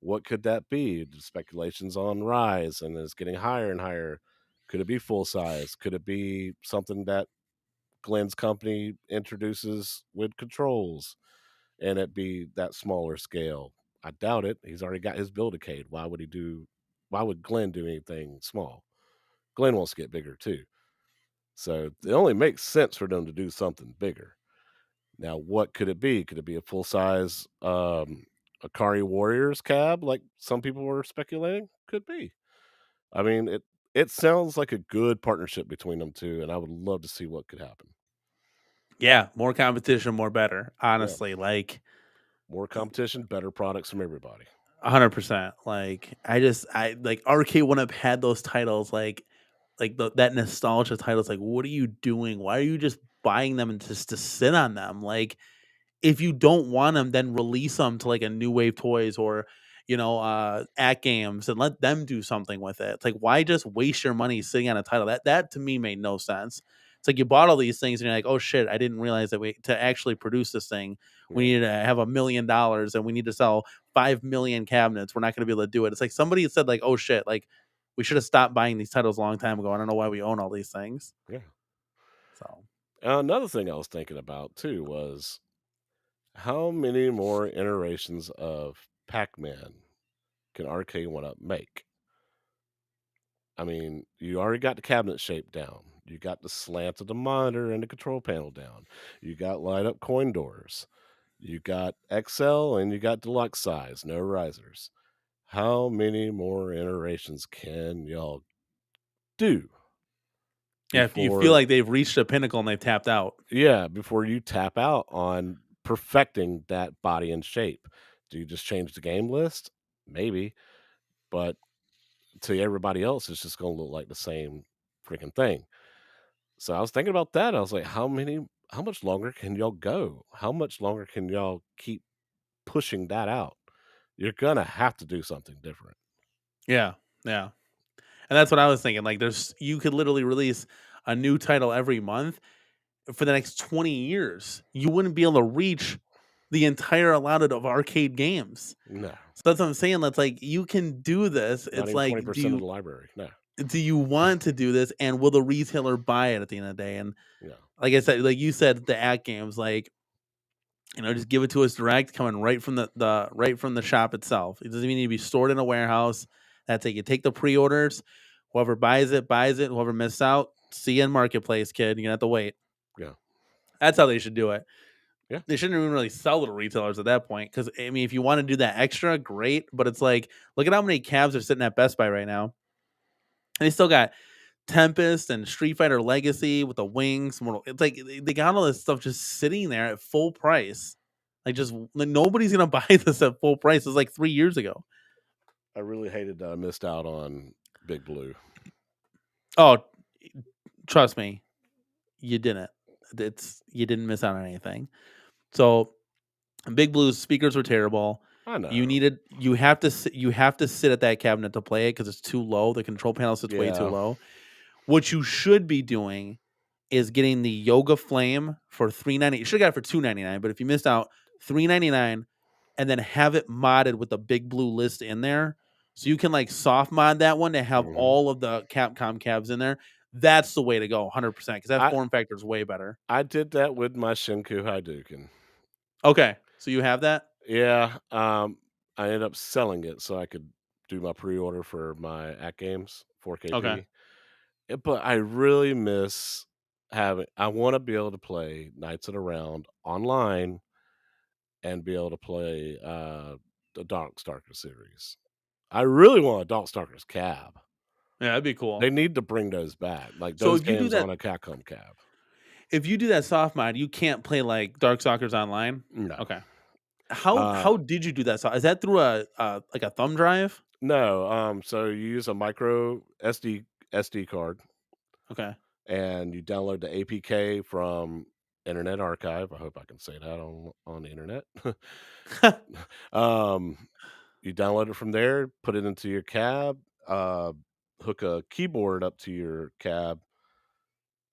what could that be? The speculations on rise and is getting higher and higher. Could it be full size? Could it be something that Glenn's company introduces with controls and it be that smaller scale? I doubt it. He's already got his build a Cade. Why would Glenn do anything small? Glenn wants to get bigger too. So it only makes sense for them to do something bigger. Now, what could it be? Could it be a full size Akari Warriors cab, like some people were speculating? Could be. I mean, it sounds like a good partnership between them 2, and I would love to see what could happen. Yeah, more competition, more better. Yeah. Honestly, like More competition, better products from everybody. 100%. Like I like Arcade wouldn't have had those titles like that nostalgia titles. Like, what are you doing? Why are you just buying them and just to sit on them? Like, if you don't want them, then release them to like a New Wave Toys or at games and let them do something with it. It's like, why just waste your money sitting on a title? That to me made no sense. It's like you bought all these things and you're like, oh shit, I didn't realize that we to actually produce this thing, we Yeah. need to have $1 million and we need to sell 5 million cabinets. We're not going to be able to do it. It's like somebody said, like, oh shit, like we should have stopped buying these titles a long time ago. I don't know why we own all these things. Yeah. So Another thing I was thinking about too was how many more iterations of Pac-Man can Arcade One Up make? I mean, you already got the cabinet shape down. You got the slant of the monitor and the control panel down. You got light up coin doors. You got XL and you got deluxe size, no risers. How many more iterations can y'all do yeah, if you feel before like they've reached a pinnacle and they've tapped out. before you tap out on perfecting that body and shape? Do you just change the game list? Maybe, but to everybody else, it's just gonna look like the same freaking thing. So I was thinking about that. I was like, how much longer can y'all go? How much longer can y'all keep pushing that out? You're gonna have to do something different. Yeah, yeah. And that's what I was thinking. Like, you could literally release a new title every month for the next 20 years. You wouldn't be able to reach the entire allotted of arcade games. No, So that's what I'm saying. That's like you can do this. not It's even like, 20% of the library. No, do you want to do this, and will the retailer buy it at the end of the day? And no. like I said, like you said, the at games, like just give it to us direct, coming right from the right from the shop itself. It doesn't even need to be stored in a warehouse. That's it. You take the pre-orders. Whoever buys it, buys it. Whoever missed out, see you in marketplace, kid. You're gonna have to wait. Yeah, That's how they should do it. yeah. They shouldn't even really sell to retailers at that point. Because I mean, if you want to do that extra, great. But it's like, look at how many cabs are sitting at Best Buy right now. And they still got Tempest and Street Fighter Legacy with the wings. It's like they got all this stuff just sitting there at full price. Like, just like, nobody's gonna buy this at full price. It's like 3 years ago. I really hated that I missed out on Big Blue. Oh, trust me, you didn't. You didn't miss out on anything. So, Big Blue's speakers were terrible. I know. You have to sit at that cabinet to play it because it's too low. The control panel sits way too Yeah. low. What you should be doing is getting the Yoga Flame for $3.99. You should have got it for $2.99, but if you missed out, $3.99, and then have it modded with the Big Blue list in there, so you can like soft mod that one to have Mhm. all of the Capcom cabs in there. That's the way to go, 100%, because that I form factor is way better. I did that with my Shinku Hadouken. Okay, so you have that. Yeah, I ended up selling it so I could do my pre-order for my at games Okay, 4KP. But I really miss having. I want to be able to play Knights of the Round online and be able to play the Darkstalker series. I really want a Darkstalker's cab. yeah, that'd be They cool. need to bring those back, like So those games on a If Capcom cab. you do that soft mod, you can't play like Darkstalkers online. No, Okay, how uh, how did you do that? So is that through a like a thumb drive? no. So you use a micro SD card Okay. and you download the APK from Internet Archive. I hope I can say that on the internet. um, you download it from there, put it into your cab, uh, hook a keyboard up to your cab,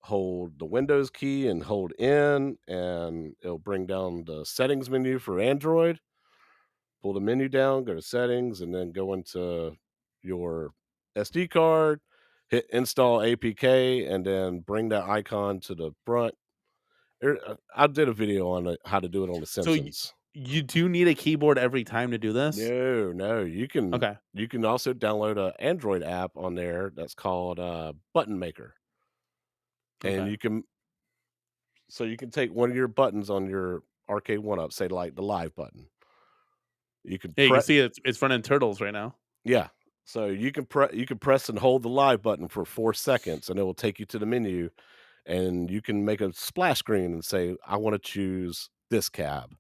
hold the Windows key and hold in, and it'll bring down the settings menu for Android. Pull the menu down, go to settings, and then go into your SD card, hit install APK, and then bring that icon to the front. I did a video on how to do it on The So Simpsons. you do need a keyboard every time to do this? No, no, Okay. you can also download a Android app on there that's called Button Maker, and Okay. you can take one of your buttons on your arcade one up, say like the live button. You can Yeah, you can see it's running Turtles right now. yeah. So you can press and hold the live button for 4 seconds, and it will take you to the menu, and you can make a splash screen and say, "I wanna choose this cab."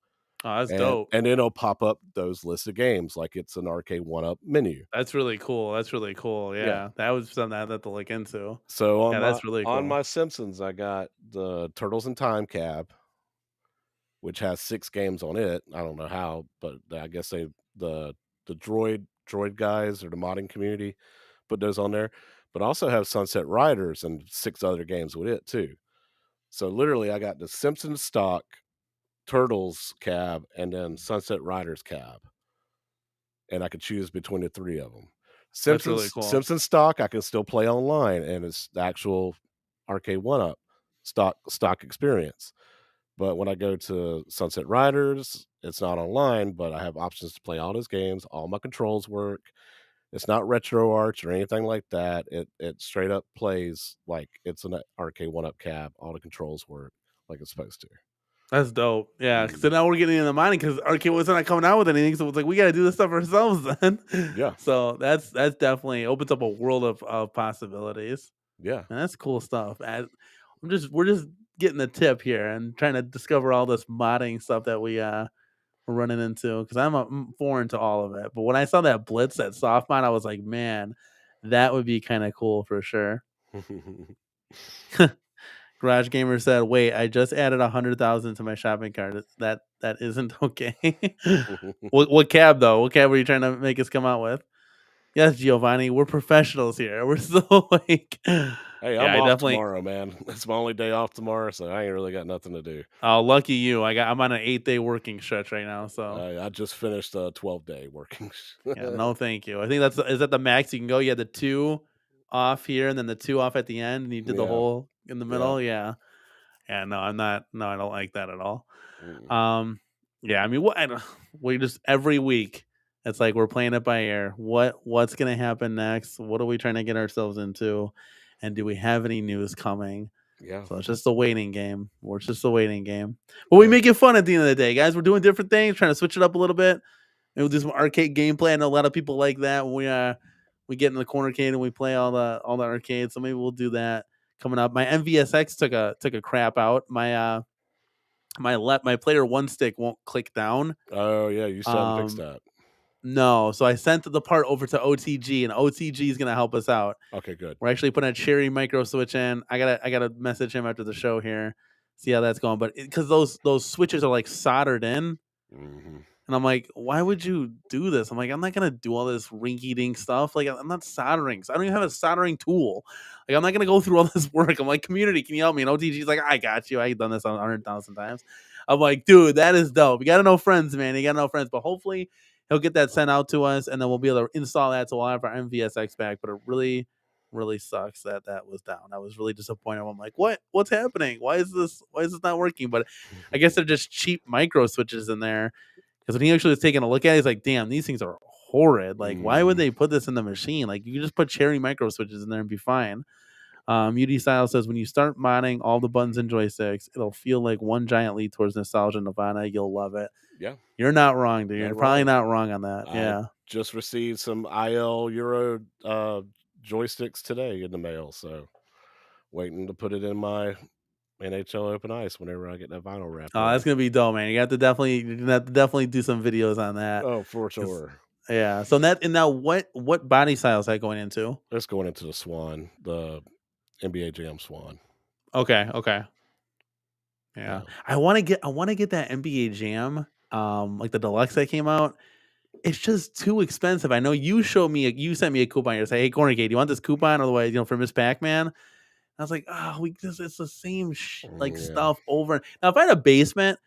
Oh, that's And dope. then it'll pop up those list of games like it's an arcade one-up menu. That's really cool. That's really cool. Yeah. Yeah, that was something I'd have to look into. So Yeah, that's really on cool. my Simpsons, I got the Turtles in Time cab, which has 6 games on it. I don't know how, but I guess the the droid guys or the modding community put those on there. But I also have Sunset Riders and 6 other games with it too. So literally I got the Simpsons stock, Turtles cab, and then Sunset Riders cab. And I could choose between the 3 of them. That's really cool. Simpsons stock, I can still play online, and it's the actual arcade one-up stock experience. But when I go to Sunset Riders, it's not online, but I have options to play all those games. All my controls work. It's not RetroArch or anything like that. It straight up plays like it's an arcade one-up cab. All the controls work like it's supposed to. That's dope. Yeah. So Mhm. now we're getting into mining because Arcade wasn't coming out with anything. So it's like we got to do this stuff ourselves then. Yeah, So that's definitely opens up a world of possibilities. yeah. And that's cool stuff. We're just getting the tip here and trying to discover all this modding stuff that we're running into because I'm foreign to all of it. But when I saw that Blitz, that soft mod, I was like, man, that would be kind of cool for sure. Garage Gamer said, "Wait, I just added 100,000 to my shopping cart. That isn't okay." What cab though? What cab were you trying to make us come out with? Yes, Giovanni, we're professionals here. We're so like, Hey, yeah, I'm I off definitely. tomorrow, man. It's my only day off tomorrow, so I ain't really got nothing to do. Oh, lucky you. I'm on an 8-day working stretch right now, so I just finished a 12-day working. yeah, no, thank you. I think is that the max you can go. You had the 2 off here, and then the 2 off at the end, and you did the Yeah, whole in the yeah. middle. Yeah, yeah. No, I'm not. No, I don't like that at all. Mm. Yeah, I mean, what I don't, we just every week it's like we're playing it by ear. What's gonna happen next? What are we trying to get ourselves into? And do we have any news coming? Yeah, So it's just a waiting game. It's just a waiting game. But we yeah, make it fun at the end of the day, guys. We're doing different things, trying to switch it up a little bit. Maybe we'll do some arcade gameplay. I know a lot of people like that when we get in the CornerCade and we play all the arcades. So maybe we'll do that coming up. My MVSX took a crap out. My player one stick won't click down. oh, yeah, you still haven't fixed Um, that. no, so I sent the part over to OTG, and OTG is gonna help us out. Okay, good. We're actually putting a Cherry micro switch in. I gotta message him after the show here, see how that's going. But because those switches are like soldered in, Mhm. and I'm like, why would you do this? I'm like, I'm not gonna do all this rinky dink stuff. Like, I'm not soldering. So I don't even have a soldering tool. Like, I'm not gonna go through all this work. I'm like, community, can you help me? And OTG's like, I got you. I've done this 100,000 times. I'm like, dude, that is dope. You gotta know friends, man. You gotta know friends. But hopefully, he'll get that sent out to us, and then we'll be able to install that. So we'll have our MVSX back. But it really, really sucks that that was down. I was really disappointed. I'm like, what's happening? Why is this not working? But I guess they're just cheap micro switches in there because when he actually was taking a look at it, he's like, damn, these things are horrid. Like, why would Mm. they put this in the machine? Like, you can just put cherry micro switches in there and be fine. UD Style says, when you start modding all the buttons and joysticks, it'll feel like one giant leap towards nostalgia Nirvana. You'll love it. Yeah, You're not wrong, dude. You're not probably wrong. not wrong on that. I Yeah. just received some IL Euro, joysticks today in the mail, so waiting to put it in my NHL Open Ice whenever I get that vinyl wrap Oh, that's ready. gonna be dope, man. You have to definitely do some videos on that. Oh, for 'Cause- sure. Yeah. So now what body style is that going into? It's going into the Swan, the NBA Jam Swan. Okay. Okay. Yeah. Yeah. I want to get that NBA Jam, like the deluxe that came out. It's just too expensive. I know you sent me a coupon. You say, "Hey, CornerCade, do you want this coupon?" Otherwise, for Miss Pac-Man. I was like, "Oh, it's the same like Yeah. stuff over." Now, if I had a basement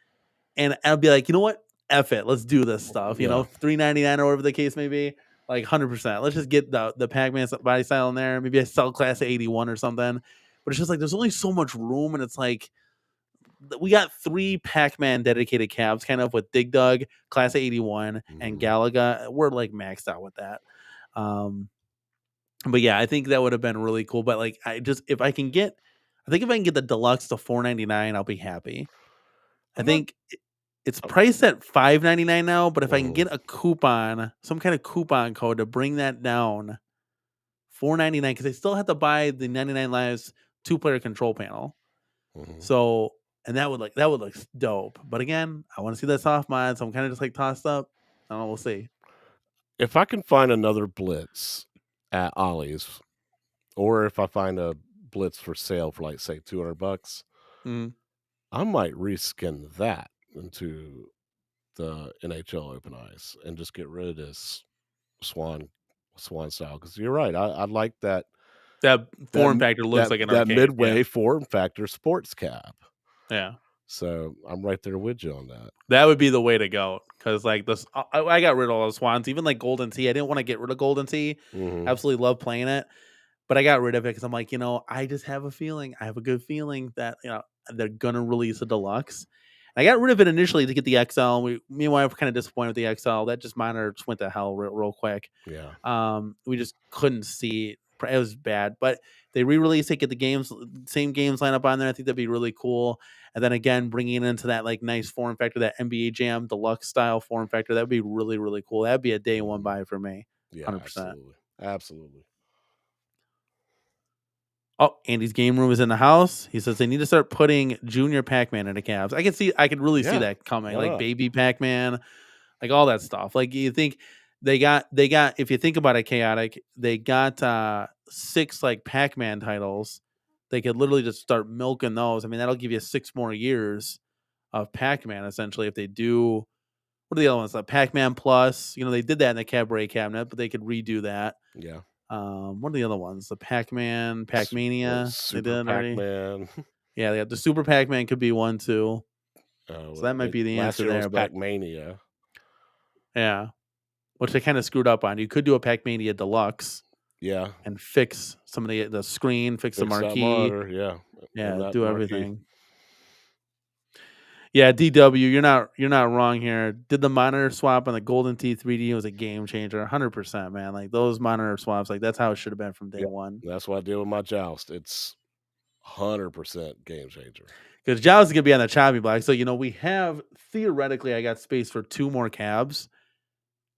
and I'd be like, "You know what? F it. Let's do this stuff." Yeah. $3.99 or whatever the case may be. Like 100%. Let's just get the Pac-Man body style in there. Maybe I sell class of 81 or something. But it's just like there's only so much room, and it's like we got 3 Pac-Man dedicated cabs, kind of with Dig Dug, Class 81, and Mhm. Galaga. We're like maxed out with that. Um, but yeah, I think that would have been really cool. But like, I think if I can get the deluxe to $4.99, I'll be happy. I I'm not think. It's priced at $5.99 now, but if I can get a coupon, some kind of coupon code to bring that down, $4.99, because I still have to buy the 99 Lives 2-player control panel. So, and that would look dope. But again, I want to see that soft mod, so I'm kind of just like tossed up. I don't know, we'll see. If I can find another Blitz at Ollie's, or if I find a Blitz for sale for like say $200, I might reskin that into the NHL Open Ice and just get rid of this swan style. Because you're right, I like that. That form factor looks like an arcade. That midway form factor sports cap. Yeah. So I'm right there with you on that. That would be the way to go. Because like this, I got rid of all those swans. Even like Golden Tee, I didn't want to get rid of Golden Tee. Absolutely love playing it, but I got rid of it because I'm like, I just have a feeling. I have a good feeling that they're gonna release a deluxe. I got rid of it initially to get the XL. Me and my wife were kind of disappointed with the XL. That just monitor just went to hell real quick. Yeah. We just couldn't see. It was bad, but they re-released it, get the same games lineup on there. I think that'd be really cool. And then again, bringing it into that like nice form factor, that NBA Jam deluxe style form factor, that'd be really, really cool. That'd be a day one buy for me. Yeah, 100%. Absolutely. Oh, Andy's game room is in the house. He says they need to start putting Junior Pac-Man into cabs. I could really see that coming, like Baby Pac-Man, like all that stuff. Like you think they got. If you think about it, Chaotic, they got 6 like Pac-Man titles. They could literally just start milking those. I mean, that'll give you 6 more years of Pac-Man essentially. If they do, what are the other ones? Like Pac-Man Plus. They did that in the cabaret cabinet, but they could redo that. Yeah. What are the other ones? The Pac-Man, Pac-Mania. Super Pac-Man. Yeah, they got the Super Pac-Man could be one too. So that might be the answer there. But Pac-Mania. Yeah, which they kind of screwed up on. You could do a Pac-Mania Deluxe. Yeah, and fix some of the screen, fix the marquee. Monitor, yeah, do everything. Yeah, DW, you're not wrong here. Did the monitor swap on the Golden Tee 3D? It was a game changer, 100%, man. Like those monitor swaps, like that's how it should have been from day one. That's what I did with my Joust. It's 100% game changer. Because Joust is gonna be on the choppy block, so we have theoretically, I got space for 2 more cabs.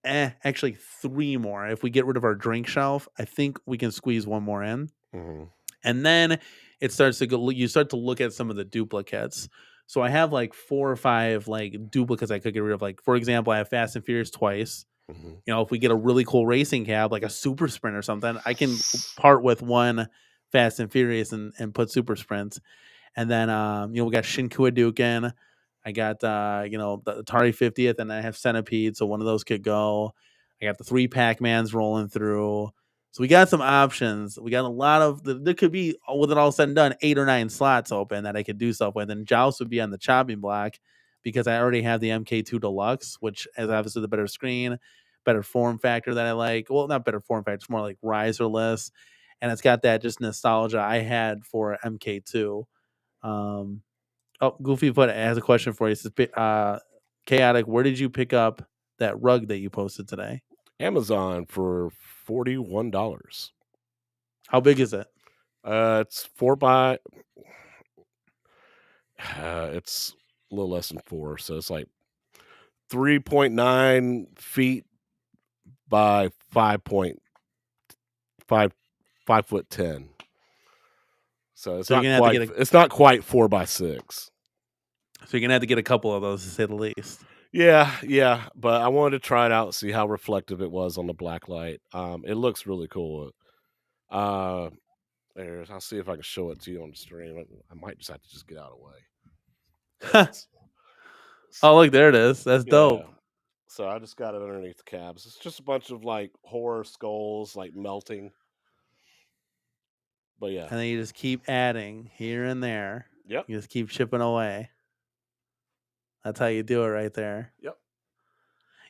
Actually 3 more. If we get rid of our drink shelf, I think we can squeeze 1 more in. And then it starts to go. You start to look at some of the duplicates. So I have like 4 or 5 like duplicates I could get rid of. Like for example, I have Fast and Furious twice. If we get a really cool racing cab, like a Super Sprint or something, I can part with 1 Fast and Furious and put Super Sprints. And then we got Shinku Hadouken. I got the Atari 50th, and I have Centipede, so one of those could go. I got the 3 Pac-Mans rolling through. So we got some options. We got a lot of there could be, with it all said and done, 8 or 9 slots open that I could do stuff with. And Joust would be on the chopping block because I already have the MK2 Deluxe, which is obviously the better screen, better form factor that I like. Well, not better form factor, it's more like riserless. And it's got that just nostalgia I had for MK2. Goofy Foot has a question for you. He says, Chaotic, where did you pick up that rug that you posted today? Amazon for $41. How big is it? It's 4 by. It's a little less than 4, so it's like 3.9 feet by 5.5 foot 10. So it's not quite 4 by 6. So you're gonna have to get a couple of those to say the least. Yeah, but I wanted to try it out and see how reflective it was on the black light. It looks really cool. I'll see if I can show it to you on the stream. I might just have to just get out of the way. Oh, look, there it is. That's dope. So I just got it underneath the cabs. It's just a bunch of like horror skulls like melting. But yeah. And then you just keep adding here and there. Yep. You just keep chipping away. That's how you do it right there. Yep.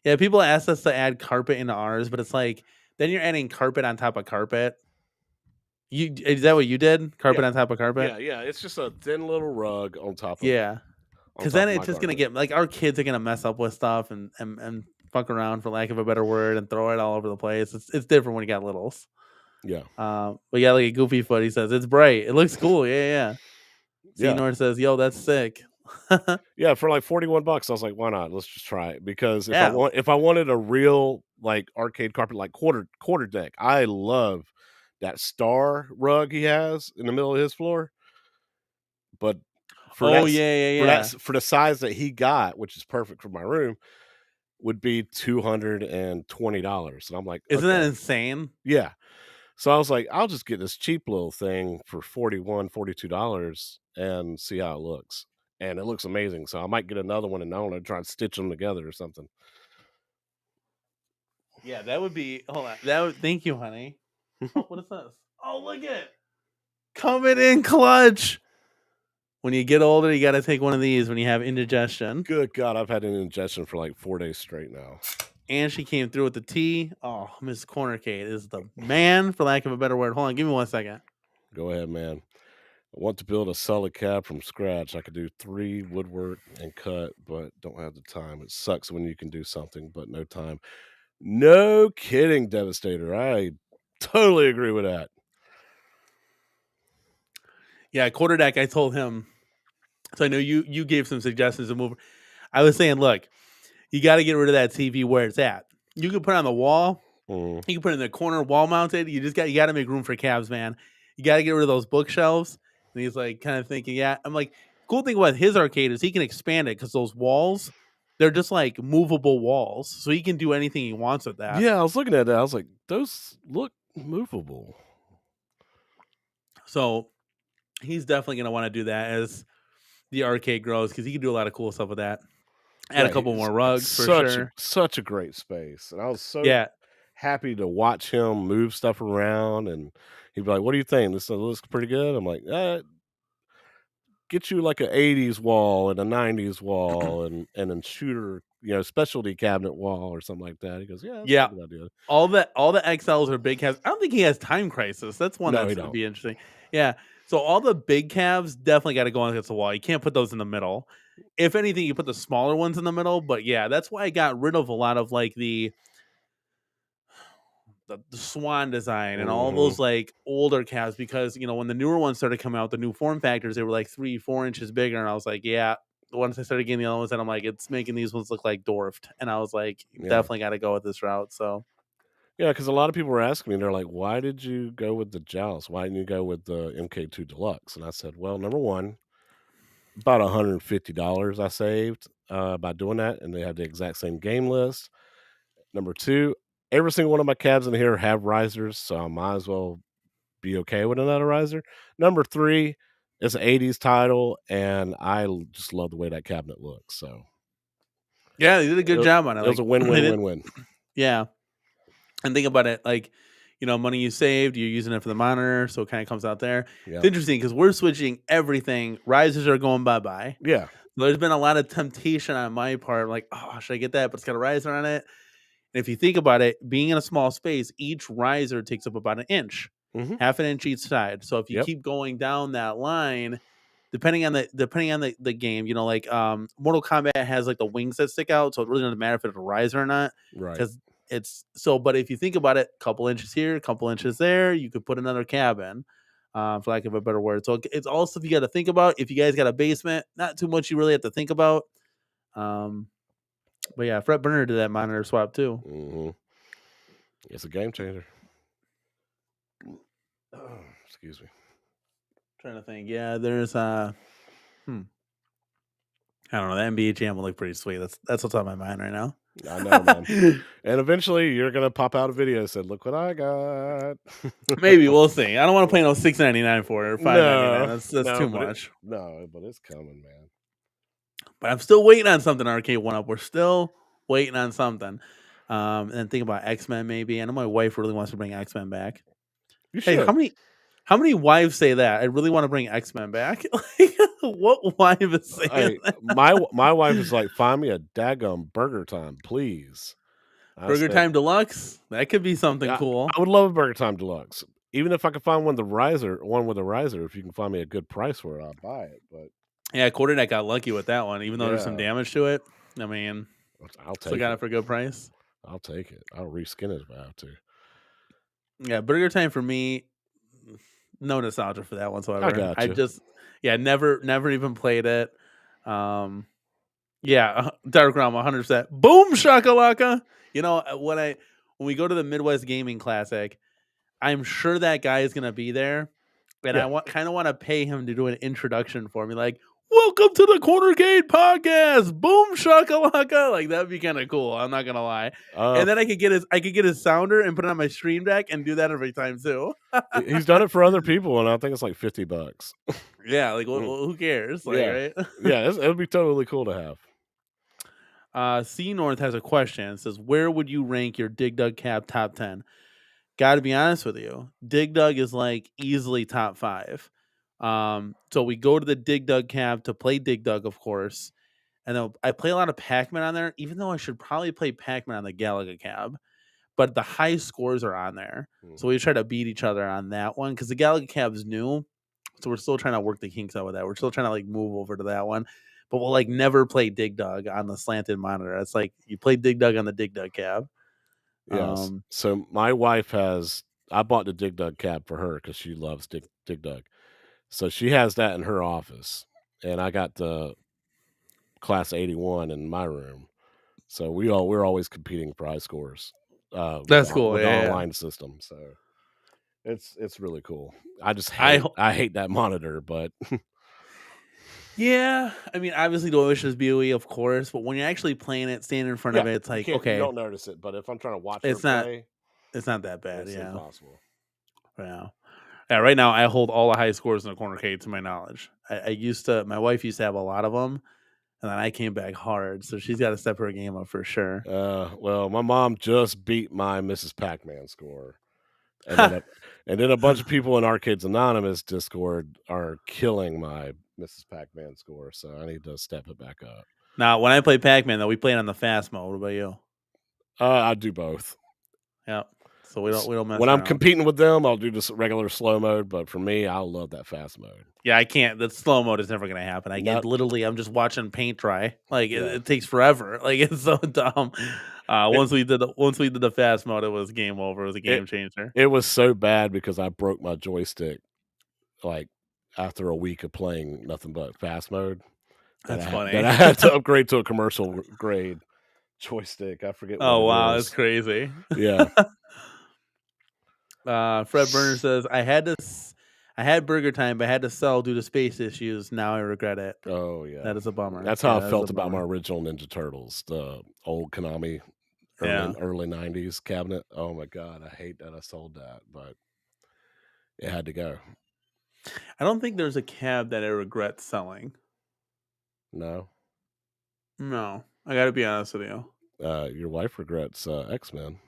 Yeah, people ask us to add carpet into ours, but it's like then you're adding carpet on top of carpet. Is that what you did? Carpet on top of carpet? Yeah. It's just a thin little rug on top of because then it's just gonna get like our kids are gonna mess up with stuff and fuck around, for lack of a better word, and throw it all over the place. It's different when you got littles. Yeah. But yeah, like a Goofy Foot, he says it's bright. It looks cool. Yeah. North says, "Yo, that's sick." Yeah, for like $41, I was like, why not? Let's just try it. Because if Yeah. I wanted a real like arcade carpet, like quarter deck, I love that star rug he has in the middle of his floor. But for Oh, yeah. for the size that he got, which is perfect for my room, would be $220. And I'm like, Isn't that okay. insane? Yeah. So I was like, I'll just get this cheap little thing for $42 and see how it looks. And it looks amazing. So I might get another one and I don't know, try and stitch them together or something. Yeah, that would be. Hold on. That would. Thank you, honey. Oh, what is this? Oh, look at coming in clutch. When you get older, you got to take one of these when you have indigestion. Good God, I've had an indigestion for like 4 days straight now. And she came through with the tea. Oh, Miss CornerCade is the man, for lack of a better word. Hold on, give me 1 second. Go ahead, man. I want to build a solid cab from scratch. I could do 3 woodwork and cut, but don't have the time. It sucks when you can do something, but no time. No kidding, Devastator. I totally agree with that. Yeah, quarter deck. I told him. So I know you gave some suggestions to move. I was saying, look, you got to get rid of that TV where it's at. You can put it on the wall. You can put it in the corner, wall mounted. You got to make room for cabs, man. You got to get rid of those bookshelves. And he's like, kind of thinking, yeah. I'm like, cool thing about his arcade is he can expand it because those walls, they're just like movable walls, so he can do anything he wants with that. Yeah, I was looking at that. I was like, those look movable. So he's definitely going to want to do that as the arcade grows because he can do a lot of cool stuff with that. Add a couple more rugs for sure. Such a great space, and I was so Yeah. happy to watch him move stuff around. And he'd be like, "What do you think? This looks pretty good." I'm like, "Get you like an '80s wall and a '90s wall, and then shooter, specialty cabinet wall or something like that." He goes, "Yeah, that's Yeah. a good idea." All the XLs are big calves. I don't think he has Time Crisis. That's one No, that's he going to don't. be interesting. Yeah. So all the big calves definitely got to go against the wall. You can't put those in the middle. If anything, you put the smaller ones in the middle. But yeah, that's why I got rid of a lot of like the swan design and all those like older calves because when the newer ones started coming out, the new form factors, they were like 3-4 inches bigger, and I was like, yeah. Once I started getting the other ones, and I'm like, it's making these ones look like dwarfed, and I was like, definitely got to go with this route. So yeah, because a lot of people were asking me, they're like, "Why did you go with the Joust? Why didn't you go with the MK2 Deluxe?" And I said, "Well, number one, about $150 I saved by doing that, and they have the exact same game list. Number two, every single one of my cabs in here have risers, so I might as well be okay with another riser. Number three, it's an '80s title, and I just love the way that cabinet looks. So yeah, they did a good job on it. it was Like a win-win-win-win. yeah. And think about it, like, money you saved, you're using it for the monitor, so it kind of comes out there. Yeah, It's interesting because we're switching everything. Risers are going bye-bye. yeah. There's been a lot of temptation on my part, like, oh, should I get that? But it's got a riser on it. And if you think about it, being in a small space, each riser takes up about an inch, Hmm. half an inch each side. So if you Yep. keep going down that line, depending on the game, like Mortal Kombat has like the wings that stick out, so it really doesn't matter if it's a riser or not, Right. because it's so. But if you think about it, couple inches here, couple inches there, you could put another cabin, for lack of a better word. So it's all stuff you got to think about. If you guys got a basement, not too much you really have to think about. But yeah, Fred Burner did that monitor swap too. Hmm. It's a game changer. Excuse me. Trying to think. Yeah, there's I don't know. The NBA Jam will look pretty sweet. That's what's on my mind right now. I know, man. And eventually, you're gonna pop out a video that said, "Look what I got." Maybe we'll see. I don't want to pay no $6.99 for it or $5.99. That's too much. But it's coming, man. But I'm still waiting on something. Arcade One Up. We're still waiting on something. And think about X-Men. Maybe. I know my wife really wants to bring X-Men back. You Hey, should. how many wives say that? I really want to bring X-Men back. Like, what wife is saying Hey, that? my wife is like, "Find me a daggum Burger Time, please." Burger Time Deluxe? That could be something cool. I would love a Burger Time Deluxe. Even if I could find one with a riser, if you can find me a good price for it, I'll buy it. But Yeah, Quarterdeck got lucky with that one, even though there's some damage to it. I mean, I'll still take got it. it for a good price. I'll take it. I'll reskin it if I have to. Yeah, Burger Time for me, no nostalgia for that whatsoever. I got you. Never even played it. Yeah, Dark Realm, 100%. Boom shakalaka. You know when we go to the Midwest Gaming Classic, I'm sure that guy is gonna be there, and Yeah. I kind of want to pay him to do an introduction for me, like "Welcome to the CornerCade podcast." Boom shakalaka. Like that'd be kind of cool. I'm not gonna lie. And then I could get his sounder and put it on my stream deck and do that every time too. He's done it for other people, and I think it's like $50. Yeah, like who cares? Like, Yeah, right? yeah, it would be totally cool to have. C North has a question. It says, "Where would you rank your Dig Dug Cap top 10?" Got to be honest with you, Dig Dug is like easily top 5. So we go to the Dig Dug Cap to play Dig Dug, of course, and then I play a lot of Pac-Man on there, even though I should probably play Pac-Man on the Galaga Cab. But the high scores are on there, so we try to beat each other on that one because the Galaga Cab is new, so we're still trying to work the kinks out with that. We're still trying to like move over to that one, but we'll like never play Dig Dug on the slanted monitor. It's like you play Dig Dug on the Dig Dug Cab. Yes. So my wife I bought the Dig Dug Cab for her because she loves Dig Dug. So she has that in her office, and I got the Class 81 in my room. So we're always competing for high scores. That's cool. With the Yeah. online system. So it's really cool. I just hate that monitor, but yeah, I mean, obviously the Ocean's BOE, of course, but when you're actually playing it, standing in front of it, it's like you okay, don't notice it. But if I'm trying to watch it's her not, play, it's not that bad. it's Yeah, impossible. Yeah. Yeah. Right now, I hold all the high scores in the CornerCade to my knowledge. My wife used to have a lot of them, and then I came back hard, so she's got to step her game up for sure. Well, my mom just beat my Mrs. Pac-Man score. And then a bunch of people in Arcades Anonymous Discord are killing my Mrs. Pac-Man score, so I need to step it back up. Now, when I play Pac-Man, though, we play it on the fast mode. What about you? I do both. Yeah, so we don't mess when around. I'm competing with them, I'll do this regular slow mode, but for me, I love that fast mode. Yeah, I can't. The slow mode is never going to happen. I'm just watching paint dry. Like it takes forever. Like it's so dumb. Once we did the fast mode, it was game over. It was a game changer. It was so bad because I broke my joystick like after a week of playing nothing but fast mode. That's funny. That I had to upgrade to a commercial grade joystick. I forget. Oh what wow, that's crazy. Yeah. Fred Burner says I had Burger Time, but I had to sell due to space issues. Now I regret it. Oh yeah, that is a bummer. That's how I felt about my original Ninja Turtles, the old Konami early 90s cabinet. Oh my god, I hate that I sold that, but it had to go. I don't think there's a cab that I regret selling. No, I got to be honest with you. Your wife regrets X-Men.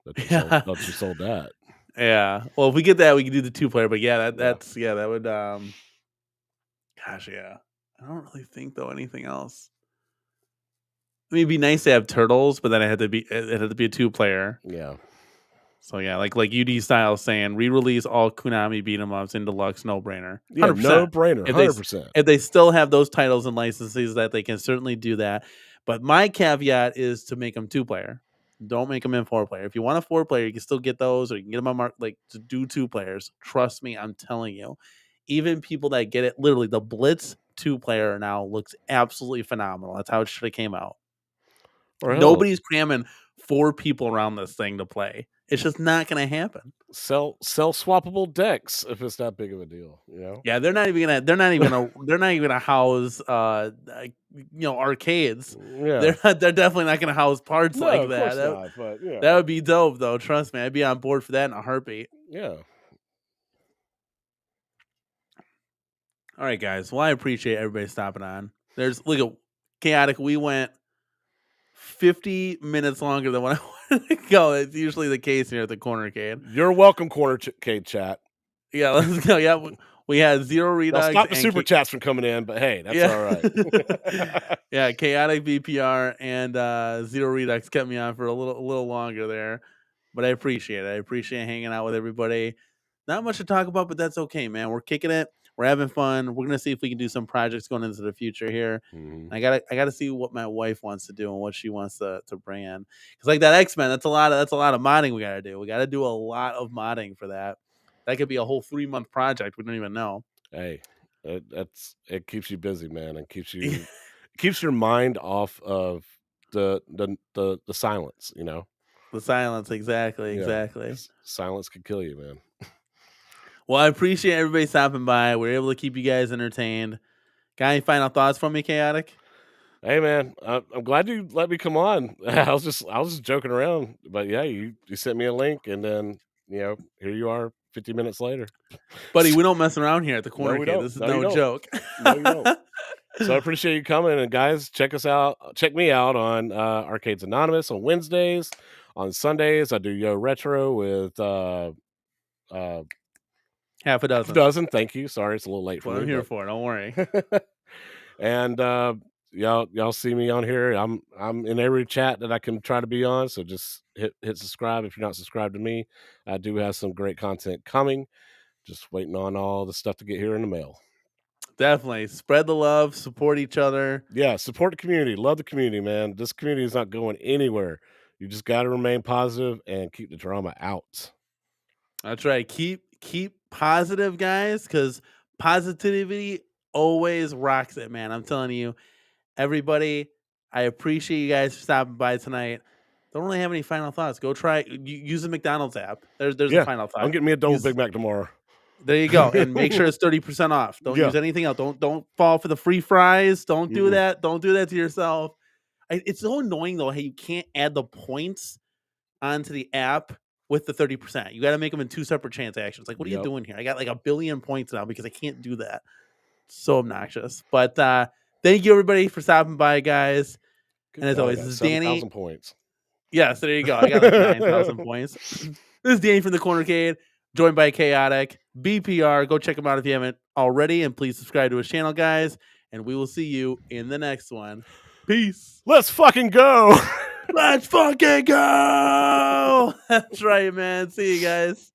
That you sold that. Yeah. Well, if we get that, we can do the 2-player. But yeah, that would. Gosh, yeah. I don't really think though anything else. I mean, it'd be nice to have Turtles, but then it had to be a 2-player. Yeah. So yeah, like UD style saying re-release all Konami beat 'em ups in deluxe, no brainer. 100%. Yeah, no brainer. 100%. If they still have those titles and licenses, that they can certainly do that. But my caveat is to make them 2-player. Don't make them in 4-player. If you want a 4-player, you can still get those, or you can get them on to do 2 players. Trust me, I'm telling you. Even people that get it, literally the Blitz 2-player now looks absolutely phenomenal. That's how it should have came out. Nobody's cramming 4 people around this thing to play. It's just not going to happen. Sell swappable decks if it's that big of a deal, you know? Yeah, they're not even gonna house arcades. Yeah. They're definitely not gonna house parts like that. That would be dope though. Trust me, I'd be on board for that in a heartbeat. Yeah. All right, guys. Well, I appreciate everybody stopping on. Look at Chaotic. We went 50 minutes longer than what I wanted to go. It's usually the case here at the CornerCade. You're welcome, CornerCade chat. Yeah, let's go. Yeah, we had Zero Redux. Now stop the super chats from coming in, but hey, that's all right. Yeah, Chaotic BPR and Zero Redux kept me on for a little longer there, but I appreciate it. I appreciate hanging out with everybody. Not much to talk about, but that's okay, man. We're kicking it. We're having fun. We're gonna see if we can do some projects going into the future here. Mm-hmm. I gotta see what my wife wants to do and what she wants to bring in. Because like that X-Men, that's a lot of modding we gotta do. We gotta do a lot of modding for that. That could be a whole 3-month project. We don't even know. Hey, It keeps you busy, man, and keeps your mind off of the silence, you know? The silence, exactly, Yeah, exactly. 'cause silence could kill you, man. Well, I appreciate everybody stopping by. We're able to keep you guys entertained. Got any final thoughts from me, Chaotic? Hey, man, I'm glad you let me come on. I was just joking around, but yeah, you sent me a link, and then here you are, 50 minutes later. Buddy, we don't mess around here at the No, Corner we Kid. don't. This is No, you no don't. joke. No, you don't. So I appreciate you coming, and guys, check us out. Check me out on Arcades Anonymous on Wednesdays. On Sundays, I do Yo Retro with uh, Half a half a dozen. dozen. Thank you. Sorry, it's a little late That's for what me, I'm here for. Don't worry. and y'all see me on here. I'm in every chat that I can try to be on. So just hit subscribe if you're not subscribed to me. I do have some great content coming. Just waiting on all the stuff to get here in the mail. Definitely. Spread the love, support each other. Yeah, support the community. Love the community, man. This community is not going anywhere. You just got to remain positive and keep the drama out. That's right. Keep positive, guys, because positivity always rocks it, man. I'm telling you, everybody, I appreciate you guys for stopping by tonight. Don't really have any final thoughts. Go try use the McDonald's app. There's a Yeah, final I'm thought. getting me a double Use, Big Mac tomorrow. there you go, and make sure it's 30% off. Don't Yeah. use anything else. Don't fall for the free fries. Don't do Mm-mm. that. Don't do that to yourself. It's so annoying though. Hey, you can't add the points onto the app with the 30%. You got to make them in 2 separate transactions. Like, what are you Yep. doing here? I got like 1 billion points now because I can't do that. So obnoxious. But thank you everybody for stopping by, guys. Good And as God, I always, got this is Danny. 7,000 points. Yes, there you go. I got like 9,000 points. This is Danny from the CornerCade, joined by Chaotic, BPR. Go check him out if you haven't already, and please subscribe to his channel, guys. And we will see you in the next one. Peace. Let's fucking go. Let's fucking go. That's right, man. See you guys.